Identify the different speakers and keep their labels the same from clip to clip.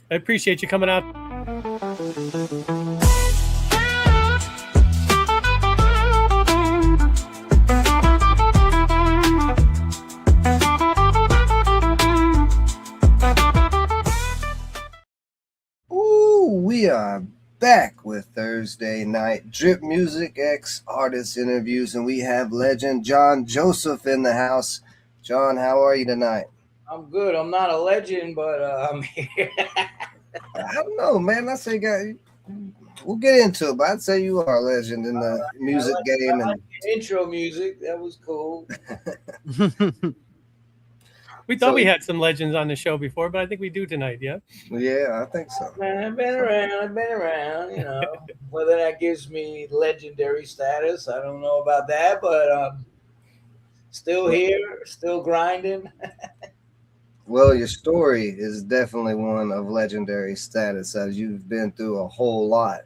Speaker 1: I appreciate you coming out.
Speaker 2: Ooh, we are back with Thursday night Drip Music X artist interviews, and we have legend John Joseph in the house. John, how are you tonight?
Speaker 3: I'm good. I'm not a legend, but I'm here.
Speaker 2: I don't know, man. I say, guy, we'll get into it, but I'd say you are a legend in the music game,
Speaker 3: I like
Speaker 2: and
Speaker 3: the intro music. That was cool.
Speaker 1: We thought
Speaker 2: so
Speaker 1: we had some legends on the show before, but I think we do tonight. Yeah.
Speaker 2: yeah, I think so.
Speaker 3: Man, I've been around. I've been around. Whether that gives me legendary status, I don't know about that, but still
Speaker 2: Well,
Speaker 3: here, still grinding.
Speaker 2: well, your story is definitely one of legendary status, as you've been through a whole lot.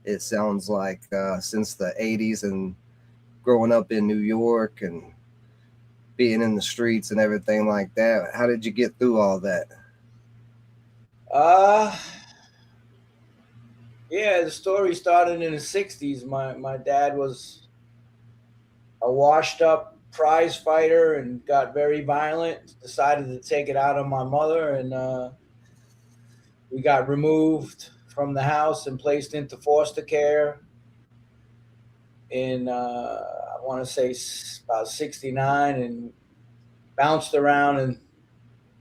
Speaker 2: It sounds like since the '80s and growing up in New York and being in the streets and everything like that. How did you get through all that?
Speaker 3: Uh yeah, the story started in the '60s. My dad was a washed up prize fighter and got very violent. Decided to take it out on my mother, and we got removed from the house and placed into foster care in I want to say about '69, and bounced around and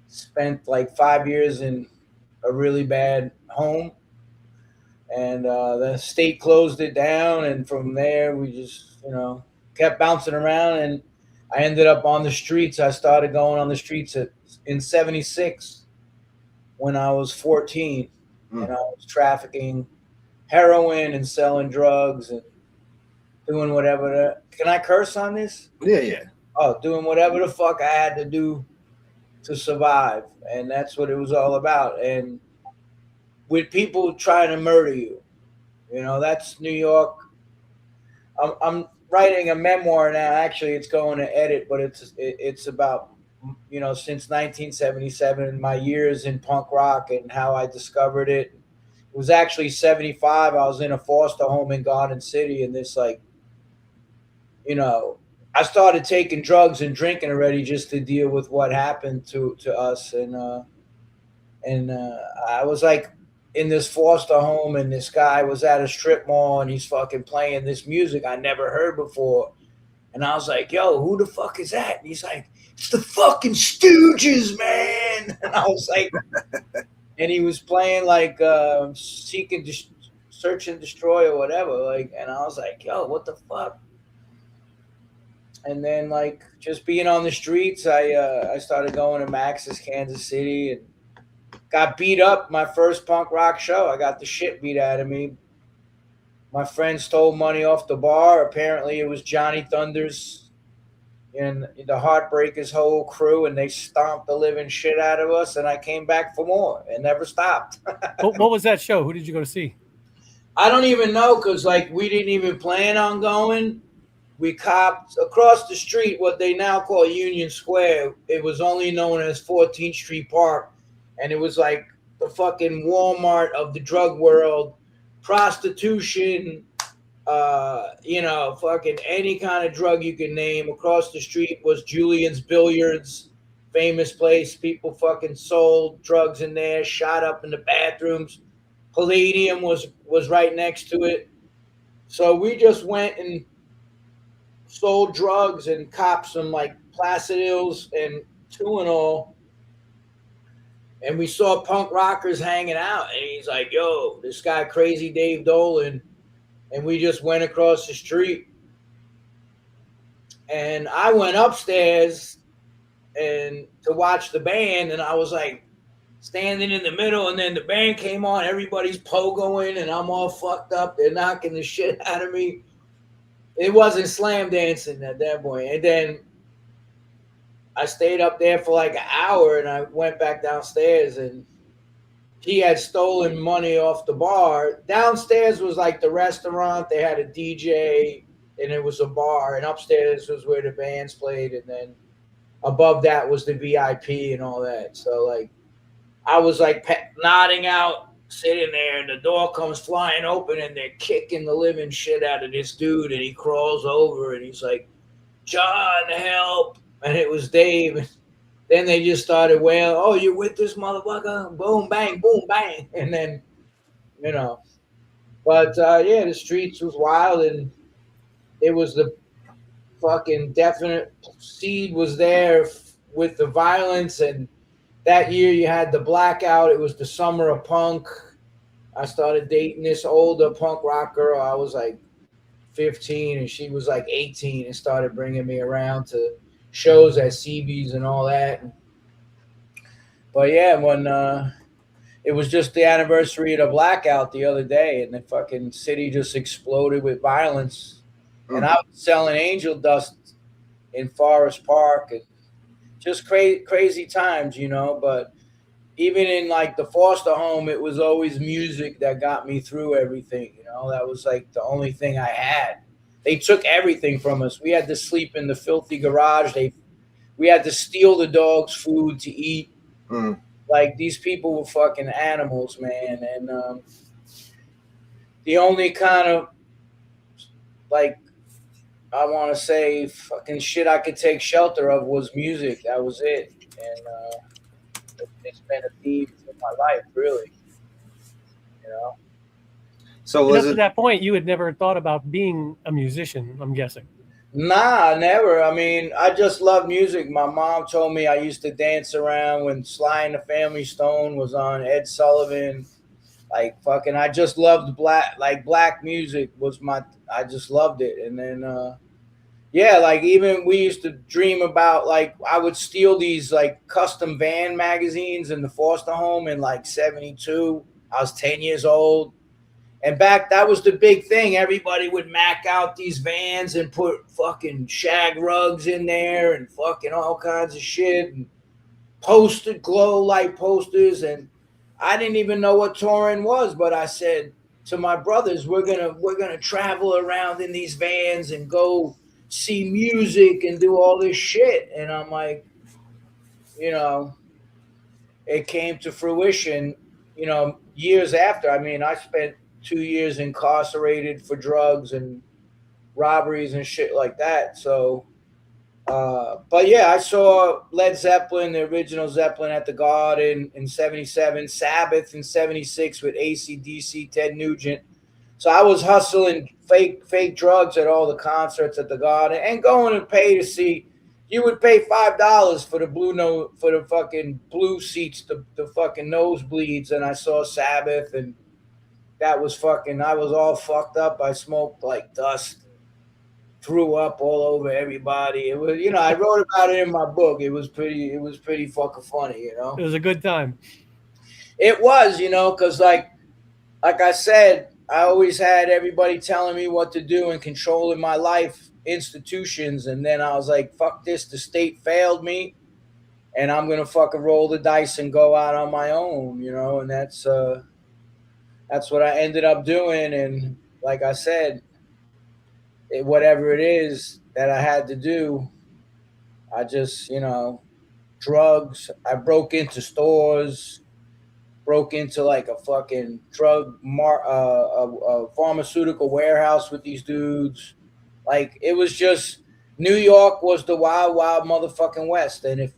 Speaker 3: spent like 5 years in a really bad home. And the state closed it down, and from there we just kept bouncing around, and I ended up on the streets. I started going on the streets in '76 when I was 14, and
Speaker 2: Mm.
Speaker 3: I was trafficking heroin and selling drugs and doing whatever. Can I curse on this?
Speaker 2: Yeah, yeah.
Speaker 3: Oh, doing whatever the fuck I had to do to survive, and that's what it was all about. And with people trying to murder you, that's New York. I'm writing a memoir now. Actually, it's going to edit, but it's about since 1977, my years in punk rock and how I discovered it. It was actually '75. I was in a foster home in Garden City, and this you know I started taking drugs and drinking already just to deal with what happened to us, and I was like in this foster home, and this guy was at a strip mall, and he's fucking playing this music I never heard before, and I was like, "Yo, who the fuck is that?" And he's like, "It's the fucking Stooges, man." And I was like, and he was playing like Search and Destroy or whatever, like, and I was like, "Yo, what the fuck?" And then like just being on the streets, I started going to Max's Kansas City and got beat up my first punk rock show. I got the shit beat out of me. My friend stole money off the bar. Apparently, it was Johnny Thunders and the Heartbreakers' whole crew, and they stomped the living shit out of us. And I came back for more and never stopped.
Speaker 1: What was that show? Who did you go to see?
Speaker 3: I don't even know because like we didn't even plan on going. We copped across the street what they now call Union Square. It was only known as 14th Street Park, and it was like the fucking Walmart of the drug world, prostitution, fucking any kind of drug you can name. Across the street was Julian's Billiards, famous place. People fucking sold drugs in there, shot up in the bathrooms. Palladium was right next to it. So we just went and sold drugs and copped some like Placidos and Tuinol, and we saw punk rockers hanging out, and he's like, "Yo, this guy Crazy Dave Dolan," and we just went across the street, and I went upstairs and to watch the band, and I was like standing in the middle, and then the band came on, everybody's pogoing, and I'm all fucked up. They're knocking the shit out of me. It wasn't slam dancing at that point. And then I stayed up there for like an hour, and I went back downstairs, and he had stolen money off the bar. Downstairs was like the restaurant. They had a DJ, and it was a bar. And upstairs was where the bands played. And then above that was the VIP and all that. So like I was like nodding out, sitting there, and the door comes flying open, and they're kicking the living shit out of this dude, and he crawls over, and he's like, "John, help!" And it was Dave. And then they just started wailing, "Oh, you're with this motherfucker!" Boom, bang, boom, bang, and then you know. But yeah, the streets was wild, and it was the fucking definite seed was there with the violence. And that year you had the blackout. It was the summer of punk. I started dating this older punk rock girl. I was like 15 and she was like 18, and started bringing me around to shows at CB's and all that. But yeah, when it was just the anniversary of the blackout the other day, and the fucking city just exploded with violence. And I was selling angel dust in Forest Park, and just crazy times, you know. But even in like the foster home, it was always music that got me through everything. You know, that was like the only thing I had. They took everything from us. We had to sleep in the filthy garage. We had to steal the dogs' food to eat. Like these people were fucking animals, man. And the only kind of like I want to say fucking shit I could take shelter of was music. That was it. And it's been a theme for my life, really. You know.
Speaker 2: So
Speaker 1: And
Speaker 2: was
Speaker 1: up to
Speaker 2: it?
Speaker 1: that point, you had never thought about being a musician, I'm guessing.
Speaker 3: Nah, never. I mean, I just love music. My mom told me I used to dance around when Sly and the Family Stone was on, Ed Sullivan. Like fucking, I just loved black music was I just loved it. And then, yeah, like even we used to dream about like I would steal these like custom van magazines in the foster home in like '72. I was 10 years old. And back, that was the big thing. Everybody would mac out these vans and put fucking shag rugs in there and fucking all kinds of shit and posted glow light posters. And I didn't even know what touring was, but I said to my brothers, we're gonna travel around in these vans and go see music and do all this shit. And I'm like, you know, it came to fruition, you know, years after. I mean, I spent 2 years incarcerated for drugs and robberies and shit like that. So, but yeah, I saw Led Zeppelin, the original Zeppelin, at the Garden in '77, Sabbath in '76 with AC/DC, Ted Nugent. So I was hustling fake drugs at all the concerts at the Garden and going to pay to see. You would pay $5 for the for the fucking blue seats, the fucking nosebleeds, and I saw Sabbath, and that was fucking. I was all fucked up. I smoked like dust, threw up all over everybody. It was, you know, I wrote about it in my book. It was pretty fucking funny, you know.
Speaker 1: It was a good time.
Speaker 3: It was, you know, because like I said, I always had everybody telling me what to do and controlling my life, institutions, and then I was like, fuck this, the state failed me, and I'm gonna fucking roll the dice and go out on my own, you know. And that's what I ended up doing. And like I said, whatever it is that I had to do, I just, you know, drugs. I broke into stores, broke into like a fucking a pharmaceutical warehouse with these dudes. Like it was just New York was the wild, wild motherfucking West. And if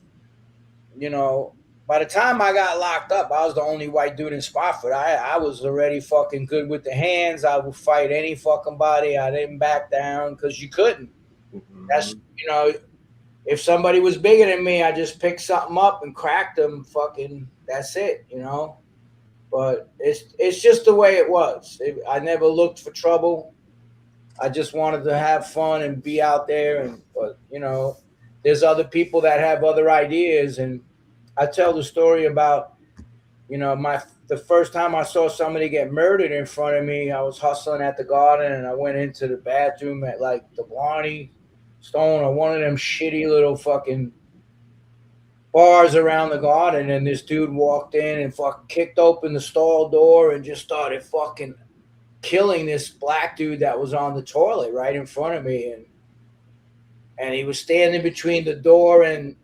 Speaker 3: you know, by the time I got locked up, I was the only white dude in Spofford. I was already fucking good with the hands. I would fight any fucking body. I didn't back down because you couldn't. That's, you know, if somebody was bigger than me, I just picked something up and cracked them. Fucking, that's it, you know. But it's just the way it was. I never looked for trouble. I just wanted to have fun and be out there. And but you know, there's other people that have other ideas. And I tell the story about, you know, the first time I saw somebody get murdered in front of me. I was hustling at the Garden, and I went into the bathroom at like the Blarney Stone or one of them shitty little fucking bars around the Garden, and this dude walked in and fucking kicked open the stall door and just started fucking killing this black dude that was on the toilet right in front of me. And he was standing between the door and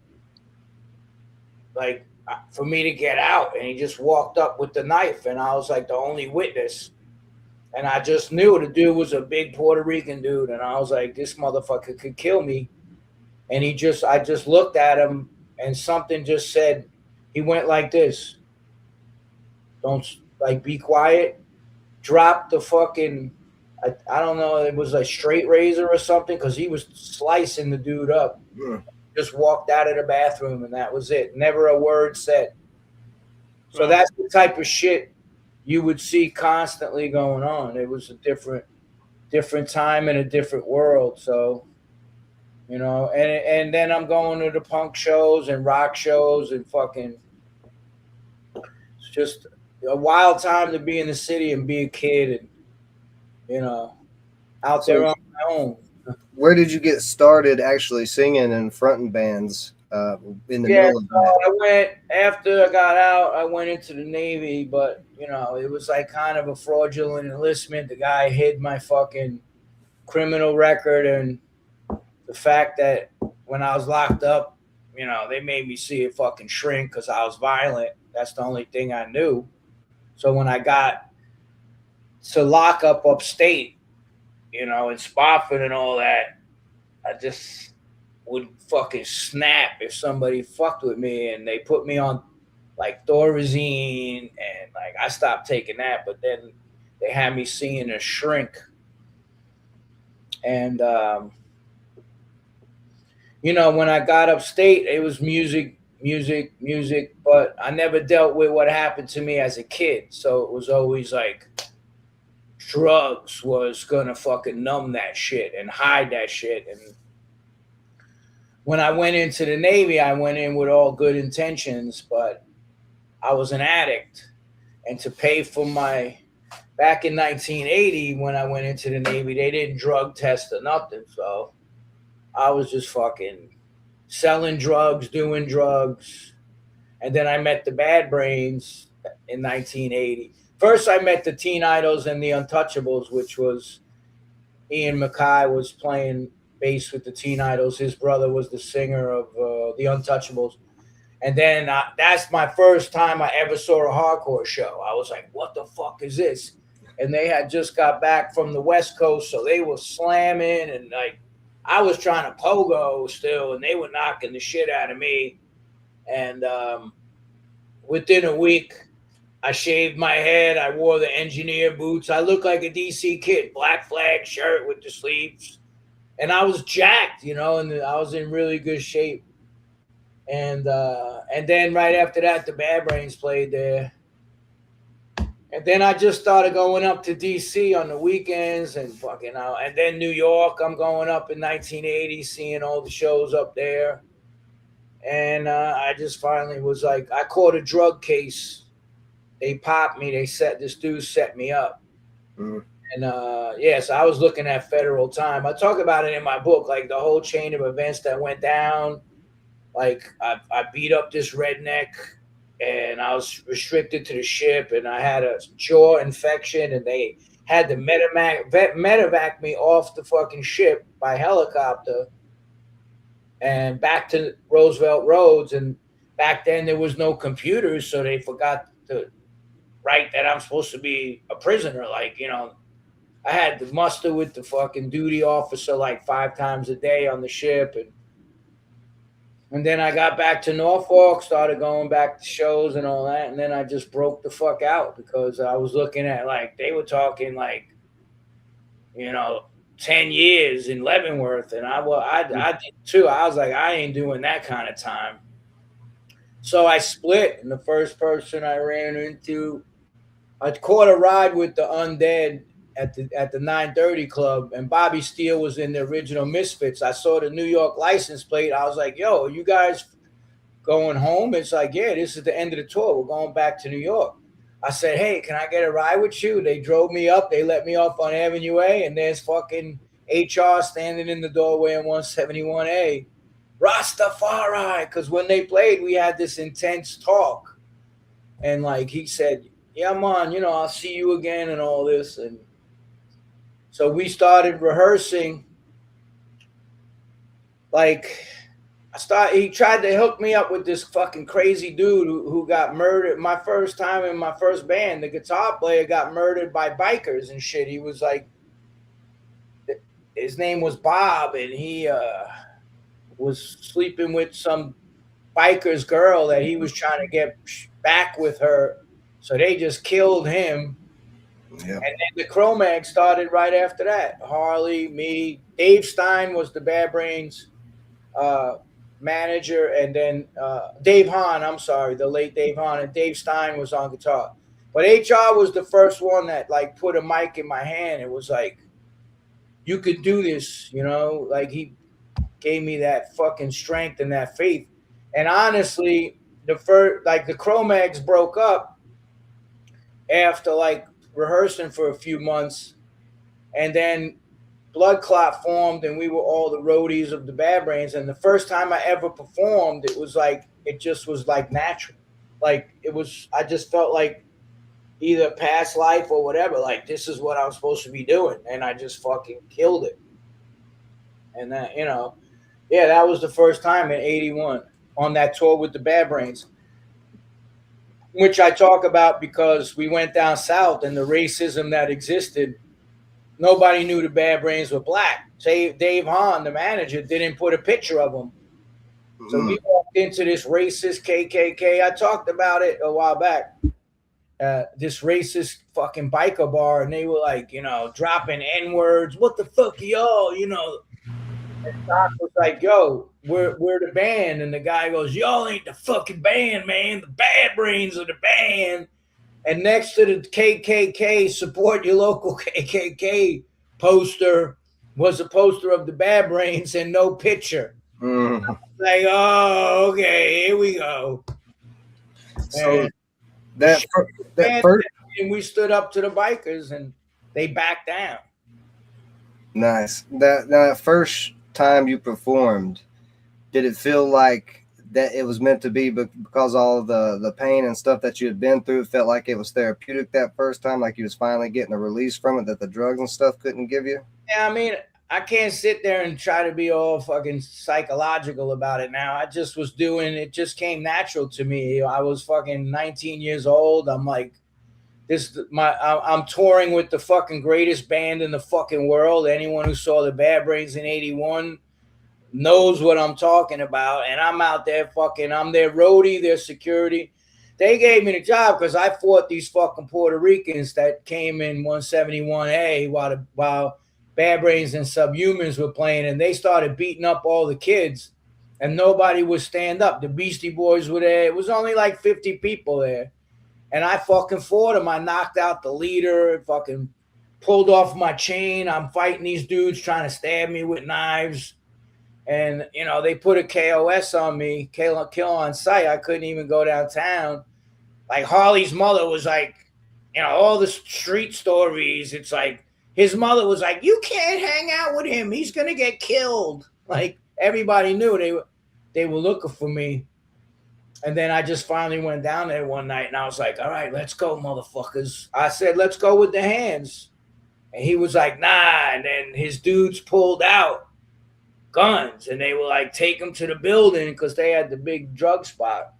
Speaker 3: like for me to get out, and he just walked up with the knife, and I was like the only witness, and I just knew the dude was a big Puerto Rican dude, and I was like, this motherfucker could kill me. And I just looked at him, and something just said, he went like this, don't, like, be quiet, drop the fucking, I don't know, it was a straight razor or something, because he was slicing the dude up. Just walked out of the bathroom, and that was it. Never a word said. So that's the type of shit you would see constantly going on. It was a different time and a different world. So, you know, and then I'm going to the punk shows and rock shows and fucking, it's just a wild time to be in the city and be a kid and, you know, out there on my own.
Speaker 2: Where did you get started actually singing and fronting bands in the middle of that?
Speaker 3: I went, after I got out, I went into the Navy, but, you know, it was like kind of a fraudulent enlistment. The guy hid my fucking criminal record, and the fact that when I was locked up, you know, they made me see it fucking shrink because I was violent. That's the only thing I knew. So when I got to lock up upstate, you know, in Spofford and all that, I just would fucking snap if somebody fucked with me, and they put me on like Thorazine, and like I stopped taking that, but then they had me singing a shrink. And you know, when I got upstate, it was music, but I never dealt with what happened to me as a kid. So it was always like drugs was gonna fucking numb that shit and hide that shit. And when I went into the Navy, I went in with all good intentions, but I was an addict. And to pay for back in 1980, when I went into the Navy, they didn't drug test or nothing. So I was just fucking selling drugs, doing drugs. And then I met the Bad Brains in 1980. First, I met the Teen Idols and the Untouchables, which was Ian Mackay was playing bass with the Teen Idols. His brother was the singer of the Untouchables. And then that's my first time I ever saw a hardcore show. I was like, what the fuck is this? And they had just got back from the West Coast, so they were slamming, and like I was trying to pogo still, and they were knocking the shit out of me. And within a week, I shaved my head. I wore the engineer boots. I looked like a DC kid, black flag shirt with the sleeves. And I was jacked, you know, and I was in really good shape. And then right after that, the Bad Brains played there. And then I just started going up to DC on the weekends and fucking out. And then New York, I'm going up in 1980, seeing all the shows up there. And I just finally was like, I caught a drug case. They popped me. This dude set me up. Mm. And so I was looking at federal time. I talk about it in my book, like the whole chain of events that went down. Like I beat up this redneck, and I was restricted to the ship, and I had a jaw infection, and they had to medevac me off the fucking ship by helicopter and back to Roosevelt Roads. And back then there was no computers, so they forgot to write that I'm supposed to be a prisoner. Like, you know, I had to muster with the fucking duty officer like 5 times a day on the ship. And then I got back to Norfolk, started going back to shows and all that. And then I just broke the fuck out because I was looking at, like, they were talking like, you know, 10 years in Leavenworth. And I did too. I was like, I ain't doing that kind of time. So I split. And the first person I ran into, I caught a ride with the Undead at the 930 Club, and Bobby Steele was in the original Misfits. I saw the New York license plate. I was like, yo, are you guys going home? It's like, yeah, this is the end of the tour. We're going back to New York. I said, hey, can I get a ride with you? They drove me up. They let me off on Avenue A, and there's fucking HR standing in the doorway on 171A. Rastafari, because when they played, we had this intense talk. And like he said, yeah, man, you know, I'll see you again and all this. And so we started rehearsing like He tried to hook me up with this fucking crazy dude who got murdered. My first time in my first band, the guitar player got murdered by bikers and shit. He was like, his name was Bob, and he was sleeping with some biker's girl that he was trying to get back with her. So they just killed him.
Speaker 2: Yeah.
Speaker 3: And then the Cro-Mags started right after that. Harley, me, Dave Stein was the Bad Brains manager, and then Dave Hahn, I'm sorry, the late Dave Hahn, and Dave Stein was on guitar. But HR was the first one that like put a mic in my hand. It was like, you could do this, you know, like he gave me that fucking strength and that faith. And honestly, the Cro-Mags broke up after like rehearsing for a few months, and then Blood Clot formed, and we were all the roadies of the Bad Brains. And the first time I ever performed, it was like, it just was like natural. Like it was, I just felt like either past life or whatever, like this is what I'm supposed to be doing. And I just fucking killed it. And that, you know, yeah, that was the first time in 81 on that tour with the Bad Brains, which I talk about because we went down south and the racism that existed. Nobody knew the Bad Brains were black. Dave Hahn, the manager, didn't put a picture of them. So we walked into this racist KKK. I talked about it a while back. This racist fucking biker bar, and they were like, you know, dropping N-words. What the fuck, y'all? You know, and Doc was like, yo, we're the band. And the guy goes, y'all ain't the fucking band, man. The Bad Brains are the band. And next to the KKK, support your local KKK poster was a poster of the Bad Brains and no picture. Like, oh, okay, here we go.
Speaker 2: So
Speaker 3: and
Speaker 2: that first,
Speaker 3: and we stood up to the bikers and they backed down.
Speaker 2: Nice. That first time you performed, did it feel like that it was meant to be because all the pain and stuff that you had been through? It felt like it was therapeutic that first time, like you was finally getting a release from it that the drugs and stuff couldn't give you?
Speaker 3: Yeah, I mean, I can't sit there and try to be all fucking psychological about it now. I just was doing it, just came natural to me. I was fucking 19 years old. I'm like, I'm touring with the fucking greatest band in the fucking world. Anyone who saw the Bad Brains in 81 knows what I'm talking about. And I'm out there fucking, I'm their roadie, their security. They gave me the job because I fought these fucking Puerto Ricans that came in 171A while Bad Brains and Subhumans were playing, and they started beating up all the kids, and nobody would stand up. The Beastie Boys were there. It was only like 50 people there. And I fucking fought them. I knocked out the leader, fucking pulled off my chain. I'm fighting these dudes trying to stab me with knives. And, you know, they put a KOS on me, kill on sight. I couldn't even go downtown. Like Harley's mother was like, you know, all the street stories. It's like his mother was like, you can't hang out with him. He's going to get killed. Like everybody knew they were looking for me. And then I just finally went down there one night and I was like, all right, let's go, motherfuckers. I said, let's go with the hands. And he was like, nah. And then his dudes pulled out guns and they were like, take him to the building because they had the big drug spot.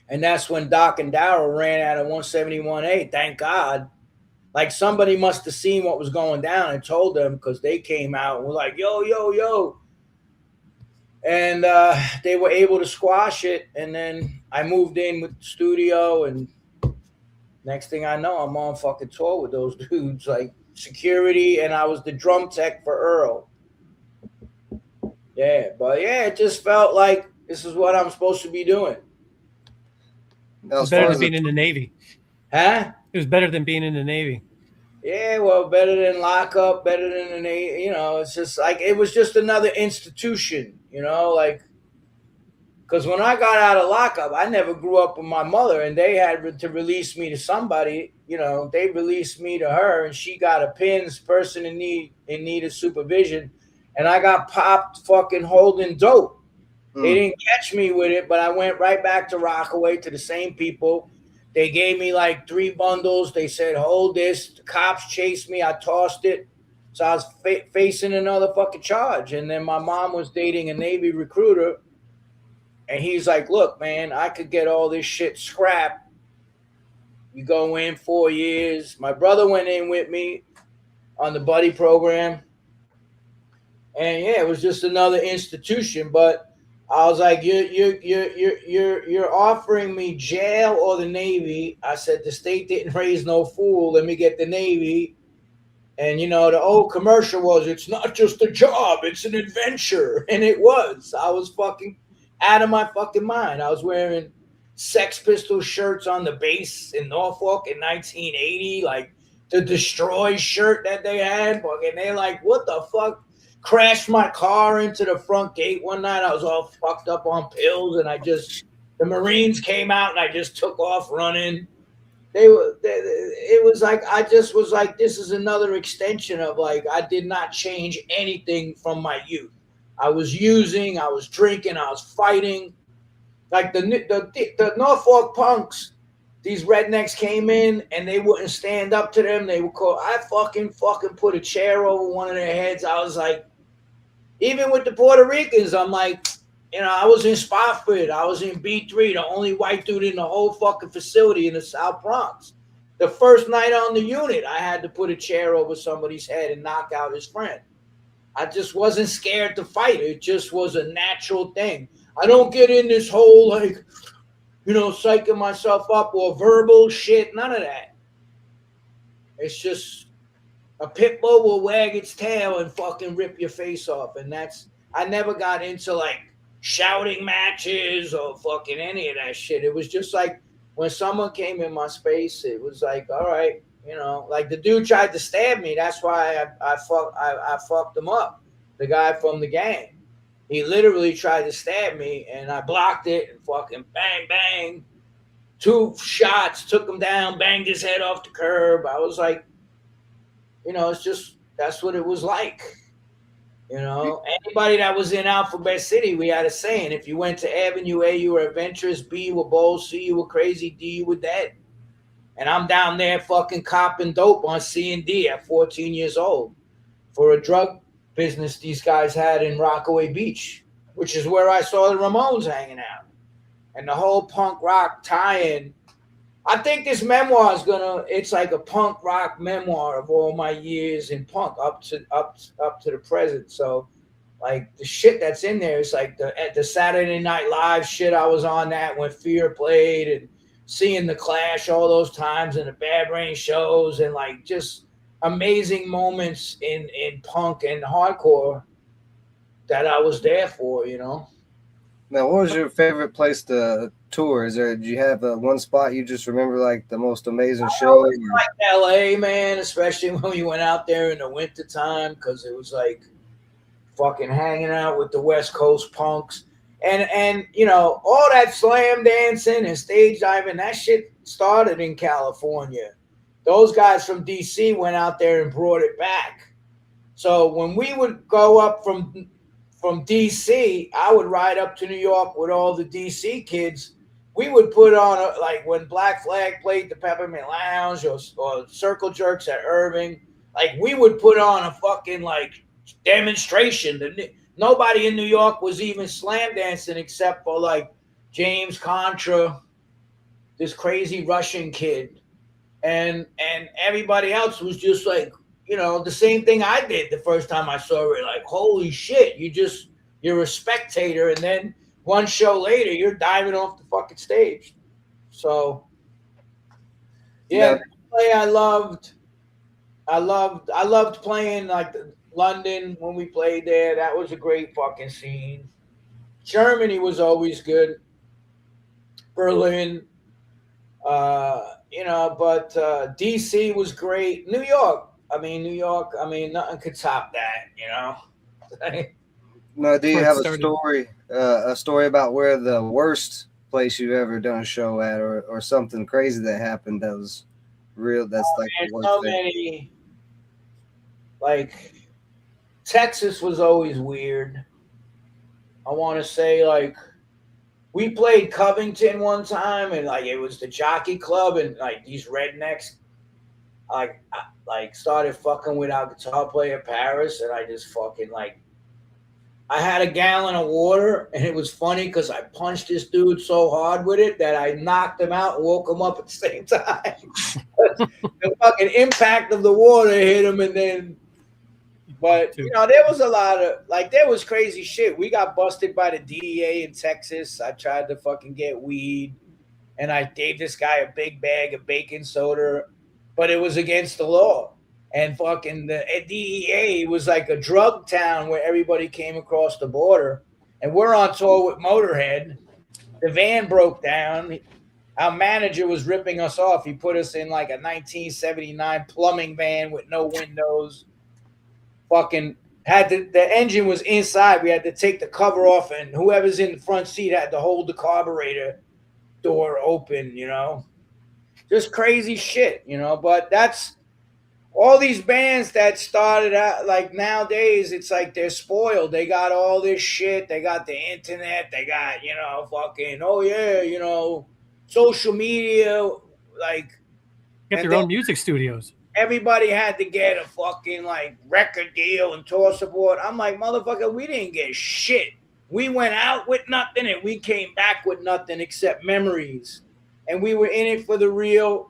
Speaker 3: And that's when Doc and Darryl ran out of 171A. Thank God. Like somebody must have seen what was going down and told them because they came out and were like, yo, yo, yo. And they were able to squash it. And then I moved in with the studio. And next thing I know, I'm on fucking tour with those dudes, like security. And I was the drum tech for Earl. Yeah. But yeah, it just felt like this is what I'm supposed to be doing.
Speaker 1: It's better than being in the Navy.
Speaker 3: Huh?
Speaker 1: It was better than being in the Navy.
Speaker 3: Yeah, well, better than lockup, better than the Navy. You know, it's just like it was just another institution, you know, like because when I got out of lockup, I never grew up with my mother and they had to release me to somebody, you know, they released me to her and she got a PINS, person in need of supervision. And I got popped fucking holding dope. They didn't catch me with it, but I went right back to Rockaway to the same people. They gave me like 3 bundles. They said, hold this. The cops chased me. I tossed it. So I was facing another fucking charge. And then my mom was dating a Navy recruiter And he's like, look, man, I could get all this shit scrapped. You go in 4 years. My brother went in with me on the buddy program. And yeah, it was just another institution. But I was like, you're offering me jail or the Navy. I said, the state didn't raise no fool. Let me get the Navy. And you know, the old commercial was, it's not just a job, it's an adventure. And it was. I was fucking out of my fucking mind. I was wearing Sex Pistol shirts on the base in Norfolk in 1980, like the Destroy shirt that they had. Fucking, they're like, what the fuck? Crashed my car into the front gate one night. I was all fucked up on pills, and the Marines came out, and I just took off running. It was like, I just was like, this is another extension of, like, I did not change anything from my youth. I was using, I was drinking, I was fighting. Like the Norfolk punks, these rednecks came in and they wouldn't stand up to them. They would call, I fucking put a chair over one of their heads. I was like, even with the Puerto Ricans, I'm like, you know, I was in Spofford. I was in B3, the only white dude in the whole fucking facility in the South Bronx. The first night on the unit, I had to put a chair over somebody's head and knock out his friend. I just wasn't scared to fight. It just was a natural thing. I don't get in this whole, like, you know, psyching myself up or verbal shit. None of that. It's just a pit bull will wag its tail and fucking rip your face off. And I never got into, like, shouting matches or fucking any of that shit. It was just like, when someone came in my space, it was like, all right, you know, like the dude tried to stab me. That's why I fucked him up. The guy from the gang. He literally tried to stab me, and I blocked it and fucking bang, bang. 2 shots, took him down, banged his head off the curb. I was like, you know, it's just, that's what it was like. You know, anybody that was in Alphabet City, we had a saying, if you went to Avenue A, you were adventurous, B, you were bold, C, you were crazy, D, you were dead. And I'm down there fucking copping dope on C and D at 14 years old for a drug business these guys had in Rockaway Beach, which is where I saw the Ramones hanging out. And the whole punk rock tie-in. I think this memoir is it's like a punk rock memoir of all my years in punk up to the present. So, like, the shit that's in there is like the Saturday Night Live shit. I was on that when Fear played, and seeing the Clash all those times, and the Bad Brain shows, and like just amazing moments in punk and hardcore that I was there for, you know.
Speaker 2: Now, what was your favorite place to tour? Do you have one spot you just remember, like the most amazing show?
Speaker 3: I like LA, man, especially when we went out there in the winter time, because it was like fucking hanging out with the West Coast punks. And you know, all that slam dancing and stage diving, that shit started in California. Those guys from DC went out there and brought it back. So when we would go up from DC, I would ride up to New York with all the DC kids. We would put on, like, when Black Flag played the Peppermint Lounge or Circle Jerks at Irving, like, we would put on a fucking, like, demonstration. Nobody in New York was even slam dancing except for, like, James Contra, this crazy Russian kid, and everybody else was just like, you know, the same thing I did the first time I saw it. Like, holy shit, you're a spectator, and then one show later, you're diving off the fucking stage. So, yeah, I loved playing, like, London when we played there. That was a great fucking scene. Germany was always good. Berlin, you know, but DC was great. New York, nothing could top that, you know.
Speaker 2: No, do you have a story about where the worst place you've ever done a show at, or something crazy that happened that was real? That's like the worst
Speaker 3: so
Speaker 2: thing.
Speaker 3: many. Like, Texas was always weird. I want to say, like, we played Covington one time, and like it was the Jockey Club, and like these rednecks, like started fucking with our guitar player Paris, and I just fucking, like, I had a gallon of water, and it was funny because I punched this dude so hard with it that I knocked him out and woke him up at the same time. The fucking impact of the water hit him, and then. But there was a lot of there was crazy shit. We got busted by the DEA in Texas. I tried to fucking get weed, and I gave this guy a big bag of baking soda, but it was against the law. And fucking the DEA was like a drug town where everybody came across the border. And we're on tour with Motorhead. The van broke down. Our manager was ripping us off. He put us in like a 1979 plumbing van with no windows. Fucking had the engine was inside. We had to take the cover off, and whoever's in the front seat had to hold the carburetor door open, Just crazy shit, But that's all these bands that started out like nowadays, it's like they're spoiled. They got all this shit. They got the internet. They got, fucking, social media. Like,
Speaker 1: get their own music studios.
Speaker 3: Everybody had to get a fucking like record deal and tour support. I'm like, motherfucker, we didn't get shit. We went out with nothing and we came back with nothing except memories. And we were in it for the real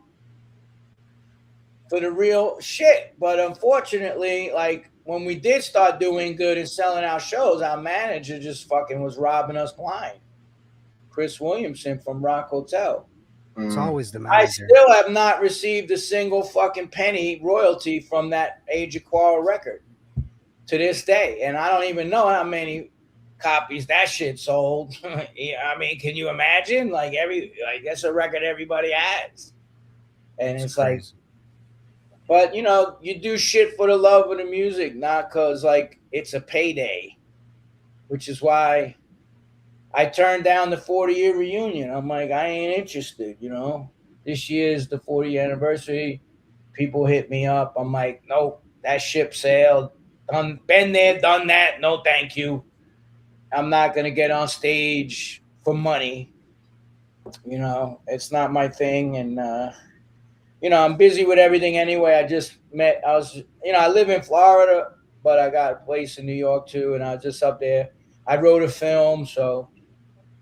Speaker 3: shit. But unfortunately, like when we did start doing good and selling our shows, our manager just fucking was robbing us blind. Chris Williamson from Rock Hotel.
Speaker 4: It's always the manager.
Speaker 3: I still have not received a single fucking penny royalty from that Age of Quarrel record to this day. And I don't even know how many copies that shit sold. I mean, can you imagine? Like that's a record everybody has. And it's like, but you do shit for the love of the music, not because like it's a payday, which is why I turned down the 40-year reunion. I'm like, I ain't interested, This year's the 40th anniversary. People hit me up. I'm like, nope, that ship sailed. Been there, done that. No, thank you. I'm not going to get on stage for money. It's not my thing. And, I'm busy with everything anyway. I live in Florida, but I got a place in New York too. And I was just up there. I wrote a film, so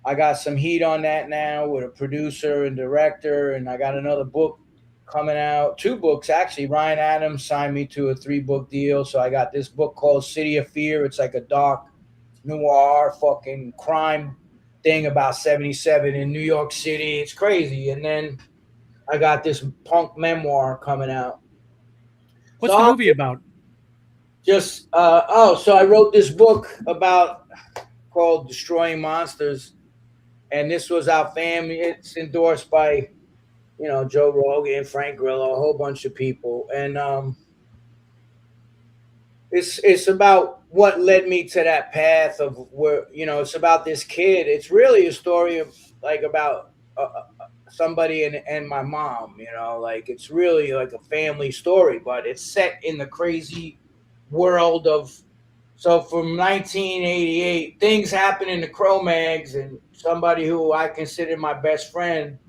Speaker 3: I got some heat on that now with a producer and director, and I got another book coming out. 2 books, actually. Ryan Adams signed me to a 3-book deal, so I got this book called City of Fear. It's like a dark noir fucking crime thing about 77 in New York City. It's crazy. And then I got this punk memoir coming out.
Speaker 1: What's the movie about?
Speaker 3: So I wrote this book called Destroying Monsters. And this was our family. It's endorsed by, Joe Rogan, Frank Grillo, a whole bunch of people. And it's about what led me to that path of where, it's about this kid. It's really a story of about somebody and my mom, it's really like a family story, but it's set in the crazy world of. So from 1988, things happened in the Cro-Mags, and somebody who I considered my best friend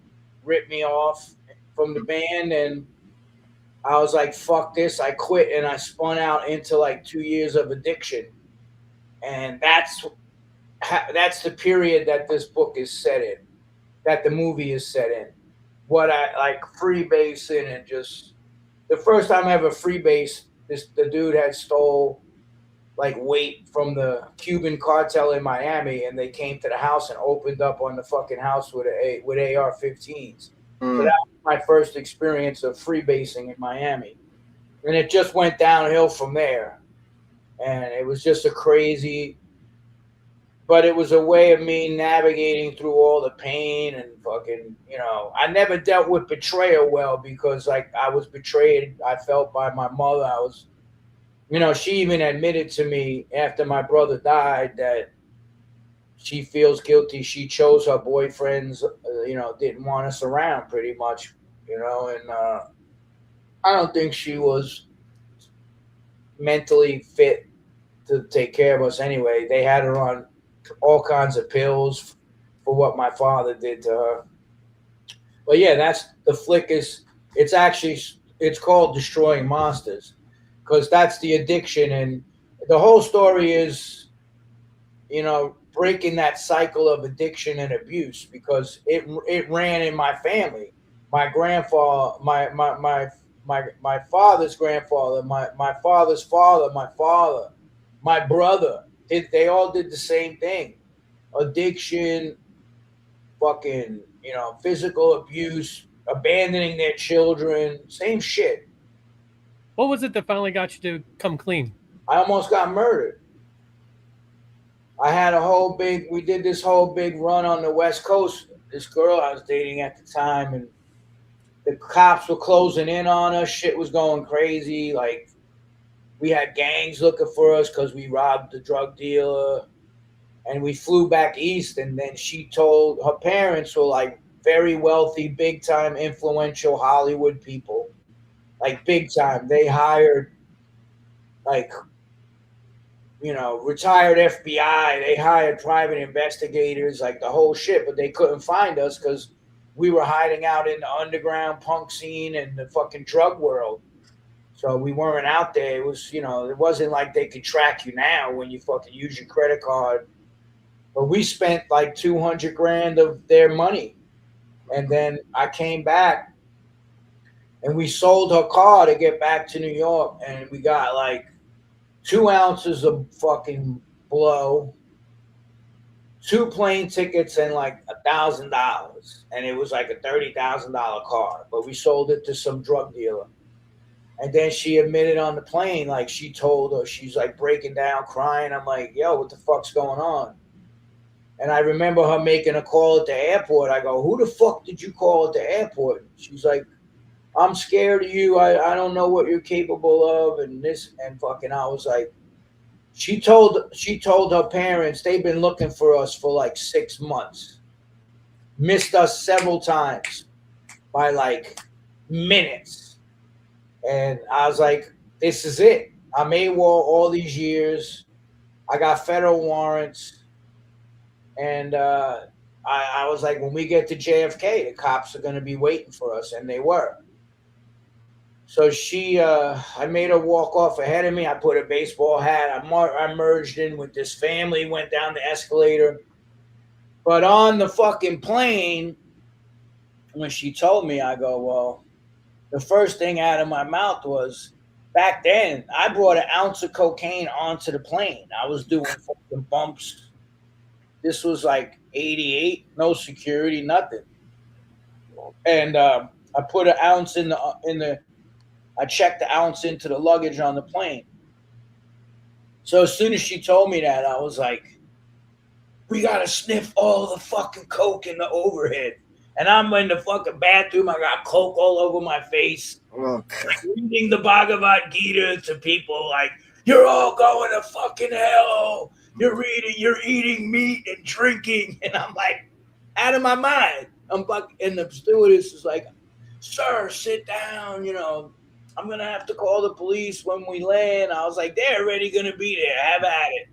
Speaker 3: ripped me off from the band, and I was like, fuck this. I quit, and I spun out into like 2 years of addiction. And that's the period that this book is set in, that the movie is set in. What I like freebasing and just the first time I ever freebased, the dude had stole like weight from the Cuban cartel in Miami, and they came to the house and opened up on the fucking house with AR-15s. So that was my first experience of freebasing in Miami. And it just went downhill from there. And it was just but it was a way of me navigating through all the pain and fucking, I never dealt with betrayal well because like I was betrayed. I felt by my mother. She even admitted to me after my brother died that she feels guilty. She chose her boyfriends, didn't want us around pretty much, and I don't think she was mentally fit to take care of us anyway. They had her on all kinds of pills for what my father did to her. But yeah, that's the flick it's called Destroying Monsters. Because that's the addiction, and the whole story is you know, breaking that cycle of addiction and abuse because it ran in my family. My grandfather, my father's grandfather, my father's father, my father, my brother, they all did the same thing. Addiction, fucking, you know, physical abuse, abandoning their children, same shit.
Speaker 1: What was it that finally got you to come clean?
Speaker 3: I almost got murdered. I had a whole big, we did this whole big run on the West Coast. This girl I was dating at the time, and the cops were closing in on us. Shit was going crazy. Like, we had gangs looking for us because we robbed the drug dealer. And we flew back east. And then she told her parents were like very wealthy, big time, influential Hollywood people, like big time. They hired like, you know, retired FBI. They hired private investigators, like the whole shit, but they couldn't find us because we were hiding out in the underground punk scene and the fucking drug world. So we weren't out there. It was, you know, it wasn't like they could track you now when you fucking use your credit card. But we spent like 200 grand of their money. And then I came back and we sold her car to get back to New York. And we got like 2 ounces of fucking blow, 2 plane tickets, and like $1,000. And it was like a $30,000 car. But we sold it to some drug dealer. And then she admitted on the plane, like she told her, she's like breaking down, crying. I'm like, yo, what the fuck's going on? And I remember her making a call at the airport. I go, who the fuck did you call at the airport? She's like, I'm scared of you. I don't know what you're capable of. And this, and fucking, I was like, she told her parents they've been looking for us for like 6 months. Missed us several times by like minutes. And I was like, this is it. I'm AWOL all these years. I got federal warrants. And I was like, when we get to JFK, the cops are going to be waiting for us. And they were. So I made her walk off ahead of me. I put a baseball hat. I merged in with this family, went down the escalator. But on the fucking plane, when she told me, I go, well, the first thing out of my mouth was, back then, I brought 1 ounce of cocaine onto the plane. I was doing fucking bumps. This was like 88, no security, nothing. And I put 1 ounce I checked the ounce into the luggage on the plane. So as soon as she told me that, I was like, we got to sniff all the fucking coke in the overhead. And I'm in the fucking bathroom. I got coke all over my face.
Speaker 2: Okay.
Speaker 3: Reading the Bhagavad Gita to people like, you're all going to fucking hell. You're eating meat and drinking. And I'm like, out of my mind. And the stewardess is like, sir, sit down. You know, I'm going to have to call the police when we land. I was like, they're already going to be there. Have at it.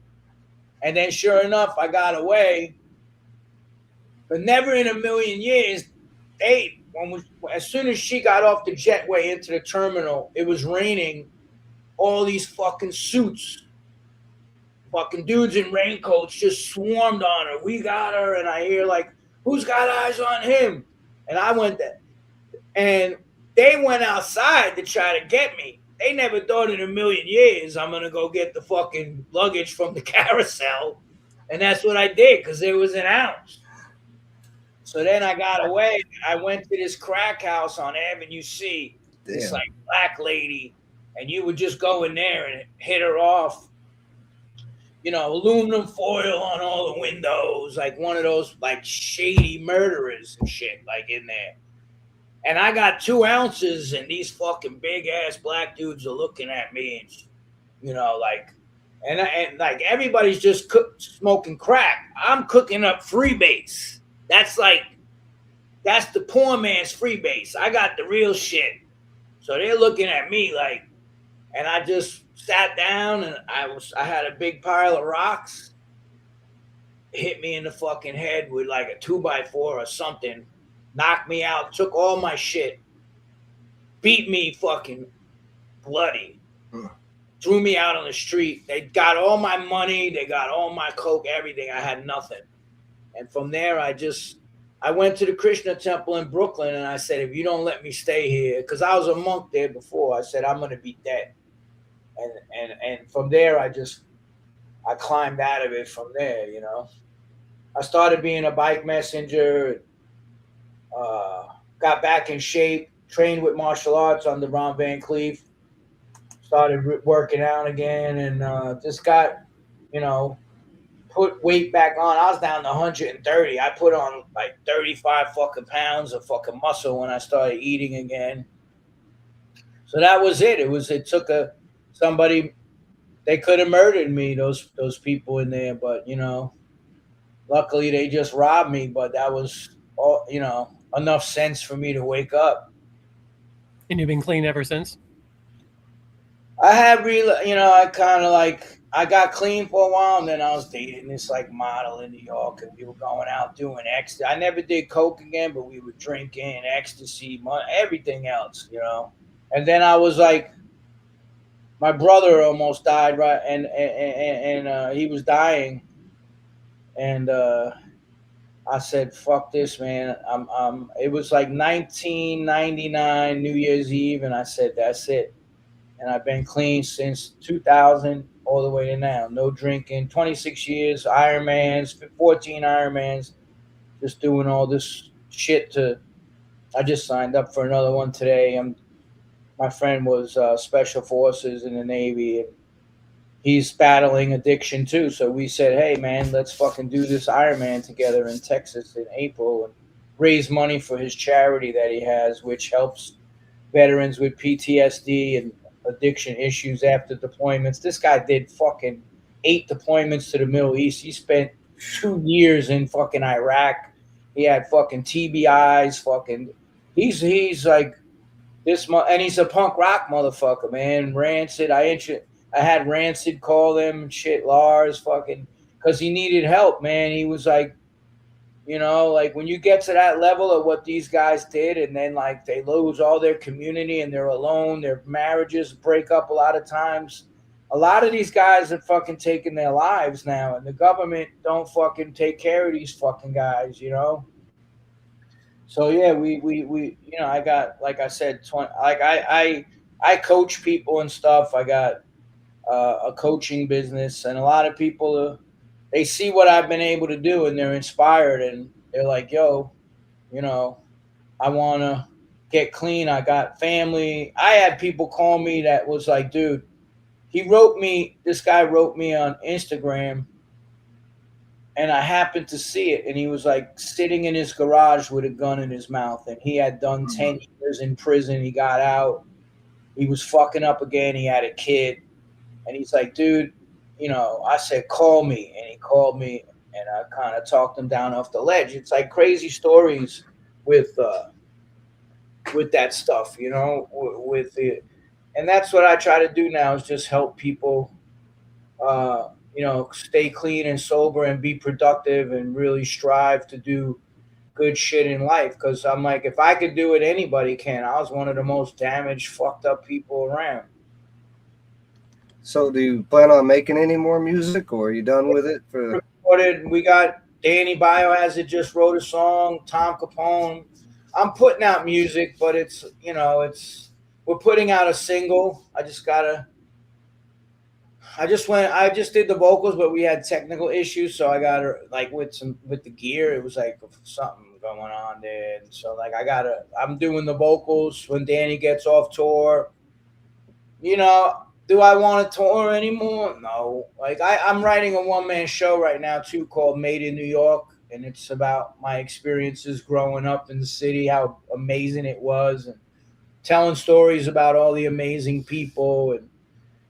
Speaker 3: And then sure enough, I got away. But never in a million years, as soon as she got off the jetway into the terminal, it was raining. All these fucking suits, fucking dudes in raincoats just swarmed on her. We got her, and I hear like, who's got eyes on him? And I went there. And they went outside to try to get me. They never thought in a million years I'm going to go get the fucking luggage from the carousel. And that's what I did because there was 1 ounce. So then I got away. I went to this crack house on Avenue C.
Speaker 2: Damn.
Speaker 3: This like black lady. And you would just go in there and hit her off. You know, aluminum foil on all the windows. Like one of those like shady murderers and shit like in there. And I got 2 ounces, and these fucking big ass black dudes are looking at me, and you know, like, and like everybody's just smoking crack. I'm cooking up freebase. That's the poor man's freebase. I got the real shit. So they're looking at me like, and I just sat down, and I had a big pile of rocks. Hit me in the fucking head with like a 2x4 or something. Knocked me out, took all my shit, beat me fucking bloody, threw me out on the street. They got all my money, they got all my coke, everything. I had nothing. And from there, I went to the Krishna temple in Brooklyn, and I said, if you don't let me stay here, because I was a monk there before, I said, I'm going to be dead. And from there, I climbed out of it from there, you know. I started being a bike messenger, got back in shape, trained with martial arts under Ron Van Cleef, started working out again, and just got, you know, put weight back on. I was down to 130. I put on like 35 fucking pounds of fucking muscle when I started eating again. So that was it. It took somebody. They could have murdered me, those people in there, but you know, luckily they just robbed me. But that was all, you know, enough sense for me to wake up.
Speaker 1: And you've been clean ever since?
Speaker 3: I had really, you know, I got clean for a while, and then I was dating this like model in New York, and we were going out doing ecstasy. I never did coke again, but we were drinking ecstasy, everything else, you know. And then I was like, my brother almost died, right, and he was dying, and I said, "Fuck this, man." It was like 1999 New Year's Eve, and I said, "That's it." And I've been clean since 2000 all the way to now. No drinking, 26 years, Ironmans, 14 Ironmans, just doing all this shit I just signed up for another one today. My friend was Special Forces in the Navy, and he's battling addiction too. So we said, hey, man, let's fucking do this Ironman together in Texas in April and raise money for his charity that he has, which helps veterans with PTSD and addiction issues after deployments. This guy did fucking 8 deployments to the Middle East. He spent 2 years in fucking Iraq. He had fucking TBIs. He's like this, and he's a punk rock motherfucker, man. Rancid. I had Rancid call him shit, Lars, fucking, because he needed help, man. He was like, you know, like when you get to that level of what these guys did, and then like they lose all their community and they're alone, their marriages break up a lot of times. A lot of these guys are fucking taking their lives now, and the government don't fucking take care of these fucking guys, you know. So yeah, we you know, I got, like I said, 20, like I coach people and stuff. I got a coaching business, and a lot of people they see what I've been able to do, and they're inspired, and they're like, yo, you know, I want to get clean. I got family. I had people call me that was like, dude, this guy wrote me on Instagram, and I happened to see it, and he was like sitting in his garage with a gun in his mouth, and he had done 10 years in prison. He got out. He was fucking up again. He had a kid, and he's like, dude, you know, I said, call me. And he called me, and I kind of talked him down off the ledge. It's like crazy stories with that stuff, you know, with it. And that's what I try to do now, is just help people, you know, stay clean and sober and be productive and really strive to do good shit in life. Because I'm like, if I could do it, anybody can. I was one of the most damaged, fucked up people around.
Speaker 2: So do you plan on making any more music, or are you done with it?
Speaker 3: Recorded. We got Danny Biohazard just wrote a song. Tom Capone. I'm putting out music, but it's, you know, we're putting out a single. I just did the vocals, but we had technical issues, so I got like with the gear, it was like something going on there, and so like I'm doing the vocals when Danny gets off tour. You know, do I want to tour anymore? No. Like I'm writing a one-man show right now too, called Made in New York, and it's about my experiences growing up in the city, how amazing it was, and telling stories about all the amazing people. And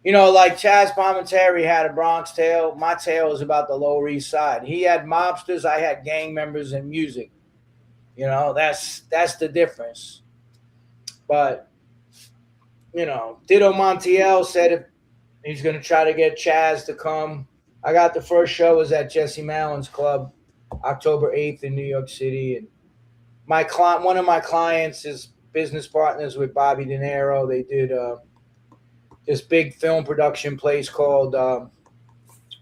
Speaker 3: you know, like Chaz Palminteri had a Bronx tale. My tale is about the Lower East Side. He had mobsters, I had gang members and music. You know, that's the difference. But you know, Ditto Montiel said if he's going to try to get Chaz to come. I got the first show was at Jesse Mallin's club, October 8th in New York City. And one of my clients is business partners with Bobby De Niro. They did this big film production place called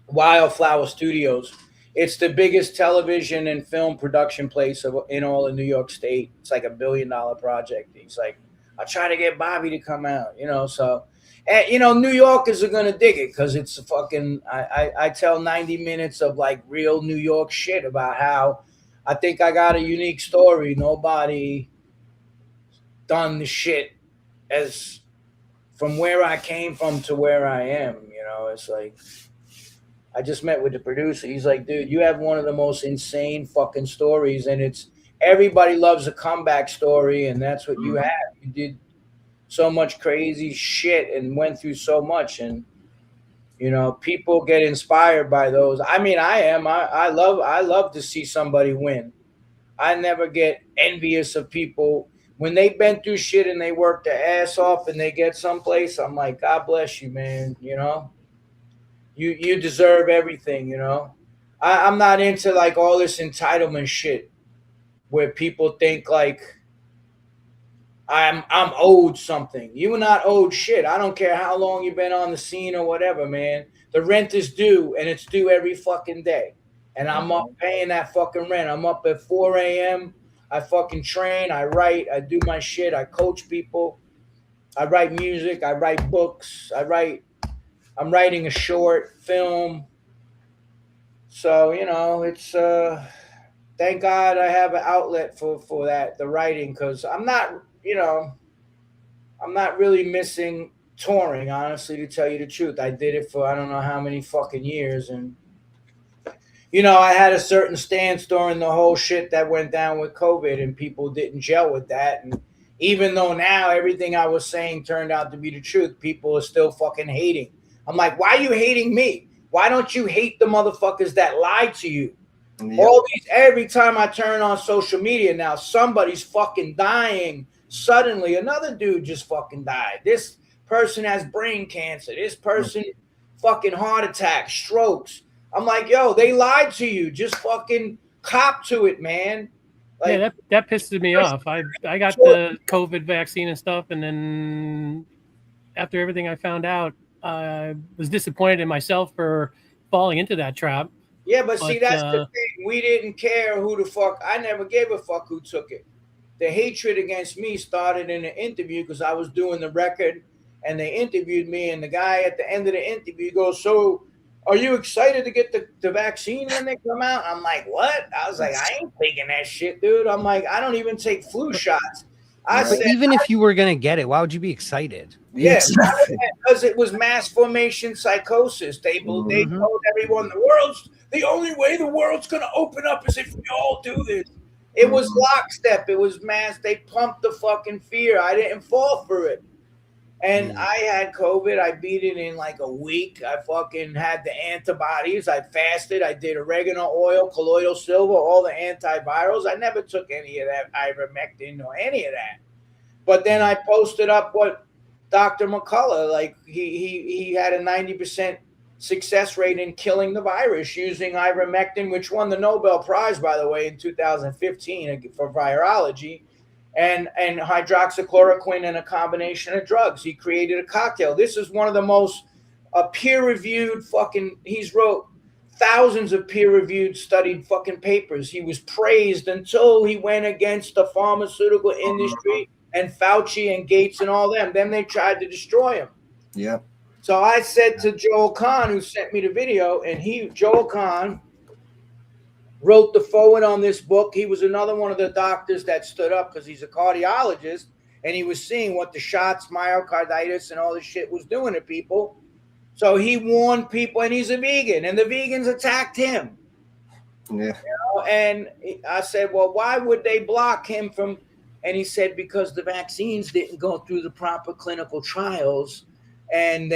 Speaker 3: Wildflower Studios. It's the biggest television and film production place in all of New York State. It's like $1 billion project. He's like, I'll try to get Bobby to come out, So, and, New Yorkers are gonna dig it because it's a fucking. I tell 90 minutes of like real New York shit about how I think I got a unique story. Nobody done the shit as from where I came from to where I am. It's like. I just met with the producer. He's like, dude, you have one of the most insane fucking stories, and it's everybody loves a comeback story, and that's what you have. You did so much crazy shit and went through so much, and people get inspired by those. I mean, I am. I love to see somebody win. I never get envious of people when they've been through shit and they work their ass off and they get someplace. I'm like, God bless you, man. You deserve everything, I'm not into like all this entitlement shit where people think like I'm owed something. You are not owed shit. I don't care how long you've been on the scene or whatever, man. The rent is due and it's due every fucking day. And I'm up paying that fucking rent. I'm up at 4 a.m. I fucking train, I write, I do my shit, I coach people, I write music, I write books, I'm writing a short film. So, it's thank God I have an outlet for that, the writing, because I'm not really missing touring, honestly, to tell you the truth. I did it for I don't know how many fucking years, and I had a certain stance during the whole shit that went down with COVID, and people didn't gel with that. And even though now everything I was saying turned out to be the truth, people are still fucking hating. I'm like, why are you hating me? Why don't you hate the motherfuckers that lied to you? Yep. All these, every time I turn on social media now, somebody's fucking dying. Suddenly, another dude just fucking died. This person has brain cancer. This person fucking heart attack, strokes. I'm like, yo, they lied to you. Just fucking cop to it, man.
Speaker 1: Like, yeah, that pisses me off. I got the COVID vaccine and stuff, and then after everything I found out, I was disappointed in myself for falling into that trap.
Speaker 3: Yeah, but see, that's the thing. We didn't care who the fuck. I never gave a fuck who took it. The hatred against me started in an interview because I was doing the record, and they interviewed me, and the guy at the end of the interview goes, so are you excited to get the vaccine when they come out? I'm like, what? I was like, I ain't taking that shit, dude. I'm like, I don't even take flu shots.
Speaker 4: I said, even if you were going to get it, why would you be excited?
Speaker 3: Yeah, because it was mass formation psychosis. They told everyone the only way the world's going to open up is if we all do this. It was lockstep. It was mass. They pumped the fucking fear. I didn't fall for it. And I had COVID. I beat it in like a week. I fucking had the antibodies. I fasted. I did oregano oil, colloidal silver, all the antivirals. I never took any of that ivermectin or any of that. But then I posted up what Dr. McCullough, like he had a 90% success rate in killing the virus using ivermectin, which won the Nobel Prize, by the way, in 2015 for virology. And hydroxychloroquine and a combination of drugs. He created a cocktail. This is one of the most peer-reviewed he's wrote thousands of peer-reviewed studied fucking papers. He was praised until he went against the pharmaceutical industry and Fauci and Gates and all them. Then they tried to destroy him.
Speaker 2: Yeah.
Speaker 3: So I said to Joel Kahn, who sent me the video, and Joel Kahn wrote the forward on this book. He was another one of the doctors that stood up because he's a cardiologist, and he was seeing what the shots, myocarditis, and all this shit was doing to people. So he warned people, and he's a vegan, and the vegans attacked him.
Speaker 2: Yeah.
Speaker 3: And I said, well, why would they block him from? And he said, because the vaccines didn't go through the proper clinical trials, and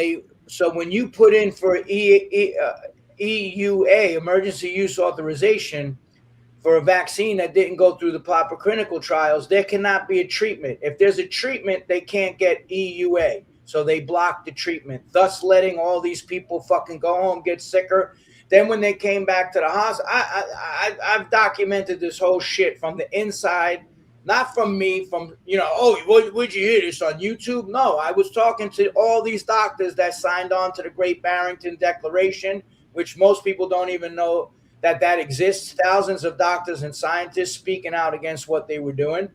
Speaker 3: so when you put in for EUA, emergency use authorization, for a vaccine that didn't go through the proper clinical trials, there cannot be a treatment. If there's a treatment, they can't get EUA. So they blocked the treatment, thus letting all these people fucking go home, get sicker. Then when they came back to the hospital, I've documented this whole shit from the inside not from me, from, oh, would you hear this on YouTube? No, I was talking to all these doctors that signed on to the Great Barrington Declaration, which most people don't even know that exists. Thousands of doctors and scientists speaking out against what they were doing.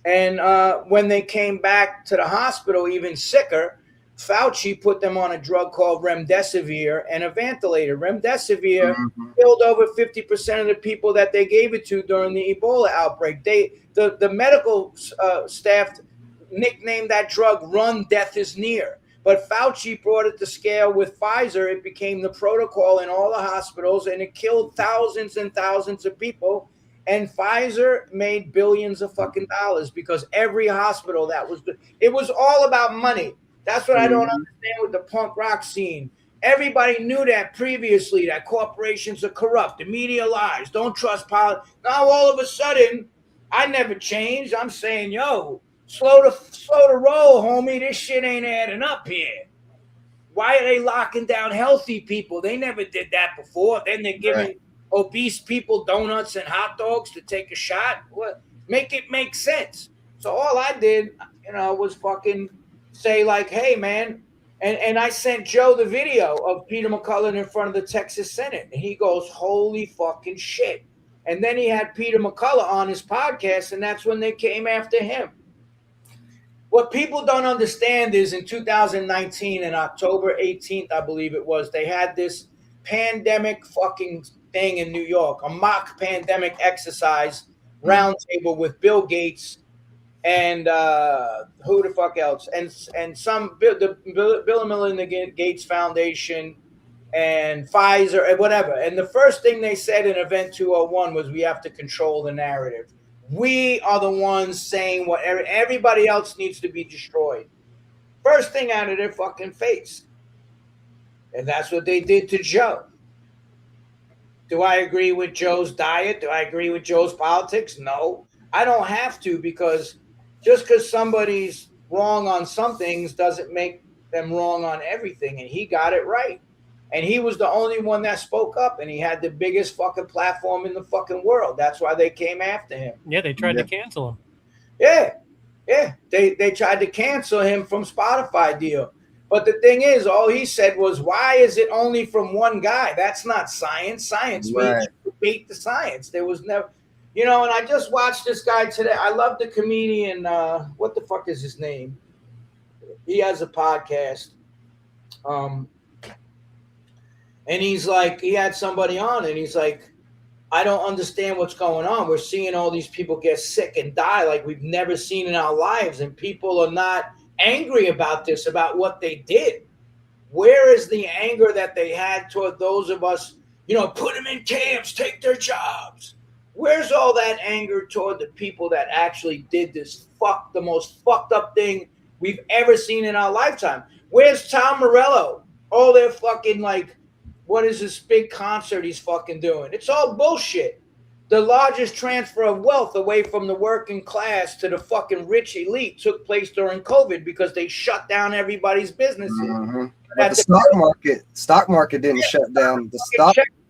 Speaker 3: And when they came back to the hospital, even sicker, Fauci put them on a drug called remdesivir and a ventilator. Remdesivir killed over 50% of the people that they gave it to during the Ebola outbreak. The medical staff nicknamed that drug "Run, Death is Near." But Fauci brought it to scale with Pfizer. It became the protocol in all the hospitals, and it killed thousands and thousands of people. And Pfizer made billions of fucking dollars because every hospital it was all about money. That's what I don't understand with the punk rock scene. Everybody knew that previously, that corporations are corrupt, the media lies, don't trust politics. Now all of a sudden, I never changed. I'm saying, yo, slow to roll, homie. This shit ain't adding up here. Why are they locking down healthy people? They never did that before. Then they're giving obese people donuts and hot dogs to take a shot. What? Make it make sense. So all I did, was fucking say like, hey, man. And I sent Joe the video of Peter McCullough in front of the Texas Senate. And he goes, holy fucking shit. And then he had Peter McCullough on his podcast, and that's when they came after him. What people don't understand is in 2019, in October 18th, I believe it was, they had this pandemic fucking thing in New York, a mock pandemic exercise roundtable with Bill Gates and who the fuck else, and some the Bill and Melinda Gates Foundation and Pfizer and whatever. And the first thing they said in Event 201 was, we have to control the narrative. We are the ones saying what everybody else needs to be destroyed. First thing out of their fucking face. And that's what they did to Joe. Do I agree with Joe's diet? Do I agree with Joe's politics? No. I don't have to, because just because somebody's wrong on some things doesn't make them wrong on everything. And he got it right. And he was the only one that spoke up, and he had the biggest fucking platform in the fucking world. That's why they came after him.
Speaker 1: Yeah, they tried to cancel him.
Speaker 3: Yeah. They tried to cancel him from Spotify deal. But the thing is, all he said was, why is it only from one guy? That's not science. Science means you debate the science. There was never, and I just watched this guy today. I love the comedian. What the fuck is his name? He has a podcast. And he's like, he had somebody on, and he's like, I don't understand what's going on. We're seeing all these people get sick and die like we've never seen in our lives. And people are not angry about this, about what they did. Where is the anger that they had toward those of us, put them in camps, take their jobs? Where's all that anger toward the people that actually did this the most fucked up thing we've ever seen in our lifetime? Where's Tom Morello? All their fucking what is this big concert he's fucking doing? It's all bullshit. The largest transfer of wealth away from the working class to the fucking rich elite took place during COVID because they shut down everybody's businesses.
Speaker 2: Mm-hmm. But the stock market didn't shut down.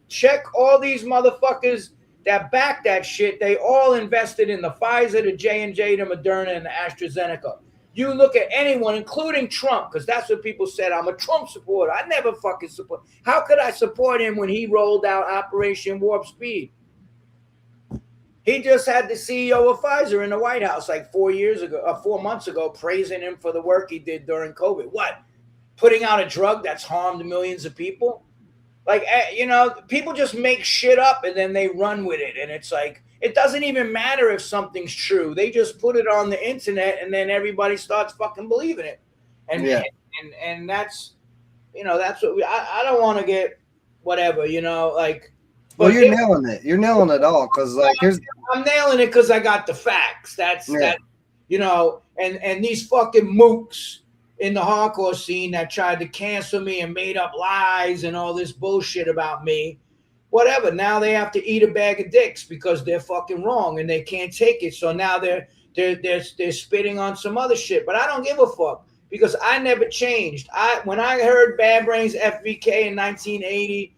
Speaker 3: Check all these motherfuckers that back that shit. They all invested in the Pfizer, the J&J, the Moderna, and the AstraZeneca. You look at anyone, including Trump, because that's what people said. I'm a Trump supporter. I never fucking support. How could I support him when he rolled out Operation Warp Speed? He just had the CEO of Pfizer in the White House 4 months ago, praising him for the work he did during COVID. What? Putting out a drug that's harmed millions of people? People just make shit up and then they run with it. And it's like, it doesn't even matter if something's true. They just put it on the internet and then everybody starts fucking believing it. And that's, that's what I don't want to get whatever,
Speaker 2: Well, you're nailing it. You're nailing it all. Cause
Speaker 3: I'm nailing it because I got the facts. That, and these fucking mooks in the hardcore scene that tried to cancel me and made up lies and all this bullshit about me. Whatever. Now they have to eat a bag of dicks because they're fucking wrong and they can't take it. So now they're spitting on some other shit. But I don't give a fuck because I never changed. When I heard Bad Brains FVK in 1980,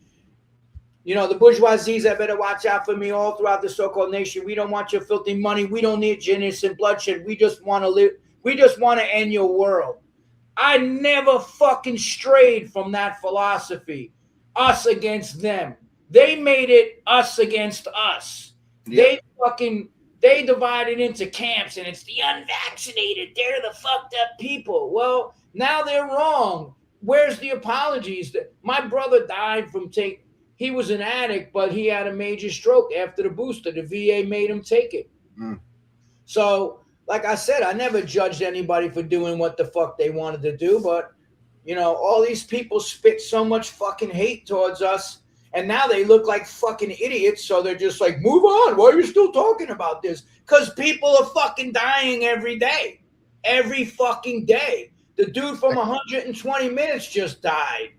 Speaker 3: You know, the bourgeoisies that better watch out for me all throughout the so-called nation. We don't want your filthy money. We don't need your innocent bloodshed. We just want to live. We just want to end your world. I never fucking strayed from that philosophy. Us against them. They made it us against us. Yep. They divided into camps, and it's the unvaccinated. They're the fucked up people. Well, now they're wrong. Where's the apologies? My brother died from he was an addict, but he had a major stroke after the booster. The VA made him take it. So, like I said, I never judged anybody for doing what the fuck they wanted to do, but, you know, all these people spit so much fucking hate towards us, and now they look like fucking idiots, so they're just like, move on. Why are you still talking about this? Because people are fucking dying every day. Every fucking day. The dude from 120 Minutes just died.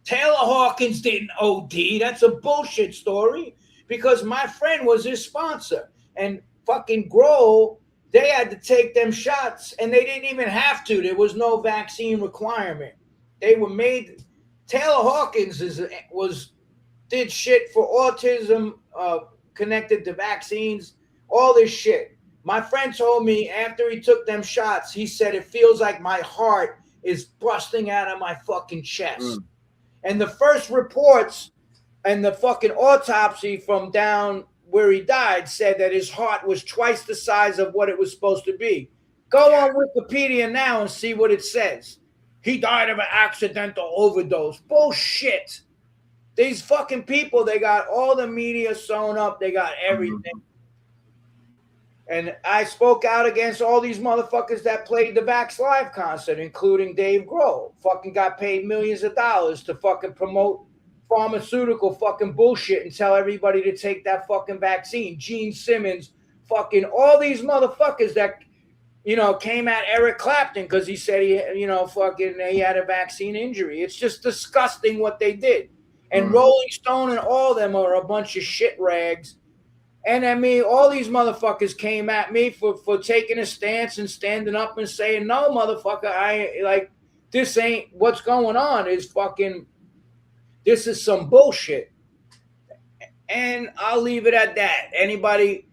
Speaker 3: Taylor Hawkins didn't OD. That's a bullshit story because my friend was his sponsor. And fucking Grohl, they had to take them shots, and they didn't even have to. There was no vaccine requirement. They were made. Taylor Hawkins did shit for autism connected to vaccines, all this shit. My friend told me after he took them shots, he said, it feels like my heart is busting out of my fucking chest. And the first reports and the fucking autopsy from down where he died said that his heart was twice the size of what it was supposed to be. Go on Wikipedia now and see what it says. He died of an accidental overdose. Bullshit. These fucking people, they got all the media sewn up. They got everything. And I spoke out against all these motherfuckers that played the Vax Live concert, including Dave Grohl. Fucking got paid millions of dollars to fucking promote pharmaceutical fucking bullshit and tell everybody to take that fucking vaccine. Gene Simmons, fucking all these motherfuckers that, you know, came at Eric Clapton because he said he had a vaccine injury. It's just disgusting what they did. And Rolling Stone and all of them are a bunch of shit rags. And I mean, all these motherfuckers came at me for taking a stance and standing up and saying, no, motherfucker, this ain't what's going on. This is some bullshit. And I'll leave it at that. Anybody,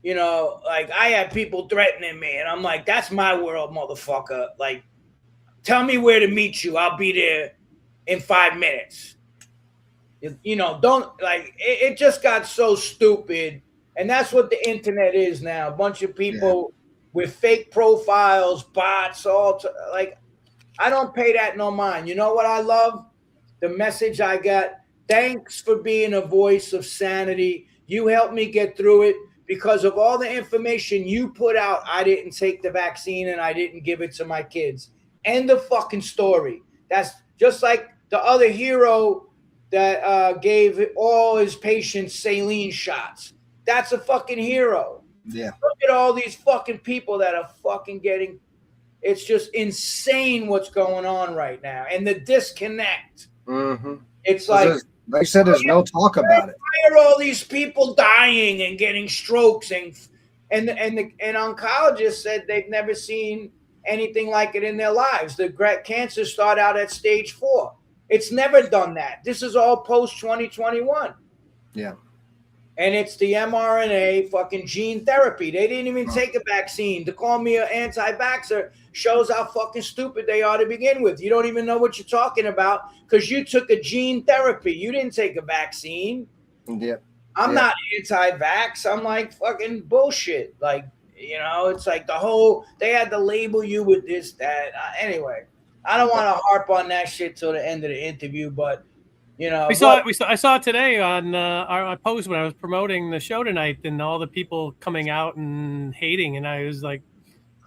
Speaker 3: you know, like I had people threatening me and I'm like, that's my world, motherfucker. Like, tell me where to meet you. I'll be there in 5 minutes. You know, it just got so stupid. And that's what the internet is now. A bunch of people with fake profiles, bots, I don't pay that no mind. You know what I love? The message I got. Thanks for being a voice of sanity. You helped me get through it because of all the information you put out. I didn't take the vaccine and I didn't give it to my kids. End of fucking story. That's just like the other hero that gave all his patients saline shots. That's a fucking hero.
Speaker 2: Yeah.
Speaker 3: Look at all these fucking people that are fucking getting. It's just insane what's going on right now. And the disconnect. It's like
Speaker 2: you said, there's no talk about it.
Speaker 3: Why are all these people dying and getting strokes? And oncologists said they've never seen anything like it in their lives. The cancer start out at stage 4. It's never done that. This is all post 2021.
Speaker 2: Yeah.
Speaker 3: And it's the mRNA fucking gene therapy. They didn't even take a vaccine. To call me an anti-vaxxer shows how fucking stupid they are to begin with. You don't even know what you're talking about because you took a gene therapy. You didn't take a vaccine.
Speaker 2: Yeah.
Speaker 3: I'm not anti-vax. I'm like fucking bullshit. Like, you know, it's like they had to label you with this, that. Anyway, I don't want to harp on that shit till the end of the interview, but you know,
Speaker 1: I saw it today on our post when I was promoting the show tonight, and all the people coming out and hating, and I was like,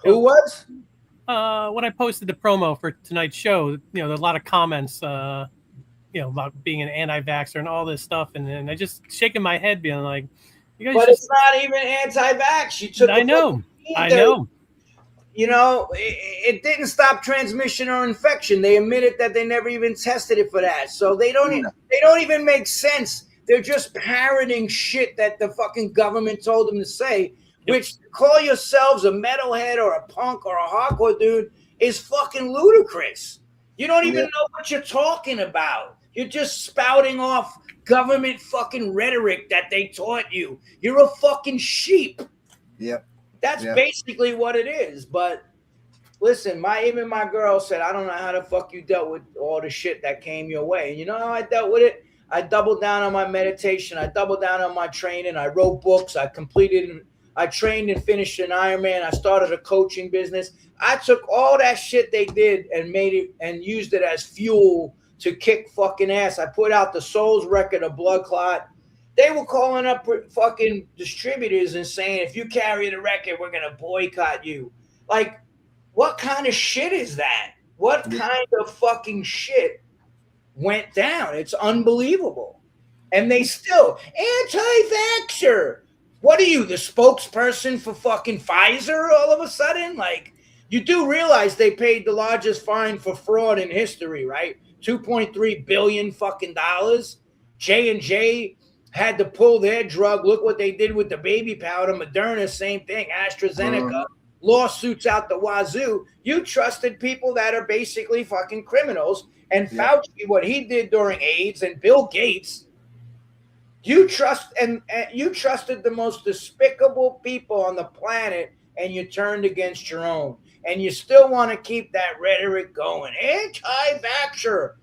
Speaker 3: "Who was?"
Speaker 1: When I posted the promo for tonight's show, you know, there's a lot of comments, you know, about being an anti-vaxxer and all this stuff, and I just shaking my head, being like, "You guys."
Speaker 3: But it's not even anti-vax. You took.
Speaker 1: I know.
Speaker 3: You know, it didn't stop transmission or infection. They admitted that they never even tested it for that. So they don't even make sense. They're just parroting shit that the fucking government told them to say, which call yourselves a metalhead or a punk or a hardcore dude is fucking ludicrous. You don't even know what you're talking about. You're just spouting off government fucking rhetoric that they taught you. You're a fucking sheep.
Speaker 2: Yep.
Speaker 3: That's
Speaker 2: Yep.
Speaker 3: basically what it is. But listen, even my girl said, I don't know how the fuck you dealt with all the shit that came your way. And you know how I dealt with it? I doubled down on my meditation. I doubled down on my training. I wrote books. I trained and finished an Ironman. I started a coaching business. I took all that shit they did and made it and used it as fuel to kick fucking ass. I put out the Souls record of Blood Clot. They were calling up fucking distributors and saying, if you carry the record, we're going to boycott you. Like, what kind of shit is that? What kind of fucking shit went down? It's unbelievable. And they still, anti-vaxxer. What are you, the spokesperson for fucking Pfizer all of a sudden? Like, you do realize they paid the largest fine for fraud in history, right? $2.3 billion fucking dollars. J&J had to pull their drug. Look what they did with the baby powder. Moderna, same thing. AstraZeneca. Lawsuits out the wazoo. You trusted people that are basically fucking criminals. And Fauci, what he did during AIDS, and Bill Gates, you trusted the most despicable people on the planet, and you turned against your own. And you still want to keep that rhetoric going. Anti-vaxxer.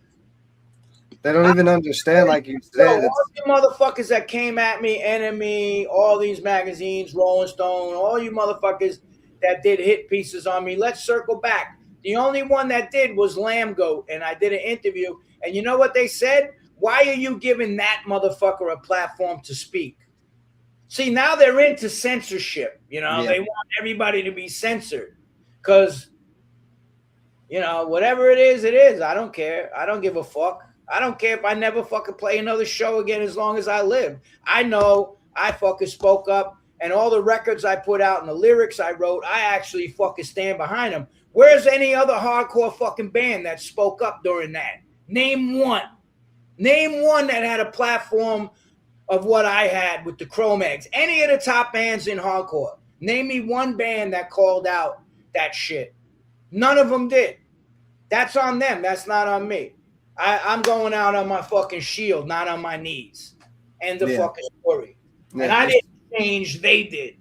Speaker 2: They don't even understand, like you said.
Speaker 3: All you motherfuckers that came at me, Enemy, all these magazines, Rolling Stone, all you motherfuckers that did hit pieces on me, let's circle back. The only one that did was Lamb Goat, and I did an interview, and you know what they said? Why are you giving that motherfucker a platform to speak? See, now they're into censorship. They want everybody to be censored because, whatever it is, it is. I don't care. I don't give a fuck. I don't care if I never fucking play another show again as long as I live. I know I fucking spoke up, and all the records I put out and the lyrics I wrote, I actually fucking stand behind them. Where's any other hardcore fucking band that spoke up during that? Name one. Name one that had a platform of what I had with the Cro-Mags. Any of the top bands in hardcore. Name me one band that called out that shit. None of them did. That's on them. That's not on me. I'm going out on my fucking shield, not on my knees. End of fucking story.
Speaker 2: Yeah,
Speaker 3: and I didn't change, they did.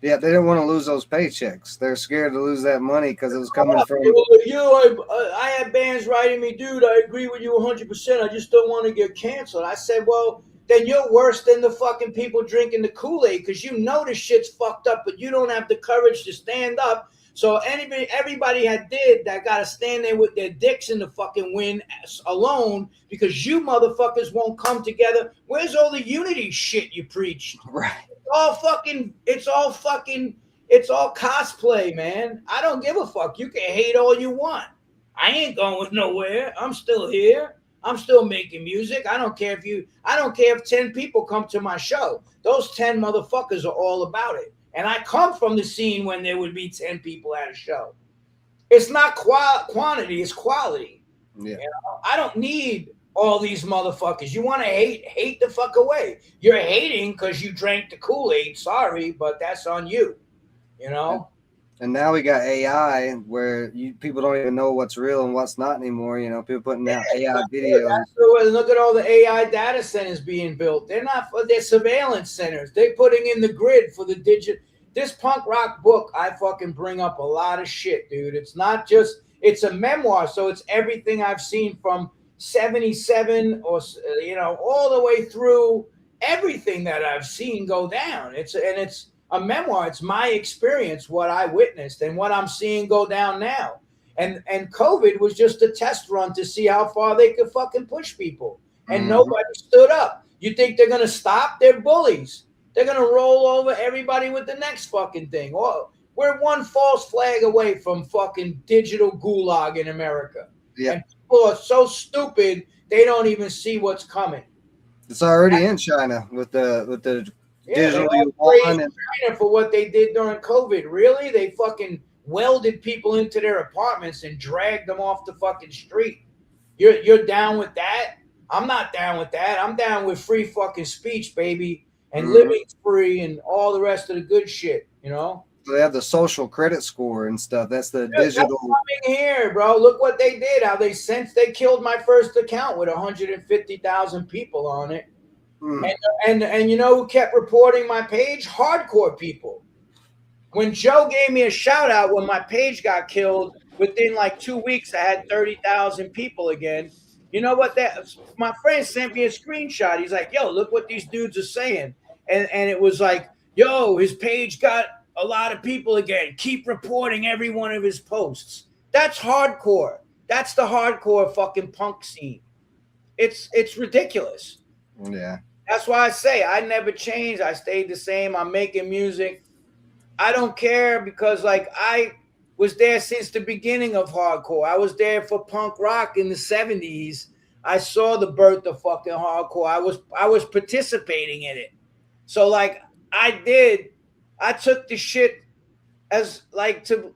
Speaker 2: Yeah, they didn't want to lose those paychecks. They're scared to lose that money because it was coming from.
Speaker 3: I had bands writing me, dude, I agree with you 100%. I just don't want to get canceled. I said, well, then you're worse than the fucking people drinking the Kool-Aid because you know this shit's fucked up, but you don't have the courage to stand up. So everybody that got to stand there with their dicks in the fucking wind alone because you motherfuckers won't come together. Where's all the unity shit you preach?
Speaker 2: Right.
Speaker 3: It's all cosplay, man. I don't give a fuck. You can hate all you want. I ain't going nowhere. I'm still here. I'm still making music. I don't care if 10 people come to my show. Those 10 motherfuckers are all about it. And I come from the scene when there would be 10 people at a show. It's not quantity, it's quality.
Speaker 2: Yeah.
Speaker 3: I don't need all these motherfuckers. You want to hate the fuck away. You're hating because you drank the Kool-Aid. Sorry, but that's on you.
Speaker 2: And now we got AI where people don't even know what's real and what's not anymore. People putting out AI videos.
Speaker 3: Look at all the AI data centers being built. They're surveillance centers. They're putting in the grid for the digit. This punk rock book, I fucking bring up a lot of shit, dude. It's not just, it's a memoir. So it's everything I've seen from 77 or, all the way through everything that I've seen go down. It's a memoir. It's my experience, what I witnessed and what I'm seeing go down now. And COVID was just a test run to see how far they could fucking push people. And nobody stood up. You think they're going to stop? They're bullies. They're going to roll over everybody with the next fucking thing. We're one false flag away from fucking digital gulag in America.
Speaker 2: Yeah.
Speaker 3: And people are so stupid, they don't even see what's coming.
Speaker 2: It's already in China with the digital
Speaker 3: China for what they did during COVID. Really? They fucking welded people into their apartments and dragged them off the fucking street. You're down with that? I'm not down with that. I'm down with free fucking speech, baby, and living free and all the rest of the good shit,
Speaker 2: So they have the social credit score and stuff. That's the
Speaker 3: Dude,
Speaker 2: digital.
Speaker 3: that's coming here, bro. Look what they did. How since they killed my first account with 150,000 people on it.
Speaker 2: Mm.
Speaker 3: And you know who kept reporting my page? Hardcore people. When Joe gave me a shout out when my page got killed, within like 2 weeks, I had 30,000 people again. You know what? My friend sent me a screenshot. He's like, "Yo, look what these dudes are saying," and it was like, "Yo, his page got a lot of people again. Keep reporting every one of his posts." That's hardcore. That's the hardcore fucking punk scene. It's ridiculous.
Speaker 2: Yeah.
Speaker 3: That's why I say I never changed. I stayed the same. I'm making music. I don't care because like I was there since the beginning of hardcore. I was there for punk rock in the 70s. I saw the birth of fucking hardcore. I was participating in it. So like I took the shit as like to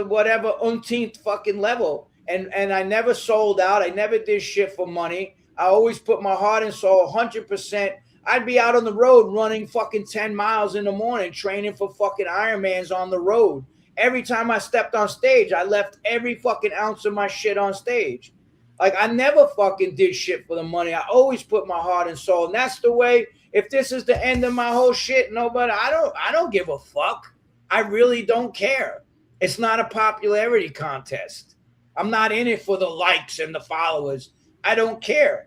Speaker 3: whatever umpteenth fucking level. And I never sold out. I never did shit for money. I always put my heart and soul 100%. I'd be out on the road running fucking 10 miles in the morning, training for fucking Ironmans on the road. Every time I stepped on stage, I left every fucking ounce of my shit on stage. Like I never fucking did shit for the money. I always put my heart and soul. And that's the way, if this is the end of my whole shit, nobody, I don't give a fuck. I really don't care. It's not a popularity contest. I'm not in it for the likes and the followers. I don't care.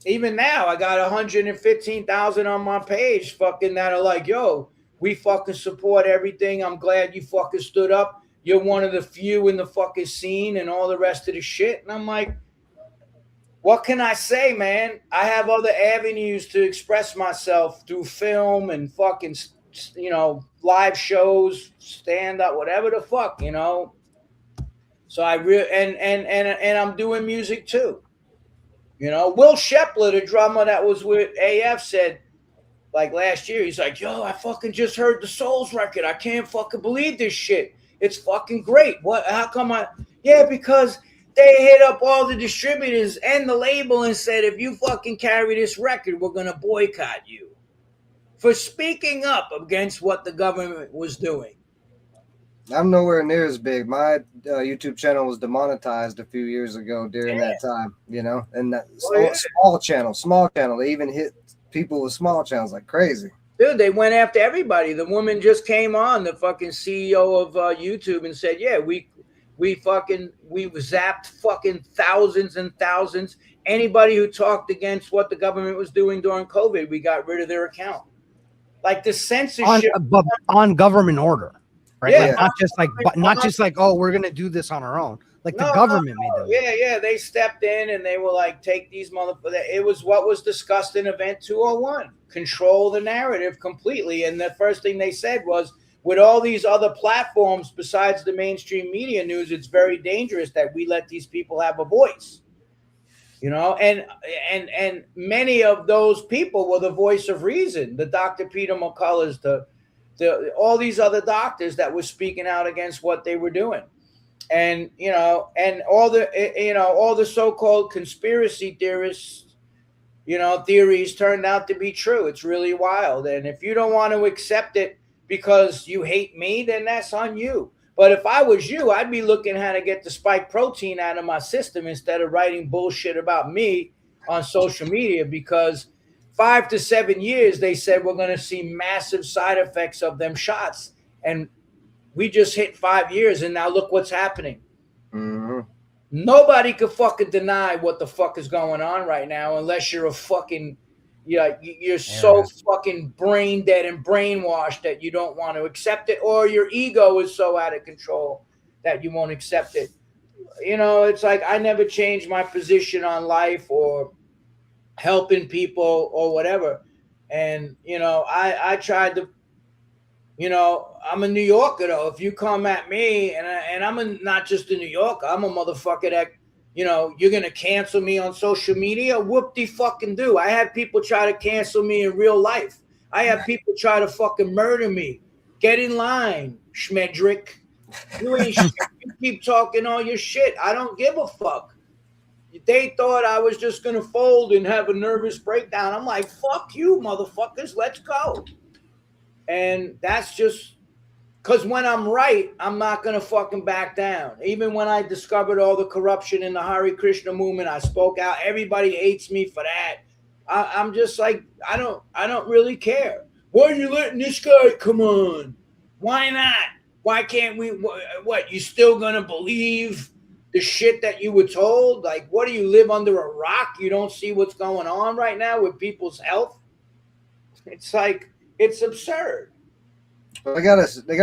Speaker 3: Even now, I got 115,000 on my page fucking that are like, yo, we fucking support everything. I'm glad you fucking stood up. You're one of the few in the fucking scene and all the rest of the shit. And I'm like, what can I say, man? I have other avenues to express myself through film and fucking, you know, live shows, stand up, whatever the fuck, you know. So I really and I'm doing music too. You know, Will Shepler, the drummer that was with AF, said like last year, he's like, yo, I fucking just heard the Souls record. I can't fucking believe this shit. It's fucking great. What? How come yeah, because they hit up all the distributors and the label and said, if you fucking carry this record, we're going to boycott you for speaking up against what the government was doing.
Speaker 2: I'm nowhere near as big. My YouTube channel was demonetized a few years ago during that time, you know, and that small channel. They even hit people with small channels like crazy.
Speaker 3: Dude, they went after everybody. The woman just came on, the fucking CEO of YouTube, and said, yeah, we zapped fucking thousands and thousands. Anybody who talked against what the government was doing during COVID, we got rid of their account. Like the censorship
Speaker 4: on government order. Right?
Speaker 3: Yeah,
Speaker 4: like, not just like, oh, we're gonna do this on our own. Like the government made them.
Speaker 3: Yeah, they stepped in and they were like, take these motherfuckers. It was what was discussed in Event 201. Control the narrative completely. And the first thing they said was, with all these other platforms besides the mainstream media news, it's very dangerous that we let these people have a voice. You know, and many of those people were the voice of reason. The Dr. Peter McCullers, all these other doctors that were speaking out against what they were doing. And, you know, and all the so-called conspiracy theorists, you know, theories turned out to be true. It's really wild. And if you don't want to accept it because you hate me, then that's on you. But if I was you, I'd be looking how to get the spike protein out of my system instead of writing bullshit about me on social media, because 5 to 7 years, they said we're going to see massive side effects of them shots. And we just hit 5 years, and now look what's happening.
Speaker 2: Mm-hmm.
Speaker 3: Nobody could fucking deny what the fuck is going on right now unless you're a fucking, you're so fucking brain dead and brainwashed that you don't want to accept it, or your ego is so out of control that you won't accept it. You know, it's like I never changed my position on life or helping people or whatever. And, you know, I tried to, you know, I'm a New Yorker though. If you come at me and I'm not just a New Yorker, I'm a motherfucker that, you know, you're going to cancel me on social media. Whoop-de-fucking do. I had people try to cancel me in real life. I have people try to fucking murder me. Get in line, Schmedrick. You ain't shit. You keep talking all your shit. I don't give a fuck. They thought I was just going to fold and have a nervous breakdown. I'm like, fuck you, motherfuckers. Let's go. And that's just Because when I'm right, I'm not going to fucking back down. Even when I discovered all the corruption in the Hare Krishna movement, I spoke out. Everybody hates me for that. I'm just like, I don't really care. Why are you letting this guy come on? Why not? Why can't we? What, you still going to believe the shit that you were told? Like, what do you live under a rock? You don't see what's going on right now with people's health? It's like, it's absurd.
Speaker 2: Well, they got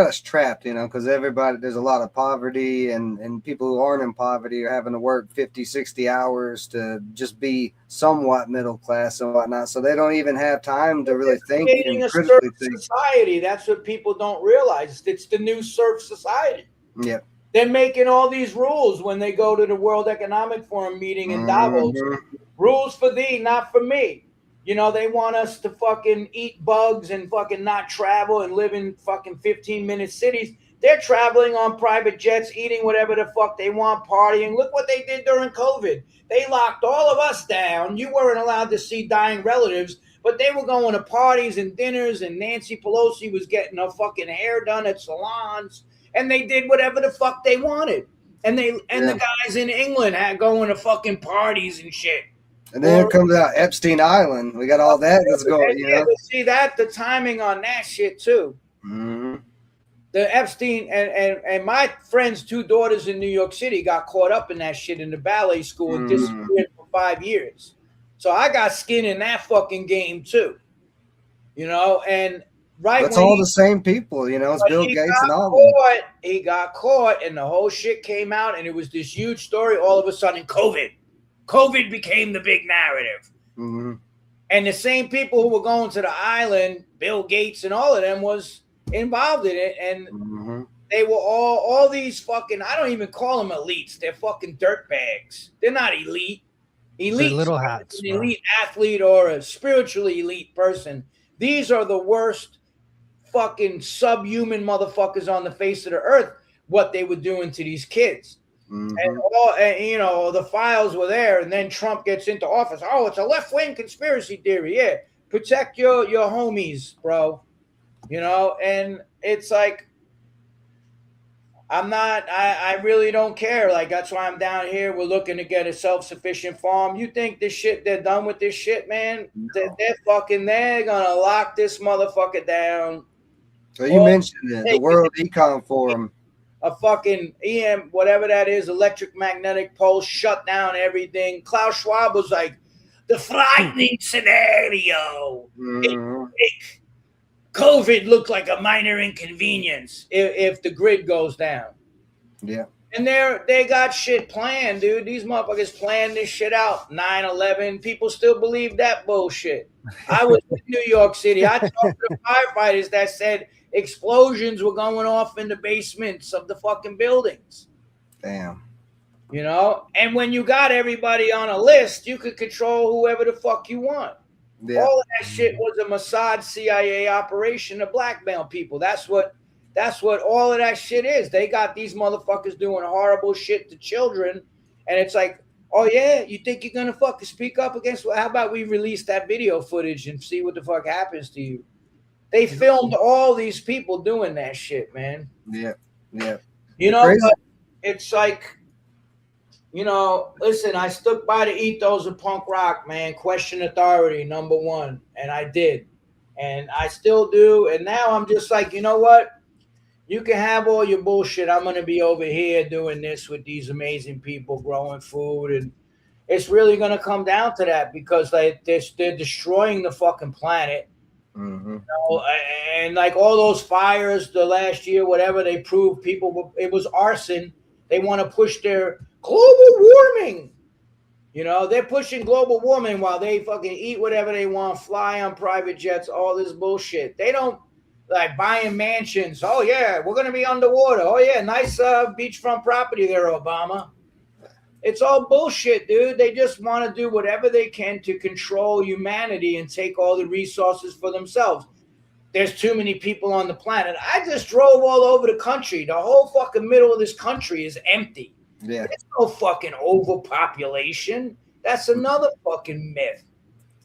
Speaker 2: us trapped, you know, because there's a lot of poverty, and people who aren't in poverty are having to work 50, 60 hours to just be somewhat middle class and whatnot. So they don't even have time to really think and critically think.
Speaker 3: Society. That's what people don't realize. It's the new serf society.
Speaker 2: Yeah.
Speaker 3: They're making all these rules when they go to the World Economic Forum meeting in Davos. Rules for thee, not for me. You know, they want us to fucking eat bugs and fucking not travel and live in fucking 15-minute cities. They're traveling on private jets, eating whatever the fuck they want, partying. Look what they did during COVID. They locked all of us down. You weren't allowed to see dying relatives, but they were going to parties and dinners, and Nancy Pelosi was getting her fucking hair done at salons, and they did whatever the fuck they wanted. And the guys in England had going to fucking parties and shit.
Speaker 2: And then comes out Epstein Island. We got all that that's going, you know.
Speaker 3: See that, the timing on that shit too.
Speaker 2: Mm-hmm.
Speaker 3: The Epstein and my friend's 2 daughters in New York City got caught up in that shit in the ballet school and disappeared for 5 years. So I got skin in that fucking game too. You know, and
Speaker 2: it's all the same people, you know. It's Bill Gates and all of them.
Speaker 3: He got caught, and the whole shit came out, and it was this huge story. All of a sudden, COVID became the big narrative.
Speaker 2: Mm-hmm.
Speaker 3: And the same people who were going to the island, Bill Gates and all of them, was involved in it. And they were all these fucking, I don't even call them elites. They're fucking dirtbags. They're not elite. Elite,
Speaker 4: little hats,
Speaker 3: an elite athlete or a spiritually elite person. These are the worst fucking subhuman motherfuckers on the face of the earth, what they were doing to these kids. And you know, the files were there, and then Trump gets into office. Oh, it's a left-wing conspiracy theory. Yeah, protect your homies, bro. You know, and it's like, I really don't care. Like, that's why I'm down here. We're looking to get a self-sufficient farm. You think this shit, they're done with this shit, man?
Speaker 2: No.
Speaker 3: They're gonna lock this motherfucker down.
Speaker 2: So you mentioned it, the World Econ Forum.
Speaker 3: A fucking EM, whatever that is, electric magnetic pulse, shut down everything. Klaus Schwab was like, the frightening scenario. COVID looked like a minor inconvenience if the grid goes down.
Speaker 2: Yeah.
Speaker 3: And they got shit planned, dude. These motherfuckers planned this shit out. 9/11, people still believe that bullshit. I was in New York City. I talked to the firefighters that said explosions were going off in the basements of the fucking buildings.
Speaker 2: Damn.
Speaker 3: You know? And when you got everybody on a list, you could control whoever the fuck you want. Yeah. All of that shit was a Mossad CIA operation to blackmail people. That's what all of that shit is. They got these motherfuckers doing horrible shit to children. And it's like, oh yeah, you think you're gonna fucking speak up against, how about we release that video footage and see what the fuck happens to you? They filmed all these people doing that shit, man.
Speaker 2: Yeah, yeah.
Speaker 3: You know, but it's like, you know, listen, I stuck by the ethos of punk rock, man. Question authority, number one. And I did. And I still do. And now I'm just like, you know what? You can have all your bullshit. I'm going to be over here doing this with these amazing people growing food. And it's really going to come down to that because they're destroying the fucking planet.
Speaker 2: Mm-hmm.
Speaker 3: You know, and like all those fires the last year, whatever, they proved it was arson. They want to push their global warming. You know, they're pushing global warming while they fucking eat whatever they want, fly on private jets, all this bullshit. They don't like buying mansions. Oh yeah, we're gonna be underwater. Oh yeah, nice beachfront property there, Obama. It's all bullshit, dude. They just want to do whatever they can to control humanity and take all the resources for themselves. There's too many people on the planet. I just drove all over the country. The whole fucking middle of this country is empty.
Speaker 2: Yeah.
Speaker 3: There's no fucking overpopulation. That's another fucking myth.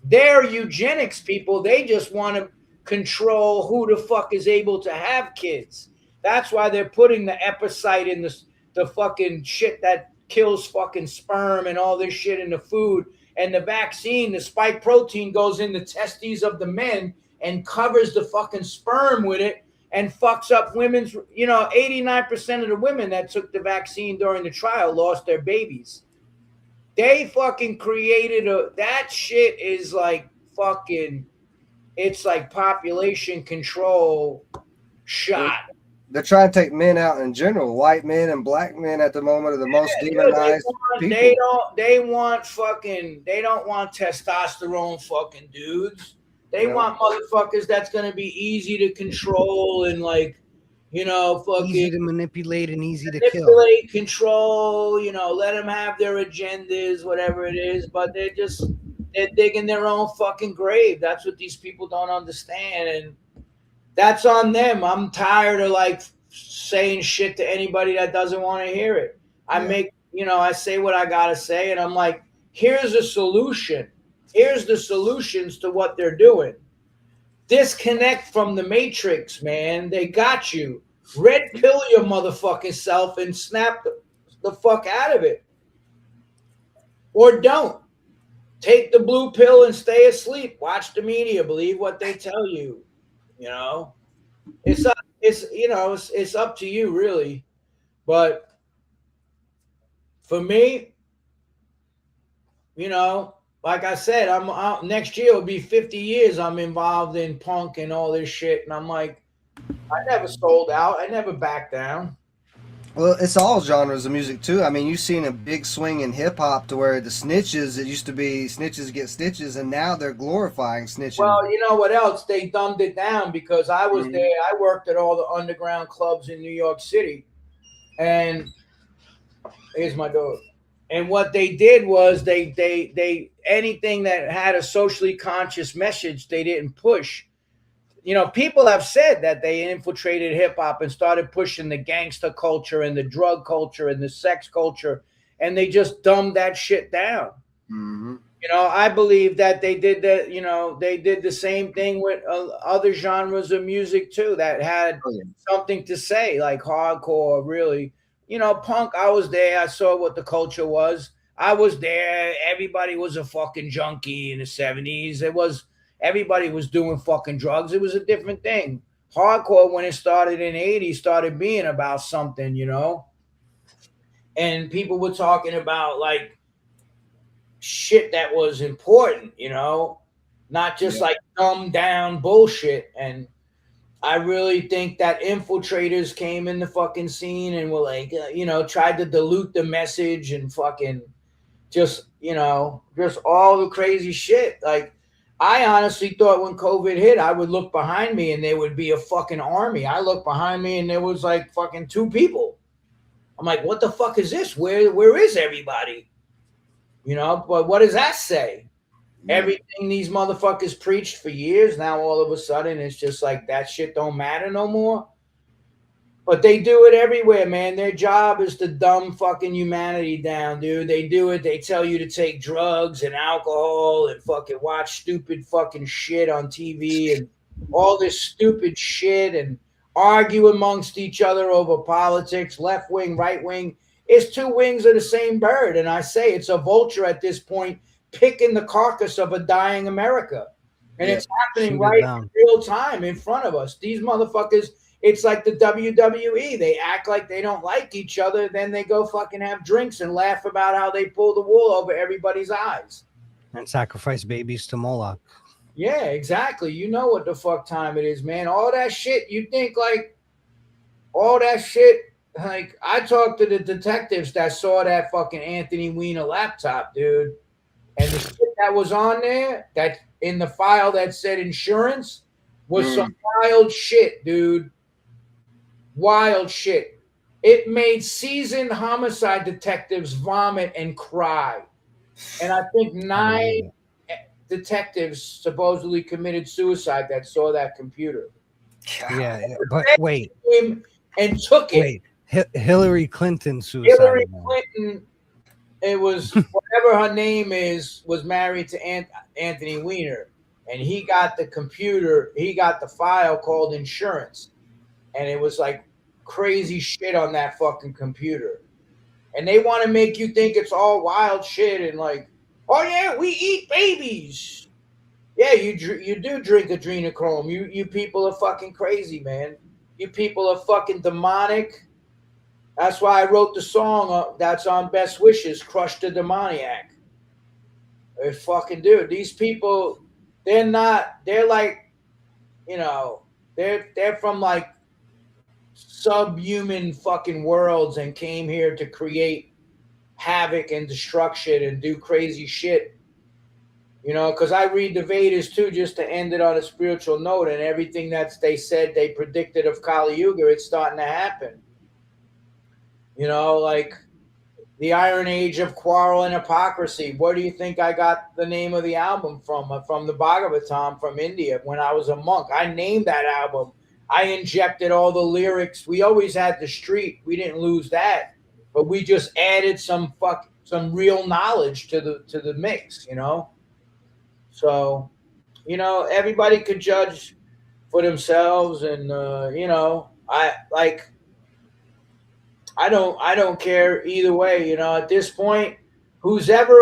Speaker 3: They're eugenics people. They just want to control who the fuck is able to have kids. That's why they're putting the epicite in the fucking shit that kills fucking sperm and all this shit in the food. And the vaccine, the spike protein goes in the testes of the men and covers the fucking sperm with it and fucks up women's, 89% of the women that took the vaccine during the trial lost their babies. They fucking created that shit is like fucking, it's like population control shot.
Speaker 2: They're trying to take men out in general. White men and black men at the moment are the most demonized people.
Speaker 3: They don't want testosterone fucking dudes. They want motherfuckers that's gonna be easy to control and like, fucking
Speaker 4: easy to manipulate and easy to kill.
Speaker 3: Manipulate, control, let them have their agendas, whatever it is, but they're digging their own fucking grave. That's what these people don't understand, and that's on them. I'm tired of like saying shit to anybody that doesn't want to hear it. I say what I gotta say, and I'm like, here's a solution. Here's the solutions to what they're doing. Disconnect from the matrix, man. They got you. Red pill your motherfucking self and snap the fuck out of it. Or don't. Take the blue pill and stay asleep. Watch the media. Believe what they tell you. It's up to you, really. But for me, like I said, I'm next year will be 50 years I'm involved in punk and all this shit, and I'm like, I never sold out. I never backed down.
Speaker 2: Well, it's all genres of music too. I mean, you've seen a big swing in hip hop to where the snitches, it used to be snitches get stitches, and now they're glorifying snitching.
Speaker 3: Well, you know what else? They dumbed it down because I was there. I worked at all the underground clubs in New York City, and here's my dog. And what they did was they anything that had a socially conscious message, they didn't push. People have said that they infiltrated hip hop and started pushing the gangster culture and the drug culture and the sex culture, and they just dumbed that shit down.
Speaker 2: Mm-hmm.
Speaker 3: I believe that they did that. They did the same thing with other genres of music too that had something to say, like hardcore, really. Punk, I was there. I saw what the culture was. I was there. Everybody was a fucking junkie in the 70s. Everybody was doing fucking drugs. It was a different thing. Hardcore, when it started in the 80s, started being about something, and people were talking about like shit that was important, not just like dumbed down bullshit. And I really think that infiltrators came in the fucking scene and were like, tried to dilute the message and fucking just all the crazy shit. Like, I honestly thought when COVID hit, I would look behind me and there would be a fucking army. I looked behind me and there was like fucking 2 people. I'm like, what the fuck is this? Where is everybody? But what does that say? Everything these motherfuckers preached for years, now all of a sudden it's just like that shit don't matter no more. But they do it everywhere, man. Their job is to dumb fucking humanity down, dude. They do it. They tell you to take drugs and alcohol and fucking watch stupid fucking shit on TV and all this stupid shit and argue amongst each other over politics, left wing, right wing. It's 2 wings of the same bird. And I say it's a vulture at this point picking the carcass of a dying America. And it's happening right in real time in front of us. These motherfuckers, it's like the WWE. They act like they don't like each other. Then they go fucking have drinks and laugh about how they pull the wool over everybody's eyes.
Speaker 4: And sacrifice babies to Moloch.
Speaker 3: Yeah, exactly. You know what the fuck time it is, man. All that shit, you think like all that shit. Like, I talked to the detectives that saw that fucking Anthony Weiner laptop, dude. And the shit that was on there, that in the file that said insurance, was some wild shit, dude. Wild shit. It made seasoned homicide detectives vomit and cry. And I think 9 detectives supposedly committed suicide that saw that computer.
Speaker 4: Yeah, but wait.
Speaker 3: And took it.
Speaker 4: Wait, Hillary Clinton suicide.
Speaker 3: Hillary Clinton, it was whatever her name is, was married to Anthony Weiner. And he got the computer, he got the file called insurance. And it was like crazy shit on that fucking computer. And they want to make you think it's all wild shit and like, oh yeah, we eat babies. Yeah, you do drink adrenochrome. You people are fucking crazy, man. You people are fucking demonic. That's why I wrote the song that's on Best Wishes, Crush the Demoniac. They fucking dude. These people, they're like, you know, they're from like subhuman fucking worlds and came here to create havoc and destruction and do crazy shit. You know, because I read the Vedas too, just to end it on a spiritual note, and everything that they said they predicted of Kali Yuga, it's starting to happen. You know, like the Iron Age of Quarrel and Hypocrisy. Where do you think I got the name of the album from? From the Bhagavatam from India when I was a monk. I named that album. I injected all the lyrics. We always had the street. We didn't lose that, but we just added some real knowledge to the mix, you know? So, you know, everybody could judge for themselves, and you know, I don't care either way. You know, at this point, who's ever,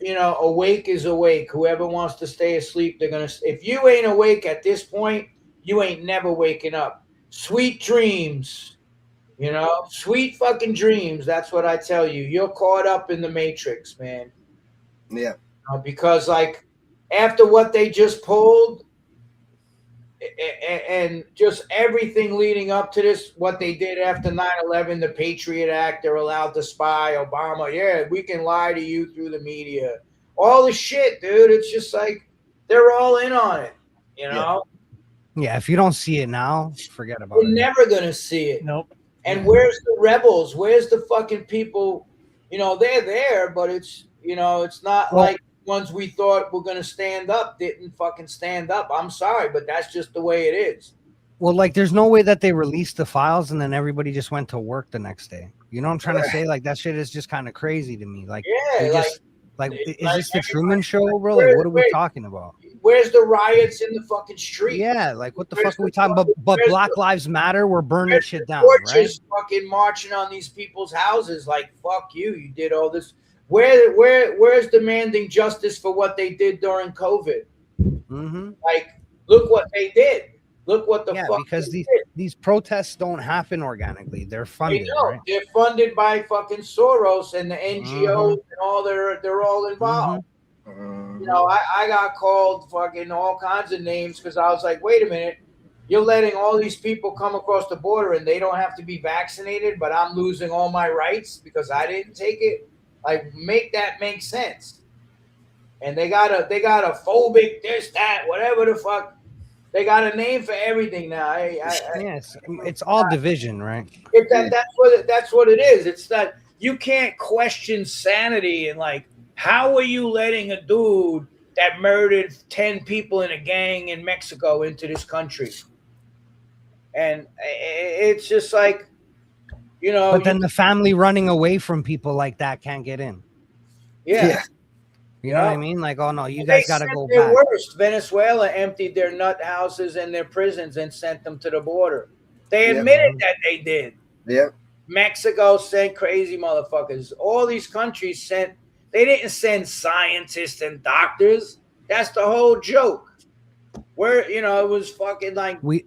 Speaker 3: you know, awake is awake. Whoever wants to stay asleep, they're gonna. If you ain't awake at this point, you ain't never waking up. Sweet dreams, you know, sweet fucking dreams. That's what I tell you. You're caught up in the Matrix, man.
Speaker 2: Yeah.
Speaker 3: Because like after what they just pulled, and just everything leading up to this, what they did after 9/11, the Patriot Act, they're allowed to spy, Obama, yeah, we can lie to you through the media. All the shit, dude. It's just like they're all in on it, you know?
Speaker 4: Yeah, if you don't see it now, forget about
Speaker 3: We're
Speaker 4: it.
Speaker 3: never going to see it.
Speaker 1: Nope.
Speaker 3: And where's the rebels? Where's the fucking people? You know, they're there, but it's, you know, it's not like ones we thought were going to stand up didn't fucking stand up. I'm sorry, but that's just the way it is.
Speaker 4: Well, like, there's no way that they released the files and then everybody just went to work the next day. You know what I'm trying to say? Like, that shit is just kind of crazy to me. Like,
Speaker 3: yeah,
Speaker 4: is this the Truman Show, bro? Like, what are we talking about?
Speaker 3: Where's the riots in the fucking street?
Speaker 4: Yeah, like, what the fuck are we talking about? But Black Lives Matter, we're burning shit down, right?
Speaker 3: Fucking marching on these people's houses, like, fuck you, you did all this. Where's demanding justice for what they did during COVID?
Speaker 4: Mm-hmm.
Speaker 3: Like, look what they did. Look what the fuck.
Speaker 4: Because these protests don't happen organically. They're funded. Right?
Speaker 3: They're funded by fucking Soros and the NGOs and all. They're all involved. You know, I got called fucking all kinds of names because I was like, wait a minute, you're letting all these people come across the border and they don't have to be vaccinated, but I'm losing all my rights because I didn't take it. Like, make that make sense. And they got a phobic this, that, whatever the fuck. They got a name for everything now.
Speaker 4: Yes, it's all division, right?
Speaker 3: That's what it is. It's that you can't question sanity and like, how are you letting a dude that murdered 10 people in a gang in Mexico into this country? And it's just like, you know.
Speaker 4: But then the family running away from people like that can't get in.
Speaker 3: Yeah.
Speaker 4: You know what I mean? Like, oh no, you guys got to go back.
Speaker 3: Worst. Venezuela emptied their nut houses and their prisons and sent them to the border. They admitted that they did.
Speaker 2: Yeah.
Speaker 3: Mexico sent crazy motherfuckers. All these countries sent. They didn't send scientists and doctors. That's the whole joke. Where, you know, it was fucking like
Speaker 4: we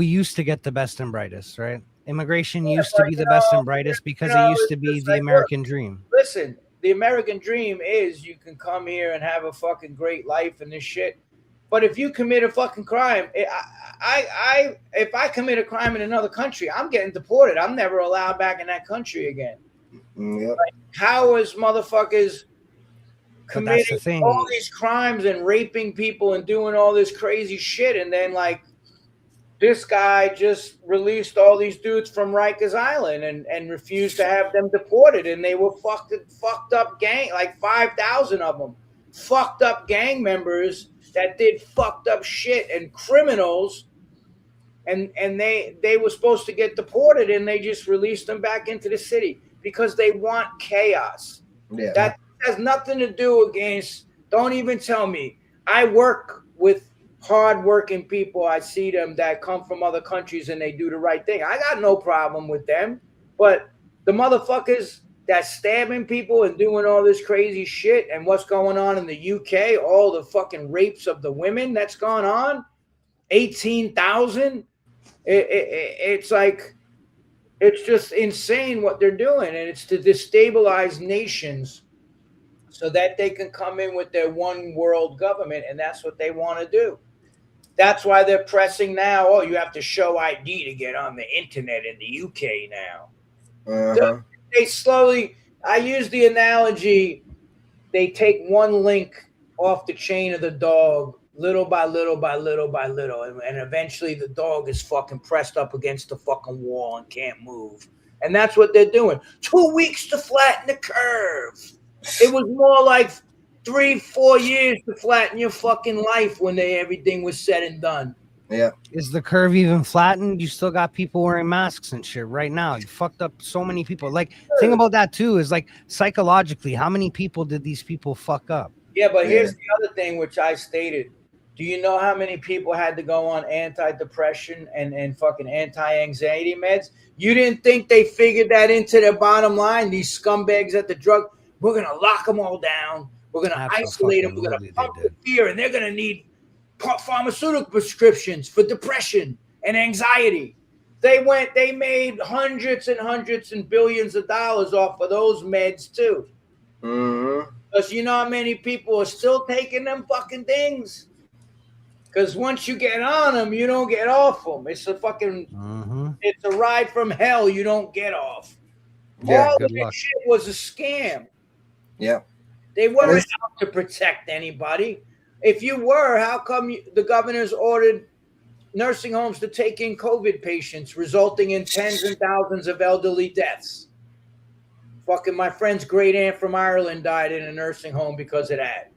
Speaker 4: used to get the best and brightest, right? Immigration used to be the best and brightest because it used to be the American dream.
Speaker 3: Listen, the American dream is you can come here and have a fucking great life and this shit. But if you commit a fucking crime, if I commit a crime in another country, I'm getting deported. I'm never allowed back in that country again.
Speaker 2: Yep.
Speaker 3: Like, how is motherfuckers committing all these crimes and raping people and doing all this crazy shit, and then like this guy just released all these dudes from Rikers Island and refused to have them deported, and they were fucked up gang, like 5,000 of them, fucked up gang members that did fucked up shit and criminals, and they were supposed to get deported, and they just released them back into the city because they want chaos.
Speaker 2: Yeah.
Speaker 3: That has nothing to do against. Don't even tell me. I work with hardworking people. I see them that come from other countries and they do the right thing. I got no problem with them, but the motherfuckers that's stabbing people and doing all this crazy shit and what's going on in the UK, all the fucking rapes of the women that's gone on, 18,000. It's like, it's just insane what they're doing, and it's to destabilize nations so that they can come in with their one world government, and that's what they want to do. That's why they're pressing now. Oh, you have to show ID to get on the internet in the UK now.
Speaker 2: Uh-huh.
Speaker 3: They slowly. I use the analogy. They take one link off the chain of the dog, little by little by little by little, and eventually the dog is fucking pressed up against the fucking wall and can't move. And that's what they're doing. 2 weeks to flatten the curve. It was more like 3-4 years to flatten your fucking life when everything was said and done.
Speaker 2: Yeah.
Speaker 4: Is the curve even flattened? You still got people wearing masks and shit right now. You fucked up so many people. Like, thing about that too is like psychologically, how many people did these people fuck up?
Speaker 3: Yeah, but here's the other thing which I stated. Do you know how many people had to go on antidepressant and fucking anti-anxiety meds? You didn't think they figured that into their bottom line? These scumbags at the drug, we're going to lock them all down. We're going to isolate them. We're going to pump the fear, and they're going to need pharmaceutical prescriptions for depression and anxiety. They made hundreds and hundreds and billions of dollars off of those meds too.
Speaker 2: Mm-hmm.
Speaker 3: Because you know how many people are still taking them fucking things? Because once you get on them, you don't get off them. It's a fucking, it's a ride from hell. You don't get off.
Speaker 2: Yeah,
Speaker 3: all of this shit was a scam.
Speaker 2: Yeah.
Speaker 3: They weren't out to protect anybody. If you were, how come the governors ordered nursing homes to take in COVID patients, resulting in tens and thousands of elderly deaths? Fucking my friend's great aunt from Ireland died in a nursing home because of that.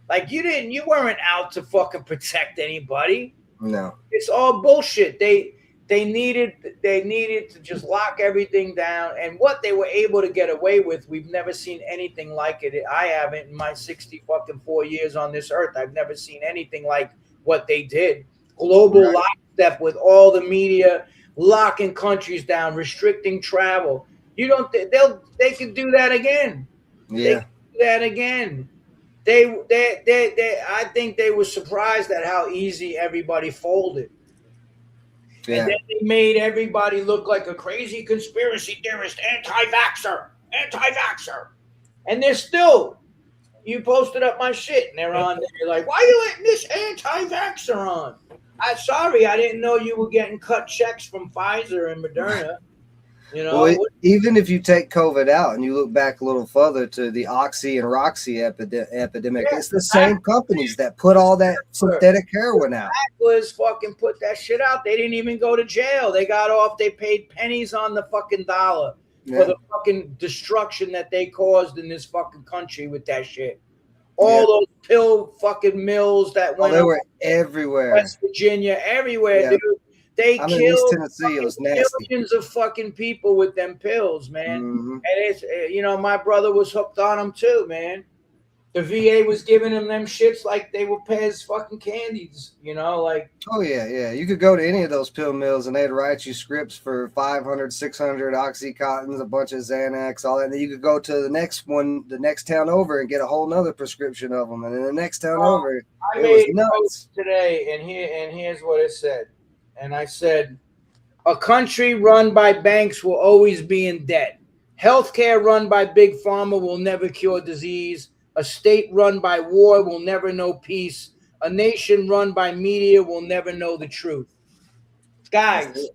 Speaker 3: Like, you weren't out to fucking protect anybody.
Speaker 2: No.
Speaker 3: It's all bullshit. They needed to just lock everything down, and what they were able to get away with, we've never seen anything like it. I haven't in my 4 years on this earth. I've never seen anything like what they did. Global lockstep with all the media, locking countries down, restricting travel. They can do that again.
Speaker 2: Yeah.
Speaker 3: They can do that again. I think they were surprised at how easy everybody folded. Yeah. And then they made everybody look like a crazy conspiracy theorist, anti-vaxxer. And they're still, you posted up my shit and they're on there like, why are you letting this anti-vaxxer on? I'm sorry, I didn't know you were getting cut checks from Pfizer and Moderna. You know,
Speaker 2: well, even if you take COVID out and you look back a little further to the Oxy and Roxy epidemic, it's the same companies that put all that synthetic heroin out.
Speaker 3: Was fucking put that shit out. They didn't even go to jail. They got off. They paid pennies on the fucking dollar for the fucking destruction that they caused in this fucking country with that shit. All those pill fucking mills that went.
Speaker 2: They were everywhere.
Speaker 3: West Virginia, everywhere, dude. They killed
Speaker 2: East Tennessee. It was nasty.
Speaker 3: Millions of fucking people with them pills, man. Mm-hmm. And it's, my brother was hooked on them too, man. The VA was giving them shits like they were Pez fucking candies, like. Oh,
Speaker 2: yeah. You could go to any of those pill mills and they'd write you scripts for 500, 600 Oxycontins, a bunch of Xanax, all that. And then you could go to the next one, the next town over and get a whole nother prescription of them. And then the next town over,
Speaker 3: I made notes today, and here's what it said. And I said, a country run by banks will always be in debt. Healthcare run by big pharma will never cure disease. A state run by war will never know peace. A nation run by media will never know the truth. Guys,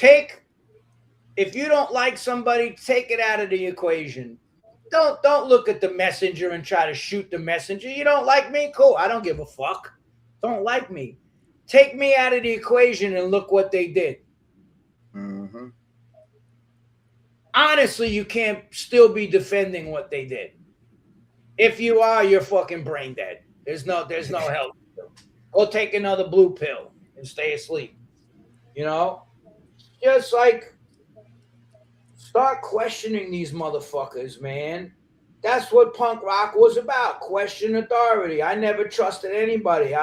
Speaker 3: if you don't like somebody, take it out of the equation. Don't look at the messenger and try to shoot the messenger. You don't like me? Cool. I don't give a fuck. Don't like me. Take me out of the equation and look what they did.
Speaker 2: Mm-hmm.
Speaker 3: Honestly, you can't still be defending what they did. If you are, you're fucking brain dead. There's no help. Go take another blue pill and stay asleep. Just like start questioning these motherfuckers, man. That's what punk rock was about. Question authority. I never trusted anybody.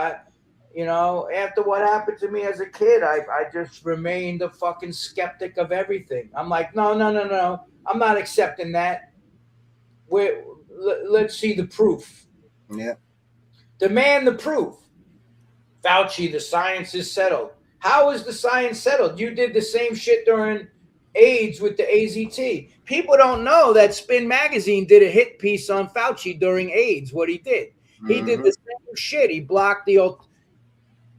Speaker 3: you know, after what happened to me as a kid, I just remained a fucking skeptic of everything. I'm like, no, no, no, no. I'm not accepting that. Let's see the proof.
Speaker 2: Yeah.
Speaker 3: Demand the proof. Fauci, the science is settled. How is the science settled? You did the same shit during AIDS with the AZT. People don't know that Spin Magazine did a hit piece on Fauci during AIDS, what he did. He did the same shit. He blocked the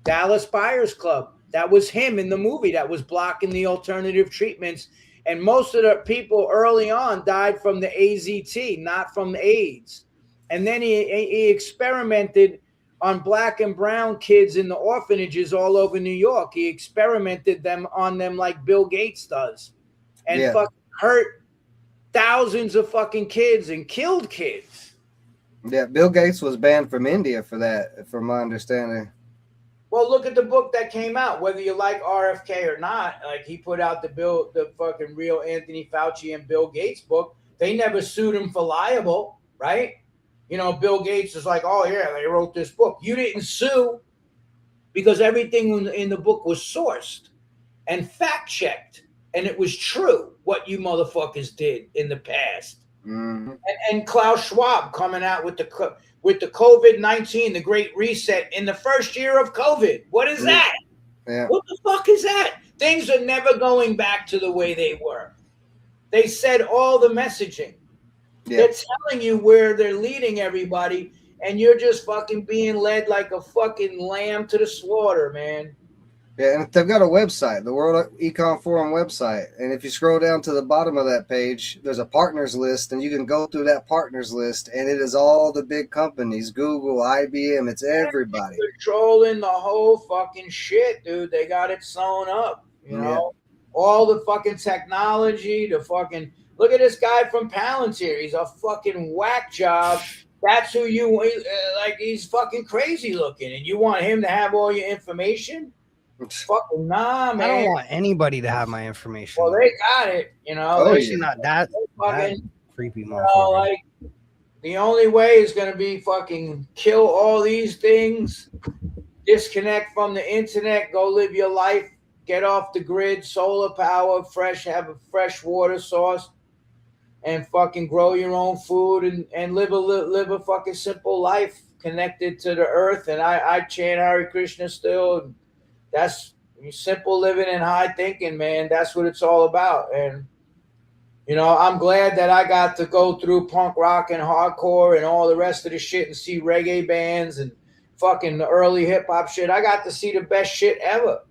Speaker 3: Dallas Buyers Club. That was him in the movie that was blocking the alternative treatments. And most of the people early on died from the AZT, not from AIDS. And then he experimented on black and brown kids in the orphanages all over New York. He experimented on them like Bill Gates does, and fucking hurt thousands of fucking kids and killed kids.
Speaker 2: Yeah, Bill Gates was banned from India for that, from my understanding.
Speaker 3: Well, look at the book that came out. Whether you like RFK or not, like he put out the fucking real Anthony Fauci and Bill Gates book. They never sued him for libel, right? You know, Bill Gates is like, oh yeah, they wrote this book. You didn't sue because everything in the book was sourced and fact checked, and it was true what you motherfuckers did in the past.
Speaker 2: Mm-hmm.
Speaker 3: And Klaus Schwab coming out with the COVID-19, the Great Reset in the first year of COVID. What is that?
Speaker 2: Yeah.
Speaker 3: What the fuck is that? Things are never going back to the way they were. They said all the messaging. Yeah. They're telling you where they're leading everybody, and you're just fucking being led like a fucking lamb to the slaughter, man.
Speaker 2: Yeah, and they've got a website, the World Econ Forum website. And if you scroll down to the bottom of that page, there's a partners list, and you can go through that partners list, and it is all the big companies, Google, IBM, it's everybody.
Speaker 3: They're controlling the whole fucking shit, dude. They got it sewn up, you know? All the fucking technology, the fucking... Look at this guy from Palantir. He's a fucking whack job. That's who you... like, he's fucking crazy looking, and you want him to have all your information? Fucking nah, man.
Speaker 4: I don't want anybody to have my information.
Speaker 3: Well, they got it, you know.
Speaker 2: Oh,
Speaker 4: Especially not that creepy motherfucker.
Speaker 3: You know, like, the only way is going to be fucking kill all these things, disconnect from the internet, go live your life, get off the grid, solar power, have a fresh water source, and fucking grow your own food and live a fucking simple life connected to the earth. And I chant Hare Krishna still. And that's simple living and high thinking, man. That's what it's all about. And, you know, I'm glad that I got to go through punk rock and hardcore and all the rest of the shit and see reggae bands and fucking the early hip hop shit. I got to see the best shit ever.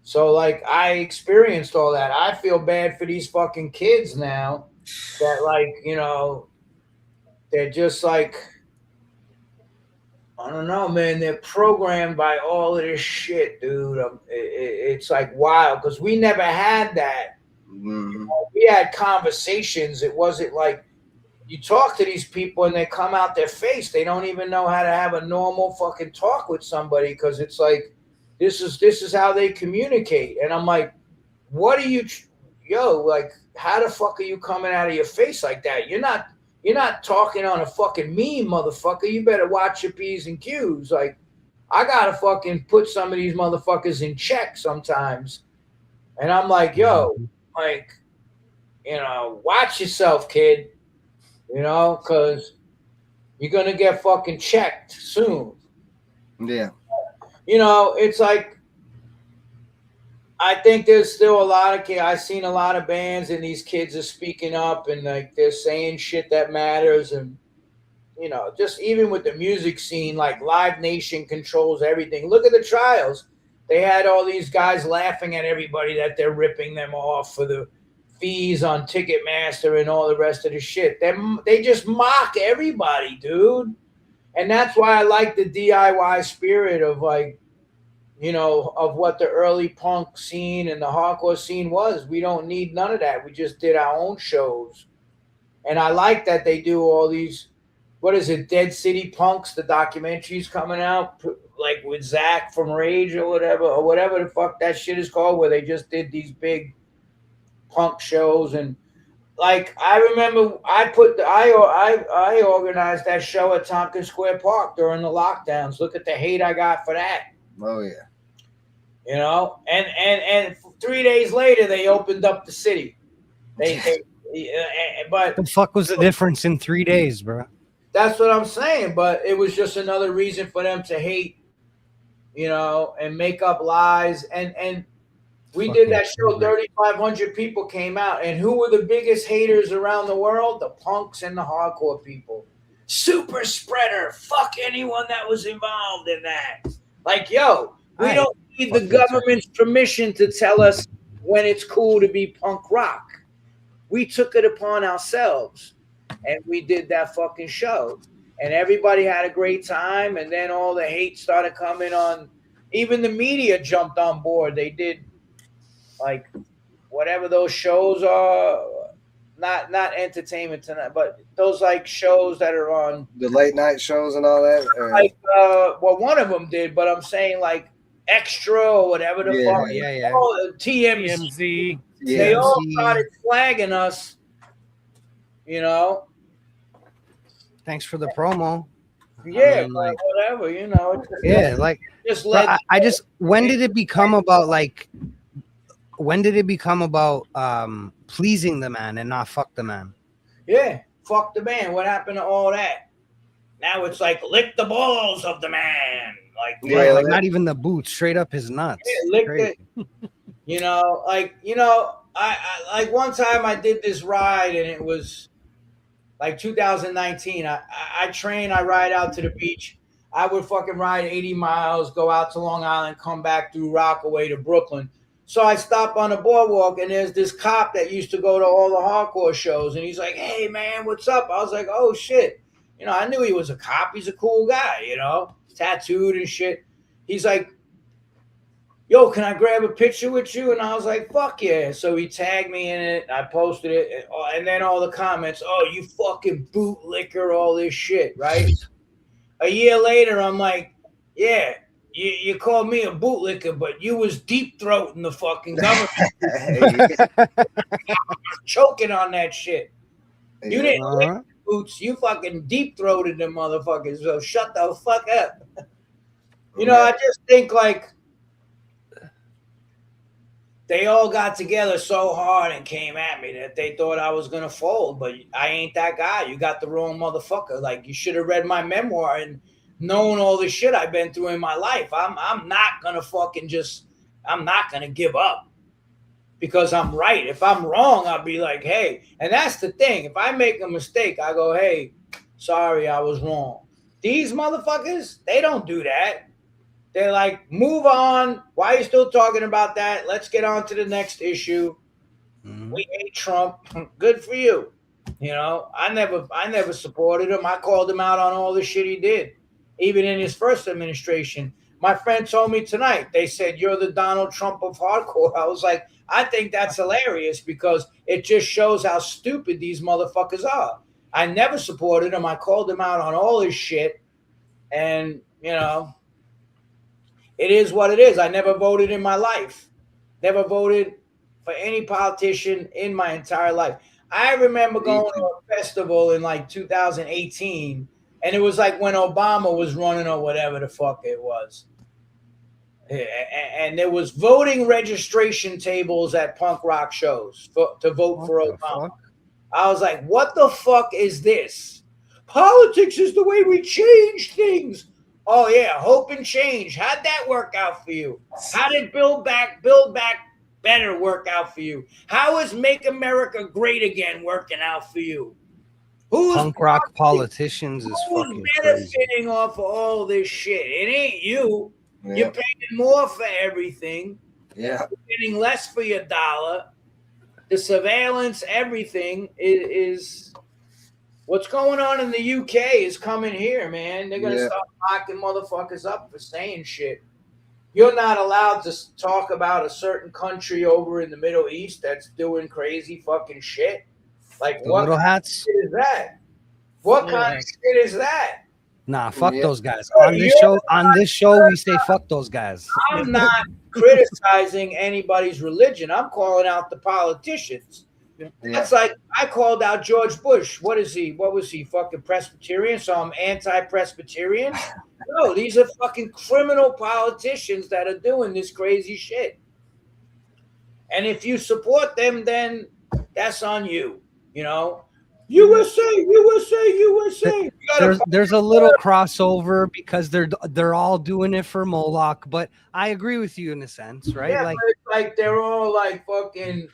Speaker 3: So, like, I experienced all that. I feel bad for these fucking kids now that, like, you know, they're just like, I don't know, man. They're programmed by all of this shit, dude. It's like wild because we never had that.
Speaker 2: Mm-hmm.
Speaker 3: You know, we had conversations. It wasn't like you talk to these people and they come out their face. They don't even know how to have a normal fucking talk with somebody because it's like this is how they communicate. And I'm like, what are you, like, how the fuck are you coming out of your face like that? You're not talking on a fucking meme, motherfucker. You better watch your P's and Q's. Like, I gotta fucking put some of these motherfuckers in check sometimes. And I'm like, yo, like, you know, watch yourself, kid. You know, because you're gonna get fucking checked soon.
Speaker 2: Yeah.
Speaker 3: You know, it's like, I think there's still a lot of kids. I've seen a lot of bands and these kids are speaking up and like they're saying shit that matters. And, you know, just even with the music scene, like Live Nation controls everything. Look at the trials. They had all these guys laughing at everybody that they're ripping them off for the fees on Ticketmaster and all the rest of the shit. They just mock everybody, dude. And that's why I like the DIY spirit of, like, you know, of what the early punk scene and the hardcore scene was. We don't need none of that. We just did our own shows. And I like that they do all these, what is it, Dead City Punks, the documentaries coming out, like with Zach from Rage or whatever the fuck that shit is called, where they just did these big punk shows. And like, I remember I organized that show at Tompkins Square Park during the lockdowns. Look at the hate I got for that.
Speaker 2: Oh yeah.
Speaker 3: You know, and 3 days later they opened up the city. But
Speaker 4: The fuck was the difference in 3 days, bro?
Speaker 3: that's what I'm saying. But it was just another reason for them to hate, you know, and make up lies. And we did that show. 3,500 people came out, and who were the biggest haters around the world? The punks and the hardcore people. Super spreader. Fuck anyone that was involved in that. Like, yo, we don't need the government's permission to tell us when it's cool to be punk rock. We took it upon ourselves, and we did that fucking show. And everybody had a great time, and then all the hate started coming on. Even the media jumped on board. They did, like, whatever those shows are, not Entertainment Tonight, but those like shows that are on
Speaker 2: the late night shows and all that.
Speaker 3: Like, well, one of them did, but I'm saying like Extra or whatever the fuck.
Speaker 4: Yeah.
Speaker 3: Oh, TMZ. They all started flagging us, you know.
Speaker 4: Thanks for the promo.
Speaker 3: Yeah, I mean, like, whatever, you know.
Speaker 4: Yeah, like
Speaker 3: just
Speaker 4: let. I just. When did it become about like? When did it become about pleasing the man and not fuck the man?
Speaker 3: Yeah, fuck the man. What happened to all that? Now it's like lick the balls of the man. Like,
Speaker 4: yeah, like not even the boots, straight up his nuts.
Speaker 3: Yeah, lick it. You know, I like one time I did this ride and it was like 2019. I train, I ride out to the beach. I would fucking ride 80 miles, go out to Long Island, come back through Rockaway to Brooklyn. So I stopped on the boardwalk and there's this cop that used to go to all the hardcore shows. And he's like, hey, man, what's up? I was like, oh, shit. You know, I knew he was a cop. He's a cool guy, you know, tattooed and shit. He's like, yo, can I grab a picture with you? And I was like, fuck yeah. So he tagged me in it. I posted it. And then all the comments, oh, you fucking bootlicker, all this shit, right? A year later, I'm like, yeah. You called me a bootlicker, but you was deep throating the fucking government. Choking on that shit. You didn't lick the boots. You fucking deep throated them motherfuckers. So shut the fuck up. You know, I just think like they all got together so hard and came at me that they thought I was gonna fold, but I ain't that guy. You got the wrong motherfucker. Like, you should have read my memoir and knowing all the shit I've been through in my life. I'm not gonna fucking I'm not gonna give up because I'm right. If I'm wrong, I'll be like, hey, and that's the thing. If I make a mistake, I go, hey, sorry, I was wrong. These motherfuckers, they don't do that. They're like, move on. Why are you still talking about that? Let's get on to the next issue. We hate Trump. Good for you. You know, I never supported him. I called him out on all the shit he did. Even in his first administration. My friend told me tonight, they said, you're the Donald Trump of hardcore. I was like, I think that's hilarious because it just shows how stupid these motherfuckers are. I never supported him. I called him out on all his shit. And, you know, it is what it is. I never voted in my life. Never voted for any politician in my entire life. I remember going to a festival in like 2018. And it was like when Obama was running or whatever the fuck it was. And there was voting registration tables at punk rock shows to vote for Obama. I was like, what the fuck is this? Politics is the way we change things. Oh, yeah, hope and change. How'd that work out for you? How did build back better work out for you? How is Make America Great Again working out for you? Who's
Speaker 4: punk rock politicians is fucking
Speaker 3: benefiting
Speaker 4: crazy.
Speaker 3: off of all this shit? It ain't you. Yeah. You're paying more for everything.
Speaker 2: Yeah.
Speaker 3: You're getting less for your dollar. The surveillance, everything is what's going on in the UK is coming here, man. They're gonna start locking motherfuckers up for saying shit. You're not allowed to talk about a certain country over in the Middle East that's doing crazy fucking shit. Like,
Speaker 4: the
Speaker 3: what
Speaker 4: little hats?
Speaker 3: Is that? What kind of shit is that?
Speaker 4: Nah, fuck those guys. On this show, we say fuck those guys.
Speaker 3: I'm not criticizing anybody's religion. I'm calling out the politicians. That's like I called out George Bush. What is he? What was he? Fucking Presbyterian? So I'm anti-Presbyterian? No, these are fucking criminal politicians that are doing this crazy shit. And if you support them, then that's on you. You know, USA, USA, USA.
Speaker 4: There's a little crossover because they're all doing it for Moloch, but I agree with you in a sense, right?
Speaker 3: Yeah, like they're all like fucking.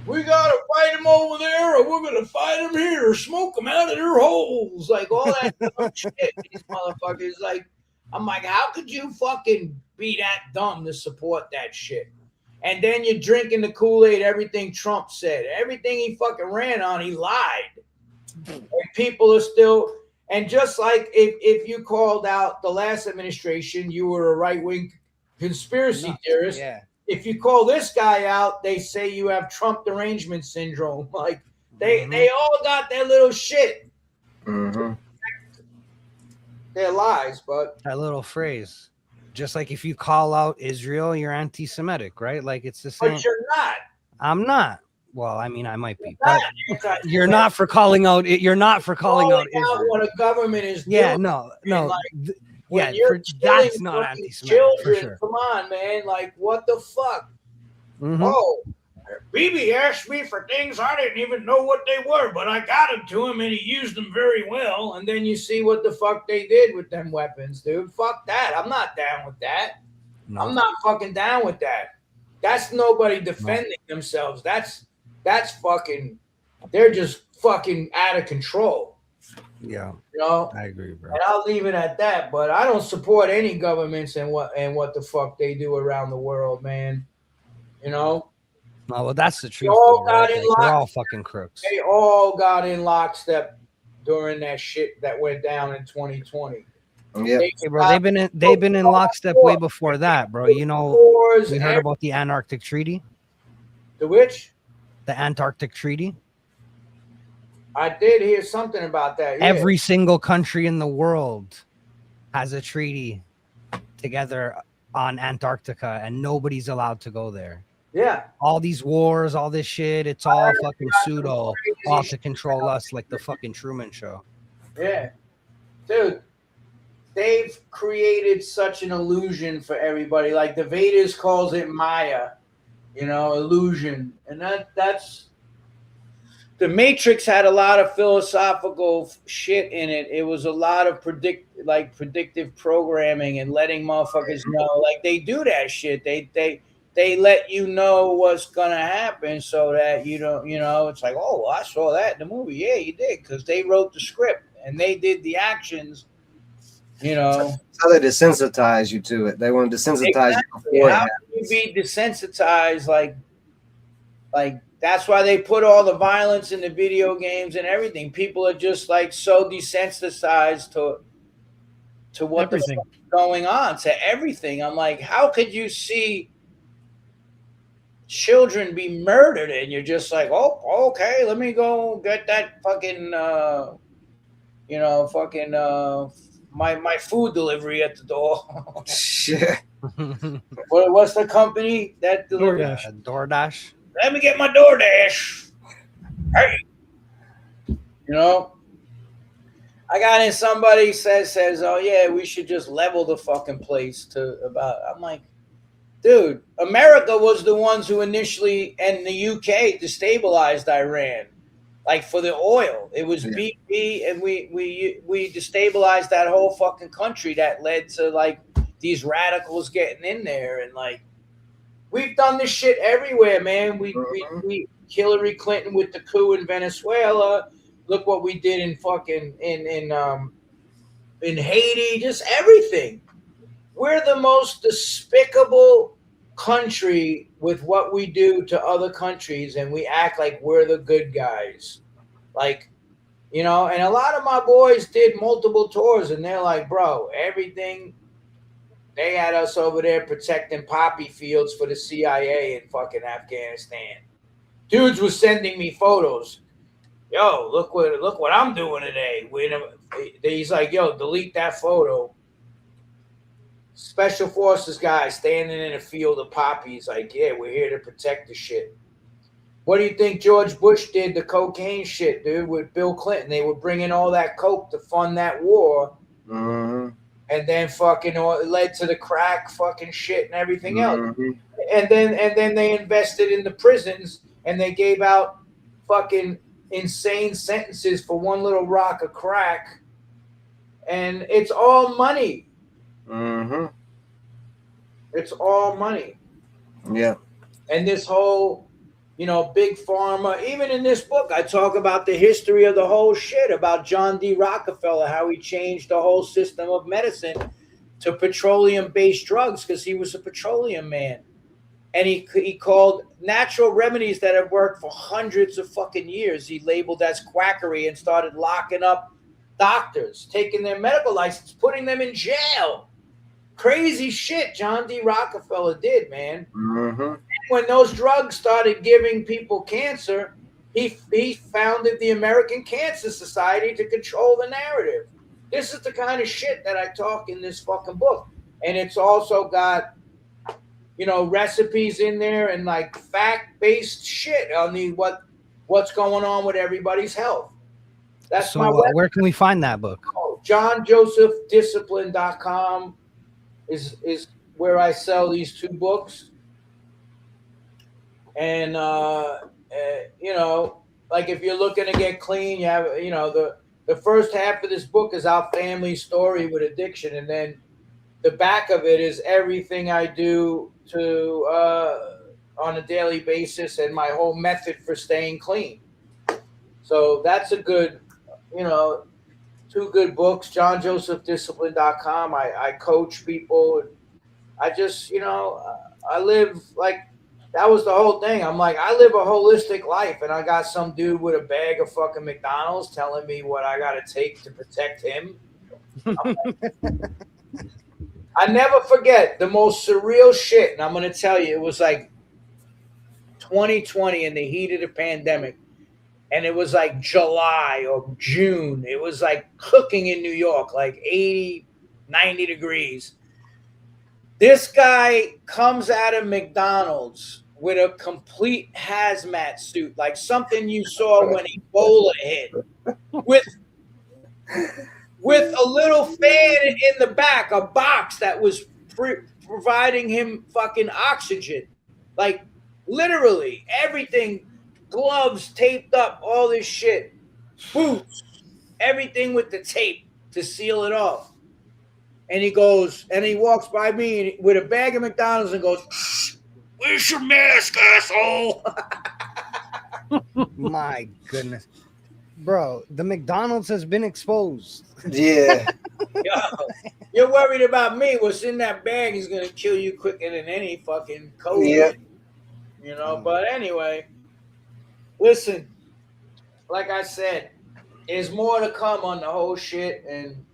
Speaker 3: We gotta fight them over there, or we're gonna fight them here, or smoke them out of their holes. Like all that dumb shit. These motherfuckers. Like, I'm like, how could you fucking be that dumb to support that shit? And then you're drinking the Kool-Aid. Everything Trump said, everything he fucking ran on, he lied. And people are still. And just like if you called out the last administration, you were a right-wing conspiracy theorist.
Speaker 4: Yeah.
Speaker 3: If you call this guy out, they say you have Trump derangement syndrome. Like they all got their little shit.
Speaker 2: Mm-hmm.
Speaker 3: They're lies, but
Speaker 4: that little phrase, just like if you call out Israel, you're anti-Semitic, right? Like it's the same.
Speaker 3: But you're not.
Speaker 4: I'm not. Well, I mean, I might be, but you're not for calling out. You're not for calling out Israel.
Speaker 3: What a government is doing.
Speaker 4: Yeah, no.
Speaker 3: Like,
Speaker 4: that's not anti-Semitic for sure.
Speaker 3: Come on, man. Like, what the fuck?
Speaker 4: Mm-hmm.
Speaker 3: Oh, Bibi asked me for things I didn't even know what they were, but I got them to him and he used them very well. And then you see what the fuck they did with them weapons, dude. Fuck that. I'm not down with that. No. I'm not fucking down with that. That's nobody defending themselves. That's fucking. They're just fucking out of control.
Speaker 4: Yeah,
Speaker 3: you know,
Speaker 4: I agree, bro.
Speaker 3: And I'll leave it at that. But I don't support any governments and what the fuck they do around the world, man. You know.
Speaker 4: No, well, that's the truth. Though, right? They're all fucking crooks.
Speaker 3: They all got in lockstep during that shit that went down in 2020.
Speaker 2: Yeah,
Speaker 4: hey, bro, they've been in lockstep way before that, bro. You know, we heard about the Antarctic Treaty.
Speaker 3: The which?
Speaker 4: The Antarctic Treaty.
Speaker 3: I did hear something about that. Yeah.
Speaker 4: Every single country in the world has a treaty together on Antarctica, and nobody's allowed to go there.
Speaker 3: Yeah.
Speaker 4: All these wars, all this shit, it's all fucking pseudo, all to control us like the fucking Truman Show.
Speaker 3: Yeah. Dude, they've created such an illusion for everybody. Like the Vedas calls it Maya, you know, illusion. And that's the Matrix had a lot of philosophical shit in it. It was a lot of predictive programming and letting motherfuckers know. Like they do that shit. They let you know what's gonna happen so that you don't, you know, it's like, oh, I saw that in the movie. Yeah, you did, because they wrote the script and they did the actions. You know,
Speaker 2: that's how they desensitize you to it. They want to desensitize you before.
Speaker 3: How can you be desensitized? Like that's why they put all the violence in the video games and everything. People are just like so desensitized to what the fuck is going on, to everything. I'm like, how could you see children be murdered and you're just like, oh, okay, let me go get that fucking my food delivery at the door.
Speaker 2: Shit.
Speaker 3: What's the company that delivers?
Speaker 4: DoorDash.
Speaker 3: Let me get my DoorDash. Hey, you know, I got in. Somebody says, oh yeah, we should just level the fucking place to about. I'm like, dude, America was the ones who initially, and the UK destabilized Iran, like for the oil. It was BP, and we destabilized that whole fucking country. That led to like these radicals getting in there, and like we've done this shit everywhere, man. We Hillary Clinton with the coup in Venezuela. Look what we did in fucking in Haiti. Just everything. We're the most despicable country with what we do to other countries, and we act like we're the good guys. Like, you know, and a lot of my boys did multiple tours, and they're like, bro, everything. They had us over there protecting poppy fields for the CIA in fucking Afghanistan. Dudes was sending me photos. Yo, look what I'm doing today. He's like, yo, delete that photo. Special forces guy standing in a field of poppies, like, yeah, we're here to protect the shit. What do you think George Bush did the cocaine shit, dude, with Bill Clinton? They were bringing all that coke to fund that war.
Speaker 2: Mm-hmm.
Speaker 3: And then fucking it led to the crack fucking shit and everything else.
Speaker 2: Mm-hmm.
Speaker 3: And then they invested in the prisons and they gave out fucking insane sentences for one little rock of crack. And it's all money.
Speaker 2: Mm-hmm.
Speaker 3: It's all money.
Speaker 2: Yeah.
Speaker 3: And this whole, big pharma, even in this book, I talk about the history of the whole shit, about John D. Rockefeller, how he changed the whole system of medicine to petroleum-based drugs because he was a petroleum man. And he called natural remedies that have worked for hundreds of fucking years, he labeled as quackery and started locking up doctors, taking their medical license, putting them in jail. Crazy shit John D. Rockefeller did, man.
Speaker 2: Mm-hmm.
Speaker 3: When those drugs started giving people cancer, he founded the American Cancer Society to control the narrative. This is the kind of shit that I talk in this fucking book. And it's also got, recipes in there and like fact-based shit on what's going on with everybody's health. That's
Speaker 4: so
Speaker 3: my website.
Speaker 4: where can we find that book?
Speaker 3: JohnJosephDiscipline.com is where I sell these two books. And, like if you're looking to get clean, you have, the first half of this book is our family story with addiction. And then the back of it is everything I do on a daily basis and my whole method for staying clean. So that's a good, two good books, JohnJosephDiscipline.com. I coach people. I just, I live like, that was the whole thing. I'm like, I live a holistic life, and I got some dude with a bag of fucking McDonald's telling me what I got to take to protect him. I never forget the most surreal shit, and I'm going to tell you, it was like 2020 in the heat of the pandemic, and it was like July or June. It was like cooking in New York, like 80, 90 degrees. This guy comes out of McDonald's with a complete hazmat suit, like something you saw when Ebola hit, with a little fan in the back, a box that was providing him fucking oxygen. Like literally everything, gloves taped up, all this shit, boots, everything with the tape to seal it off. And he goes, and he walks by me with a bag of McDonald's and goes, "Where's your mask, asshole?"
Speaker 4: My goodness. Bro, the McDonald's has been exposed.
Speaker 2: Yeah.
Speaker 3: Yo, you're worried about me. What's in that bag is going to kill you quicker than any fucking COVID.
Speaker 2: Yeah.
Speaker 3: But anyway, listen, like I said, there's more to come on the whole shit. And,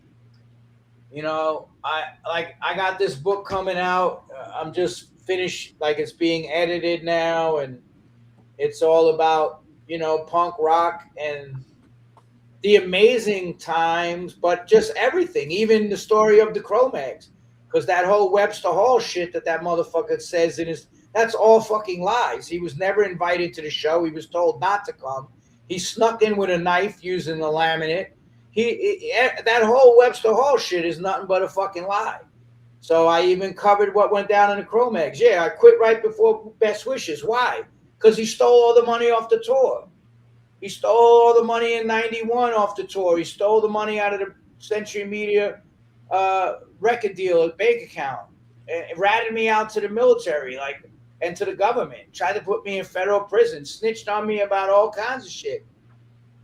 Speaker 3: I got this book coming out. I'm just finished, like it's being edited now. And it's all about, punk rock and the amazing times, but just everything, even the story of the Cro-Mags, because that whole Webster Hall shit that motherfucker says that's all fucking lies. He was never invited to the show. He was told not to come. He snuck in with a knife using the laminate. That whole Webster Hall shit is nothing but a fucking lie. So I even covered what went down in the Cro-Mags. Yeah, I quit right before Best Wishes. Why? Because he stole all the money off the tour. He stole all the money in '91 off the tour. He stole the money out of the Century Media record deal, bank account. It ratted me out to the military, and to the government. Tried to put me in federal prison. Snitched on me about all kinds of shit.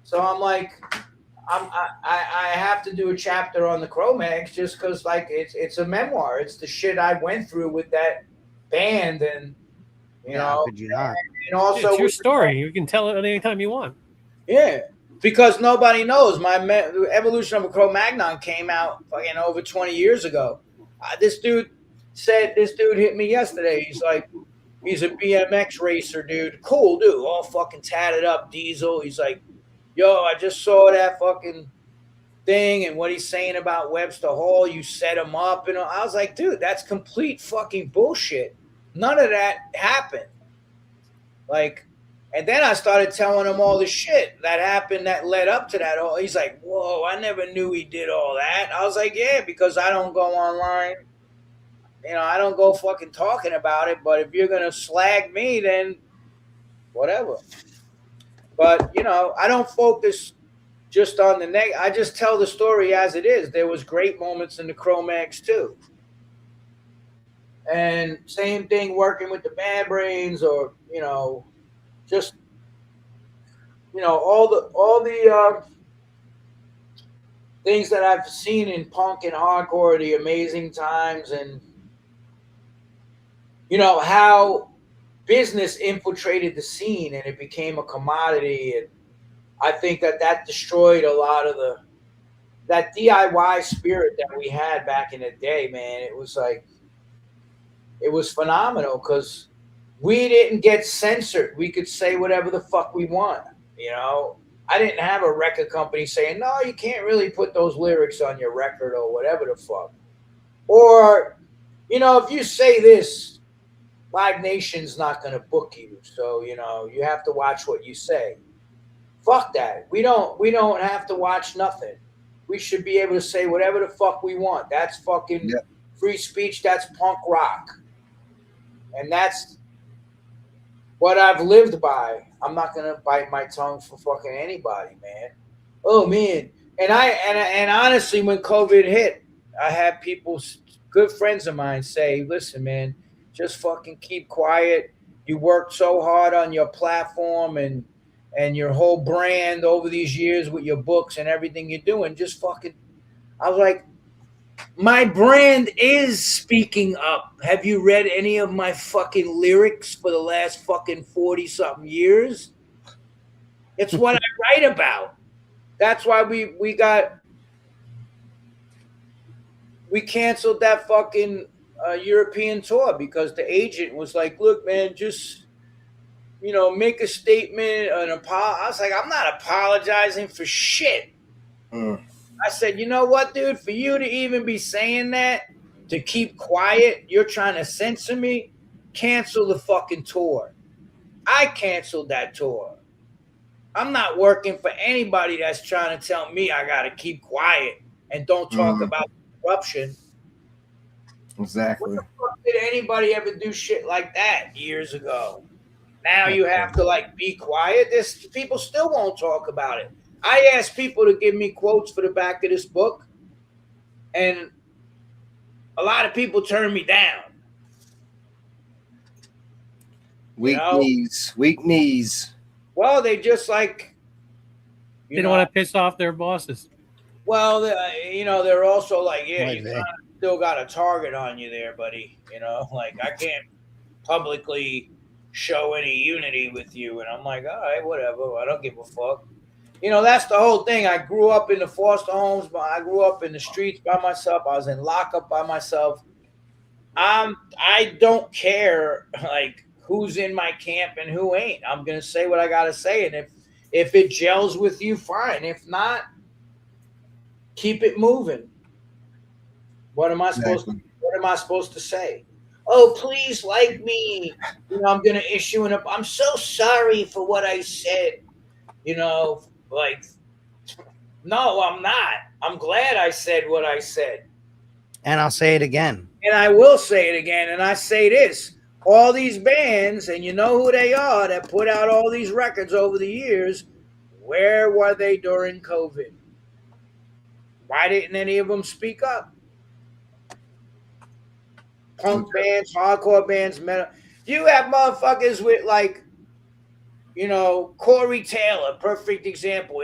Speaker 3: So I'm like, I have to do a chapter on the Cro-Mags just because, it's a memoir. It's the shit I went through with that band, and
Speaker 4: Could you not?
Speaker 3: And also,
Speaker 1: it's your story. You can tell it anytime you want.
Speaker 3: Yeah, because nobody knows. The Evolution of a Cro-Magnon came out fucking over 20 years ago. This dude hit me yesterday. He's like, he's a BMX racer, dude. Cool dude, all fucking tatted up, diesel. He's like, yo, I just saw that fucking thing and what he's saying about Webster Hall. You set him up. And I was like, dude, that's complete fucking bullshit. None of that happened. And then I started telling him all the shit that happened that led up to that. He's like, whoa, I never knew he did all that. I was like, yeah, because I don't go online. I don't go fucking talking about it. But if you're going to slag me, then whatever. But, I don't focus just on the negative. I just tell the story as it is. There was great moments in the Cro-Mags too. And same thing working with the Bad Brains or, just all the things that I've seen in punk and hardcore, the amazing times, and how business infiltrated the scene and it became a commodity. And I think that destroyed a lot of that DIY spirit that we had back in the day, man. It was phenomenal because we didn't get censored. We could say whatever the fuck we want. I didn't have a record company saying, no, you can't really put those lyrics on your record or whatever the fuck. Or, if you say this, Live Nation's not going to book you. So, you have to watch what you say. Fuck that. We don't have to watch nothing. We should be able to say whatever the fuck we want. That's fucking free speech. That's punk rock. And that's what I've lived by. I'm not gonna bite my tongue for fucking anybody, man. Oh man, and honestly, when COVID hit, I had people, good friends of mine, say, "Listen, man, just fucking keep quiet. You worked so hard on your platform and your whole brand over these years with your books and everything you're doing. Just fucking." I was like, my brand is speaking up. Have you read any of my fucking lyrics for the last fucking 40-something years? It's what I write about. That's why we canceled that fucking European tour because the agent was like, look, man, just, make a statement, an apology. I was like, I'm not apologizing for shit. I said, you know what, dude? For you to even be saying that, to keep quiet, you're trying to censor me, cancel the fucking tour. I canceled that tour. I'm not working for anybody that's trying to tell me I got to keep quiet and don't talk about corruption.
Speaker 2: Exactly.
Speaker 3: When the fuck did anybody ever do shit like that years ago? Now you have to be quiet. People still won't talk about it. I asked people to give me quotes for the back of this book, and a lot of people turned me down.
Speaker 2: Weak knees.
Speaker 3: Well, they just
Speaker 1: they don't want to piss off their bosses.
Speaker 3: Well, they're also like, yeah, you still got a target on you there, buddy. I can't publicly show any unity with you. And I'm like, all right, whatever. I don't give a fuck. That's the whole thing. I grew up in the foster homes, but I grew up in the streets by myself. I was in lockup by myself. I don't care who's in my camp and who ain't. I'm gonna say what I gotta say, and if it gels with you, fine. If not, keep it moving. What am I supposed to say? Oh, please like me. I'm gonna issue I'm so sorry for what I said. No, I'm not. I'm glad I said what I said.
Speaker 4: And I'll say it again.
Speaker 3: And I will say it again. And I say this. All these bands, and you know who they are, that put out all these records over the years, where were they during COVID? Why didn't any of them speak up? Punk bands, hardcore bands, metal. You have motherfuckers with Corey Taylor, perfect example.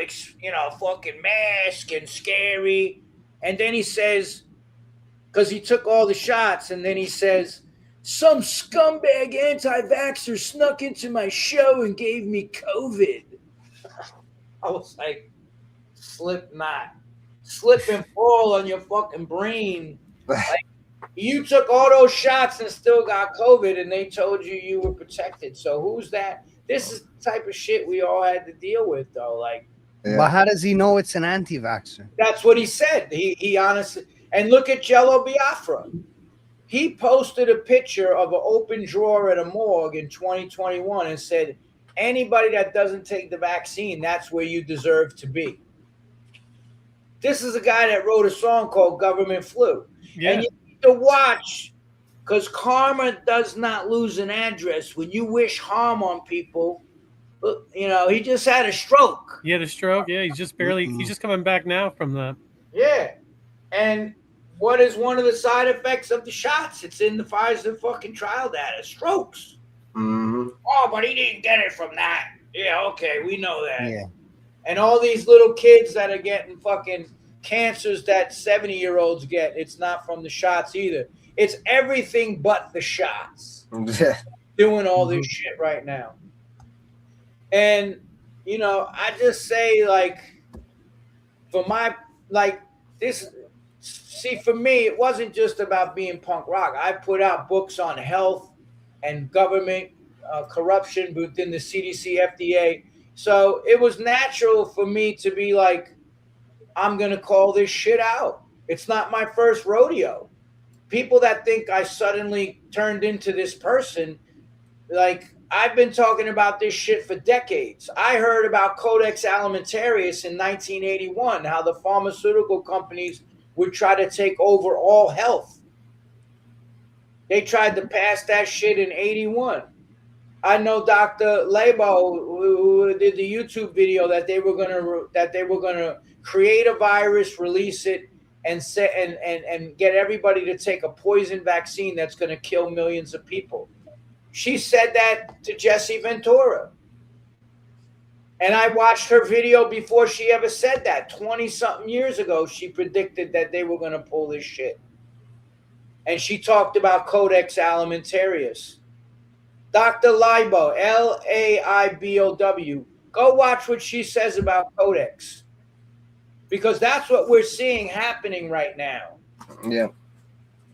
Speaker 3: Fucking Mask and Scary. And then he says, because he took all the shots, and then he says, some scumbag anti-vaxxer snuck into my show and gave me COVID. I was like, slip and fall on your fucking brain. You took all those shots and still got COVID, and they told you were protected. So who's that? This is the type of shit we all had to deal with, though.
Speaker 4: But how does he know it's an anti-vaxxer?
Speaker 3: That's what he said. He honestly, and look at Jello Biafra. He posted a picture of an open drawer at a morgue in 2021 and said, anybody that doesn't take the vaccine, that's where you deserve to be. This is a guy that wrote a song called Government Flu.
Speaker 1: Yeah.
Speaker 3: And you need to watch, because karma does not lose an address. When you wish harm on people, you know, he just had a stroke.
Speaker 1: He had a stroke. Yeah, he's just coming back now from that.
Speaker 3: Yeah. And what is one of the side effects of the shots? It's in the Pfizer fucking trial data. Strokes.
Speaker 2: Mm-hmm.
Speaker 3: Oh, but he didn't get it from that. Yeah, okay, we know that.
Speaker 4: Yeah.
Speaker 3: And all these little kids that are getting fucking cancers that 70-year-olds get, it's not from the shots either. It's everything but the shots. Doing all this shit right now. And, you know, I just say, like, for my, like, this, see, for me, it wasn't just about being punk rock. I put out books on health and government corruption within the CDC, FDA. So it was natural for me to be like, I'm going to call this shit out. It's not my first rodeo. People that think I suddenly turned into this person, like, I've been talking about this shit for decades. I heard about Codex Alimentarius in 1981, how the pharmaceutical companies would try to take over all health. They tried to pass that shit in 81. I know Dr. Labo, who did the YouTube video, that they were gonna create a virus, release it, and get everybody to take a poison vaccine that's gonna kill millions of people. She said that to Jesse Ventura. And I watched her video before she ever said that. 20-something years ago, she predicted that they were going to pull this shit. And she talked about Codex Alimentarius. Dr. Laibo, Laibow. Go watch what she says about Codex. Because that's what we're seeing happening right now.
Speaker 2: Yeah.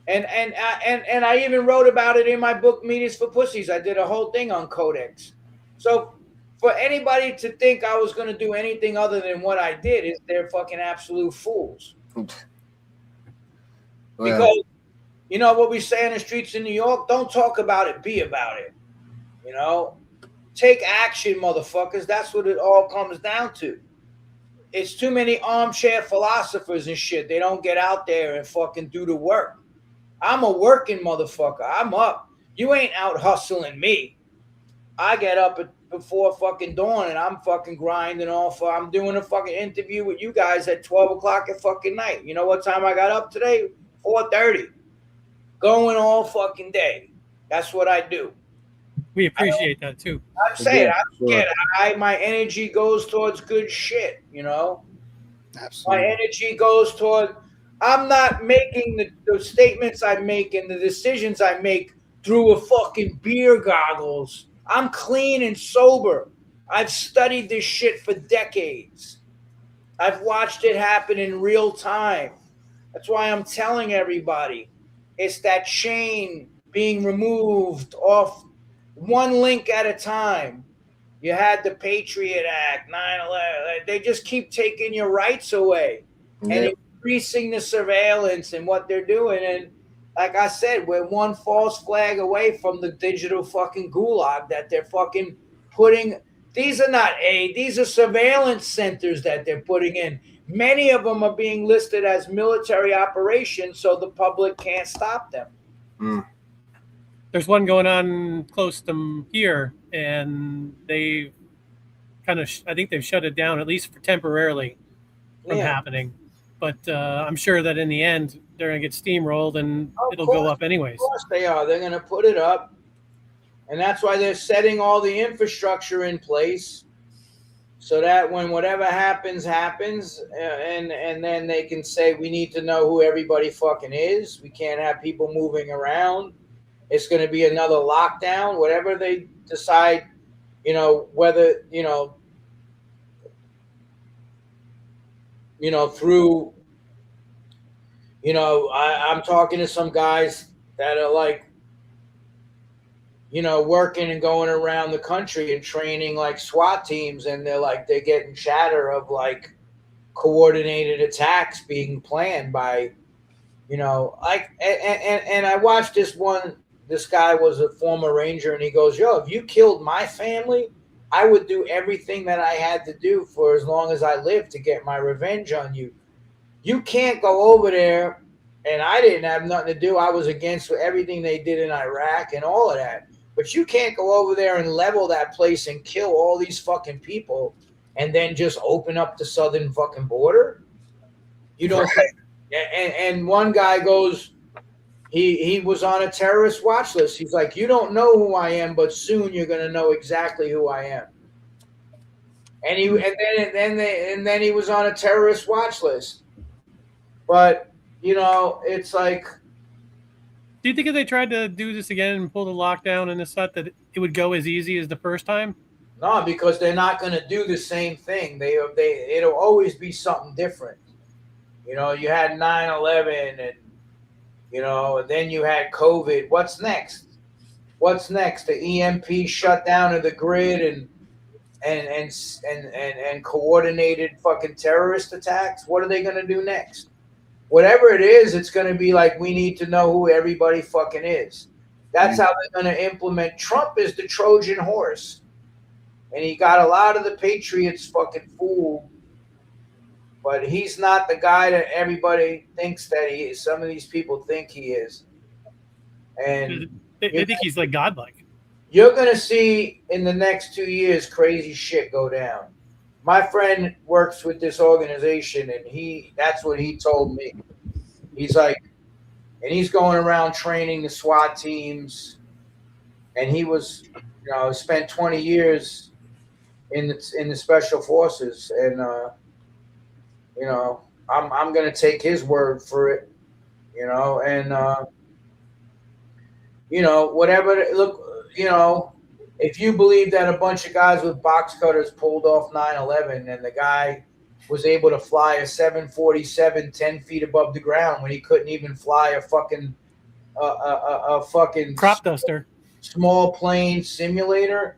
Speaker 3: And I even wrote about it in my book, Meetings for Pussies. I did a whole thing on Codex. So for anybody to think I was going to do anything other than what I did, is they're fucking absolute fools.
Speaker 2: Well,
Speaker 3: because, you know what we say in the streets in New York? Don't talk about it, be about it. You know? Take action, motherfuckers. That's what it all comes down to. It's too many armchair philosophers and shit. They don't get out there and fucking do the work. I'm a working motherfucker. I'm up. You ain't out hustling me. I get up before fucking dawn and I'm fucking grinding off. I'm doing a fucking interview with you guys at 12 o'clock at fucking night. You know what time I got up today? 4:30. Going all fucking day. That's what I do.
Speaker 1: We appreciate that too.
Speaker 3: I'm saying,
Speaker 2: Yeah,
Speaker 3: my energy goes towards good shit, you know?
Speaker 4: Absolutely.
Speaker 3: My energy goes toward, I'm not making the statements I make and the decisions I make through a fucking beer goggles. I'm clean and sober. I've studied this shit for decades. I've watched it happen in real time. That's why I'm telling everybody, it's that chain being removed off one link at a time. You had the Patriot Act, 9/11. They just keep taking your rights away and increasing the surveillance and what they're doing. And like I said, we're one false flag away from the digital fucking gulag that they're fucking putting. These are not aid. These are surveillance centers that they're putting in. Many of them are being listed as military operations so the public can't stop them.
Speaker 2: Mm.
Speaker 1: There's one going on close to here, and they kind of, I think they've shut it down, at least for temporarily, from happening. But I'm sure that in the end, they're going to get steamrolled and it'll go up anyways.
Speaker 3: Of course they are. They're going to put it up. And that's why they're setting all the infrastructure in place so that when whatever happens, and then they can say, we need to know who everybody fucking is. We can't have people moving around. It's going to be another lockdown, whatever they decide, you know, whether, you know, through, you know, I'm talking to some guys that are like, you know, working and going around the country and training like SWAT teams. And they're getting chatter of like coordinated attacks being planned by, you know, like, and I watched this guy was a former Ranger and he goes, yo, if you killed my family, I would do everything that I had to do for as long as I lived to get my revenge on you. You can't go over there, and I didn't have nothing to do. I was against everything they did in Iraq and all of that. But you can't go over there and level that place and kill all these fucking people and then just open up the southern fucking border. You don't
Speaker 2: Right.
Speaker 3: and one guy goes, he was on a terrorist watch list. He's like, you don't know who I am, but soon you're gonna know exactly who I am. And then he was on a terrorist watch list. But it's like,
Speaker 1: Do you think if they tried to do this again and pull the lockdown and this that it would go as easy as the first time?
Speaker 3: no, because they're not gonna do the same thing. It'll always be something different. You had 9/11 and and then you had COVID. What's next? What's next? The EMP shutdown of the grid and coordinated fucking terrorist attacks. What are they going to do next? Whatever it is, it's going to be like, we need to know who everybody fucking is. That's how they're going to implement. Trump is the Trojan horse, and he got a lot of the patriots fucking fooled. But he's not the guy that everybody thinks that he is. Some of these people think he is. And
Speaker 1: I think he's like godlike.
Speaker 3: you're going to see in the next 2 years crazy shit go down. My friend works with this organization, and that's what he told me. He's like, and he's going around training the SWAT teams. And he was, spent 20 years in the special forces. And, I'm going to take his word for it, and, whatever. Look, if you believe that a bunch of guys with box cutters pulled off 9/11 and the guy was able to fly a 747 10 feet above the ground when he couldn't even fly a fucking
Speaker 1: Crop duster.
Speaker 3: small plane simulator,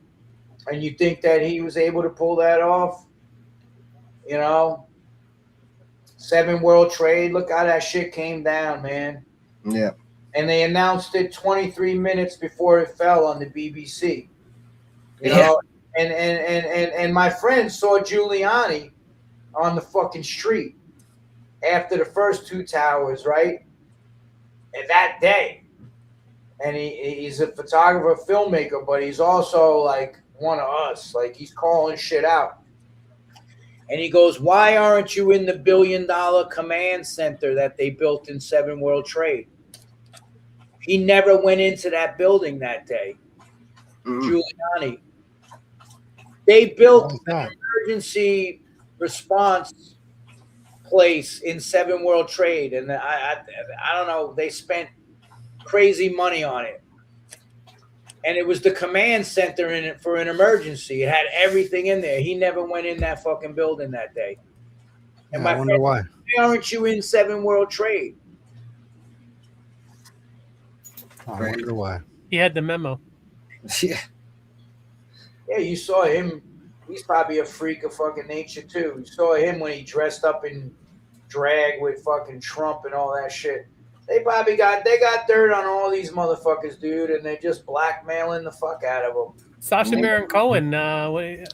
Speaker 3: and you think that he was able to pull that off, 7 World Trade, look how that shit came down, man.
Speaker 2: Yeah.
Speaker 3: And they announced it 23 minutes before it fell on the BBC. And my friend saw Giuliani on the fucking street after the first 2 towers, right? And that day. And he's a photographer, filmmaker, but he's also like one of us. Like, he's calling shit out. And he goes, why aren't you in the $1 billion command center that they built in 7 World Trade? He never went into that building that day. Giuliani. They built an emergency response place in 7 World Trade, and I don't know, they spent crazy money on it. And it was the command center in it for an emergency. It had everything in there. He never went in that fucking building that day. And
Speaker 4: I wonder why.
Speaker 3: Why aren't you in 7 World Trade?
Speaker 4: I wonder why.
Speaker 1: He had the memo.
Speaker 2: Yeah.
Speaker 3: Yeah, you saw him. He's probably a freak of fucking nature too. You saw him when he dressed up in drag with fucking Trump and all that shit. They got dirt on all these motherfuckers, dude, and they're just blackmailing the fuck out of them.
Speaker 1: Sacha Baron Cohen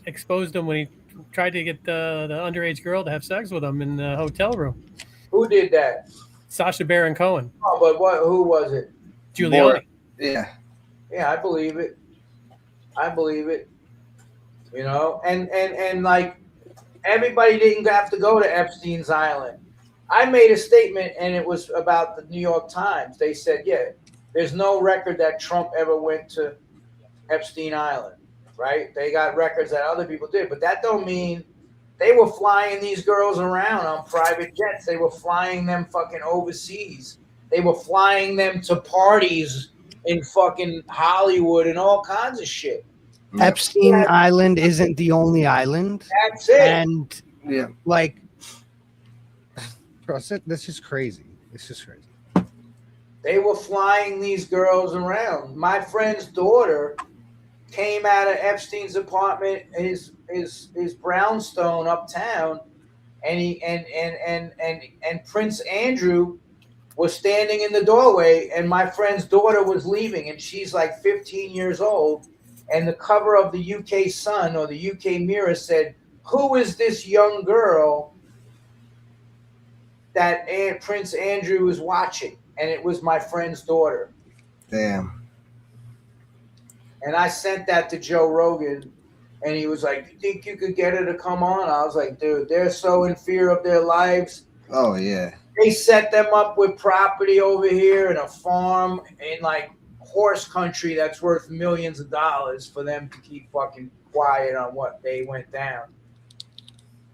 Speaker 1: exposed him when he tried to get the underage girl to have sex with him in the hotel room.
Speaker 3: Who did that?
Speaker 1: Sacha Baron Cohen.
Speaker 3: Oh, but who was it?
Speaker 1: Giuliani.
Speaker 2: Yeah.
Speaker 3: Yeah, I believe it. And like, everybody didn't have to go to Epstein's Island. I made a statement, and it was about the New York Times. They said, yeah, there's no record that Trump ever went to Epstein Island, right? They got records that other people did, but that don't mean they were flying these girls around on private jets. They were flying them fucking overseas. They were flying them to parties in fucking Hollywood and all kinds of shit.
Speaker 4: Epstein Island isn't the only island.
Speaker 3: That's it.
Speaker 4: And
Speaker 2: Yeah.
Speaker 4: like, bro, that's just crazy. It's just crazy.
Speaker 3: They were flying these girls around. My friend's daughter came out of Epstein's apartment, his brownstone uptown, and Prince Andrew was standing in the doorway, and my friend's daughter was leaving, and she's like 15 years old, and the cover of the UK Sun or the UK Mirror said, "Who is this young girl that Prince Andrew is watching?" And it was my friend's daughter.
Speaker 2: Damn.
Speaker 3: And I sent that to Joe Rogan, and he was like, "You think you could get her to come on?" I was like, "Dude, they're so in fear of their lives.
Speaker 2: Oh yeah.
Speaker 3: They set them up with property over here and a farm in like horse country that's worth millions of dollars for them to keep fucking quiet on what they went down."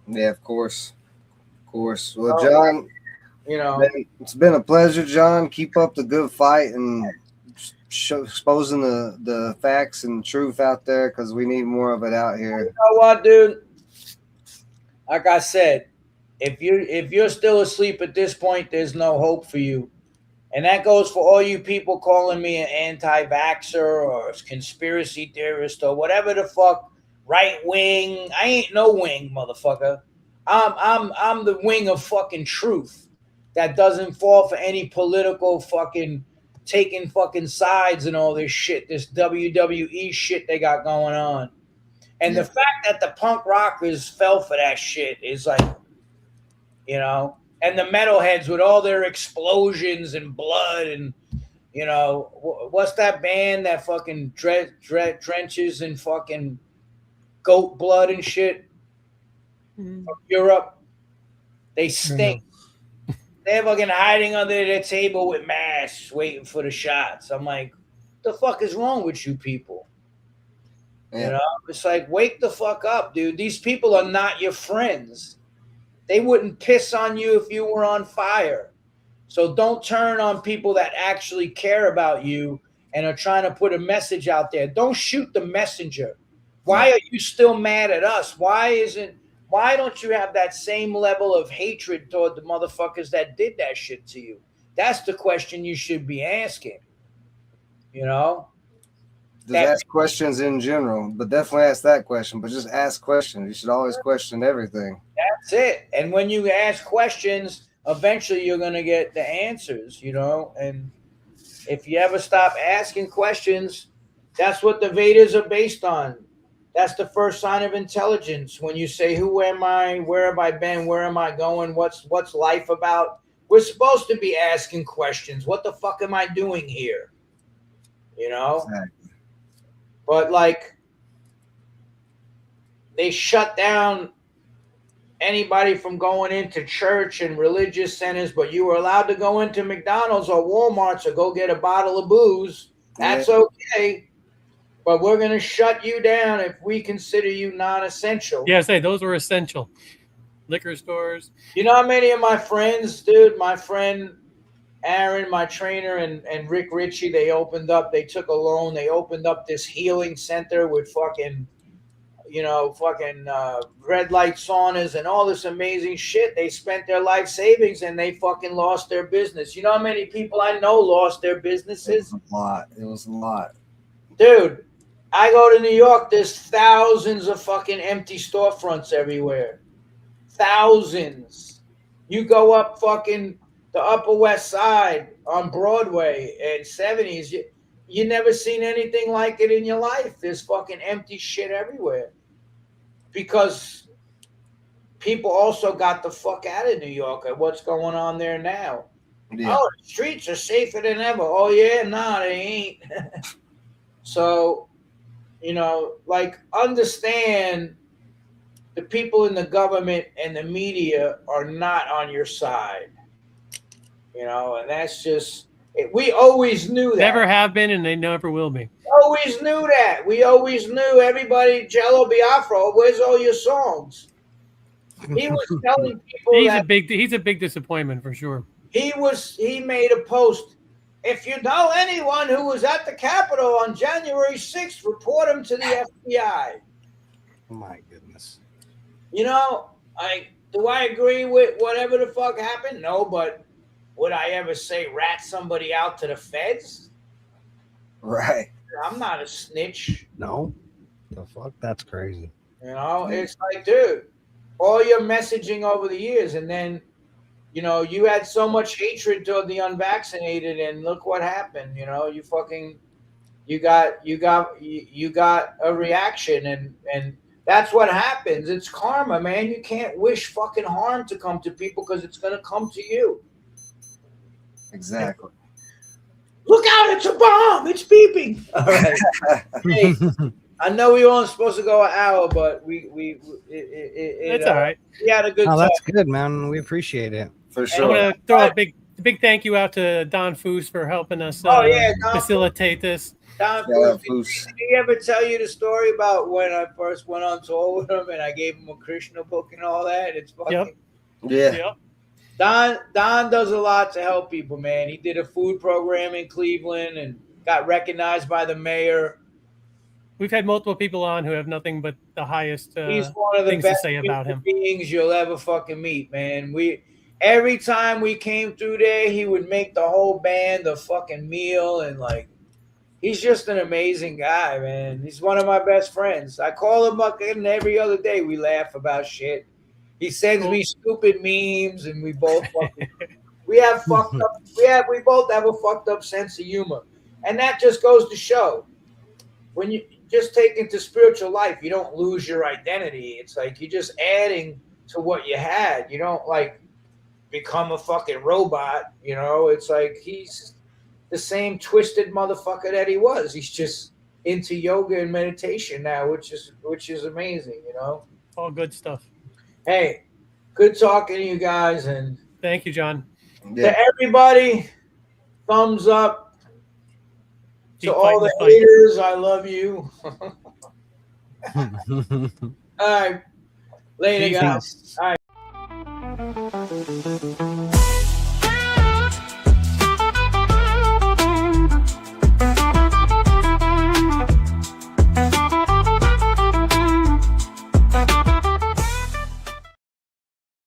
Speaker 2: Yeah, of course. Of course. Well,
Speaker 3: Oh,
Speaker 2: John,
Speaker 3: you know,
Speaker 2: it's been a pleasure, John. Keep up the good fight and exposing the facts and truth out there, because we need more of it out here.
Speaker 3: you know what, dude? Like I said, if you're still asleep at this point, there's no hope for you. And that goes for all you people calling me an anti-vaxxer or a conspiracy theorist or whatever the fuck, right wing. I ain't no wing, motherfucker. I'm the wing of fucking truth that doesn't fall for any political fucking taking fucking sides and all this shit, this WWE shit they got going on. And
Speaker 2: Yeah.
Speaker 3: the fact that the punk rockers fell for that shit is like, you know, and the metalheads with all their explosions and blood and, you know, what's that band that fucking drenches in fucking goat blood and shit from Europe? They stink. They're fucking hiding under their table with masks waiting for the shots. I'm like, what the fuck is wrong with you people?
Speaker 2: Yeah.
Speaker 3: You know, it's like, wake the fuck up, dude. These people are not your friends. They wouldn't piss on you if you were on fire. So don't turn on people that actually care about you and are trying to put a message out there. Don't shoot the messenger. Why are you still mad at us? Why don't you have that same level of hatred toward the motherfuckers that did that shit to you? That's the question you should be asking. You know?
Speaker 2: Just ask questions in general, but definitely ask that question. But just ask questions. You should always question everything.
Speaker 3: That's it. And when you ask questions, eventually you're going to get the answers, you know? And if you ever stop asking questions, that's what the Vedas are based on. That's the first sign of intelligence. When you say, who am I? Where have I been? Where am I going? What's life about? We're supposed to be asking questions. What the fuck am I doing here? You know?
Speaker 2: Exactly.
Speaker 3: But like, they shut down anybody from going into church and religious centers, but you were allowed to go into McDonald's or Walmart's or go get a bottle of booze. That's okay. But we're going to shut you down if we consider you non-essential.
Speaker 1: Yeah, say those were essential. Liquor stores.
Speaker 3: You know how many of my friends, dude, my friend Aaron, my trainer, and Rick Ritchie, they took a loan. They opened up this healing center with fucking, you know, red light saunas and all this amazing shit. They spent their life savings and they fucking lost their business. You know how many people I know lost their businesses?
Speaker 2: It was a lot.
Speaker 3: Dude, I go to New York, there's thousands of fucking empty storefronts everywhere. Thousands. You go up fucking the Upper West Side on Broadway and 70s, you never seen anything like it in your life. There's fucking empty shit everywhere. Because people also got the fuck out of New York at what's going on there now. Yeah. Oh, the streets are safer than ever. Oh, yeah? Nah, they ain't. So, you know, like, understand the people in the government and the media are not on your side. You know, and that's just, we always knew that.
Speaker 1: Never have been, and they never will be.
Speaker 3: Always knew that. We always knew. Everybody, Jello Biafra, where's all your songs? He was telling people
Speaker 1: he's a big disappointment for sure.
Speaker 3: He made a post. If you know anyone who was at the Capitol on January 6th, report him to the FBI.
Speaker 4: My goodness.
Speaker 3: You know, do I agree with whatever the fuck happened? No, but would I ever say rat somebody out to the feds?
Speaker 2: Right.
Speaker 3: I'm not a snitch.
Speaker 4: No. The fuck? That's crazy.
Speaker 3: You know, it's like, dude, all your messaging over the years, and then, you know, you had so much hatred toward the unvaccinated, and look what happened. You know, you you got a reaction, and that's what happens. It's karma, man. You can't wish fucking harm to come to people because it's gonna come to you.
Speaker 2: Exactly.
Speaker 3: Look out! It's a bomb. It's beeping. All right. Hey, I know we weren't supposed to go an hour, but
Speaker 1: It's all right.
Speaker 3: We had a good
Speaker 4: Oh,
Speaker 3: time.
Speaker 4: that's good, man. We appreciate it.
Speaker 2: For
Speaker 1: I'm
Speaker 2: sure.
Speaker 1: gonna throw a big thank you out to Don Foos for helping us
Speaker 3: Don
Speaker 1: facilitate this.
Speaker 3: Don
Speaker 2: Yeah,
Speaker 3: Foos,
Speaker 2: Foos.
Speaker 3: did he ever tell you the story about when I first went on tour with him and I gave him a Krishna book and all that? It's fucking.
Speaker 1: Yep.
Speaker 2: Yeah.
Speaker 1: Yep.
Speaker 3: Don does a lot to help people, man. He did a food program in Cleveland and got recognized by the mayor.
Speaker 1: We've had multiple people on who have nothing but the highest
Speaker 3: He's one of the
Speaker 1: things to
Speaker 3: best
Speaker 1: say about
Speaker 3: human
Speaker 1: him.
Speaker 3: beings you'll ever fucking meet, man. Every time we came through there, he would make the whole band a fucking meal, and like, he's just an amazing guy, man. He's one of my best friends. I call him up and every other day. We laugh about shit. He sends me stupid memes, and we both fucking we both have a fucked up sense of humor, and that just goes to show when you just take into spiritual life, you don't lose your identity. It's like you're just adding to what you had. You don't like become a fucking robot. You know, it's like he's the same twisted motherfucker that he was. He's just into yoga and meditation now, which is amazing. You know,
Speaker 1: All good stuff.
Speaker 3: hey, good talking to you guys, and
Speaker 1: Thank you, John.
Speaker 2: Yeah.
Speaker 3: to everybody, thumbs up.
Speaker 1: Keep
Speaker 3: To all the
Speaker 1: fighting
Speaker 3: haters, I love you. All right, later,
Speaker 4: Peace.
Speaker 3: guys. All right.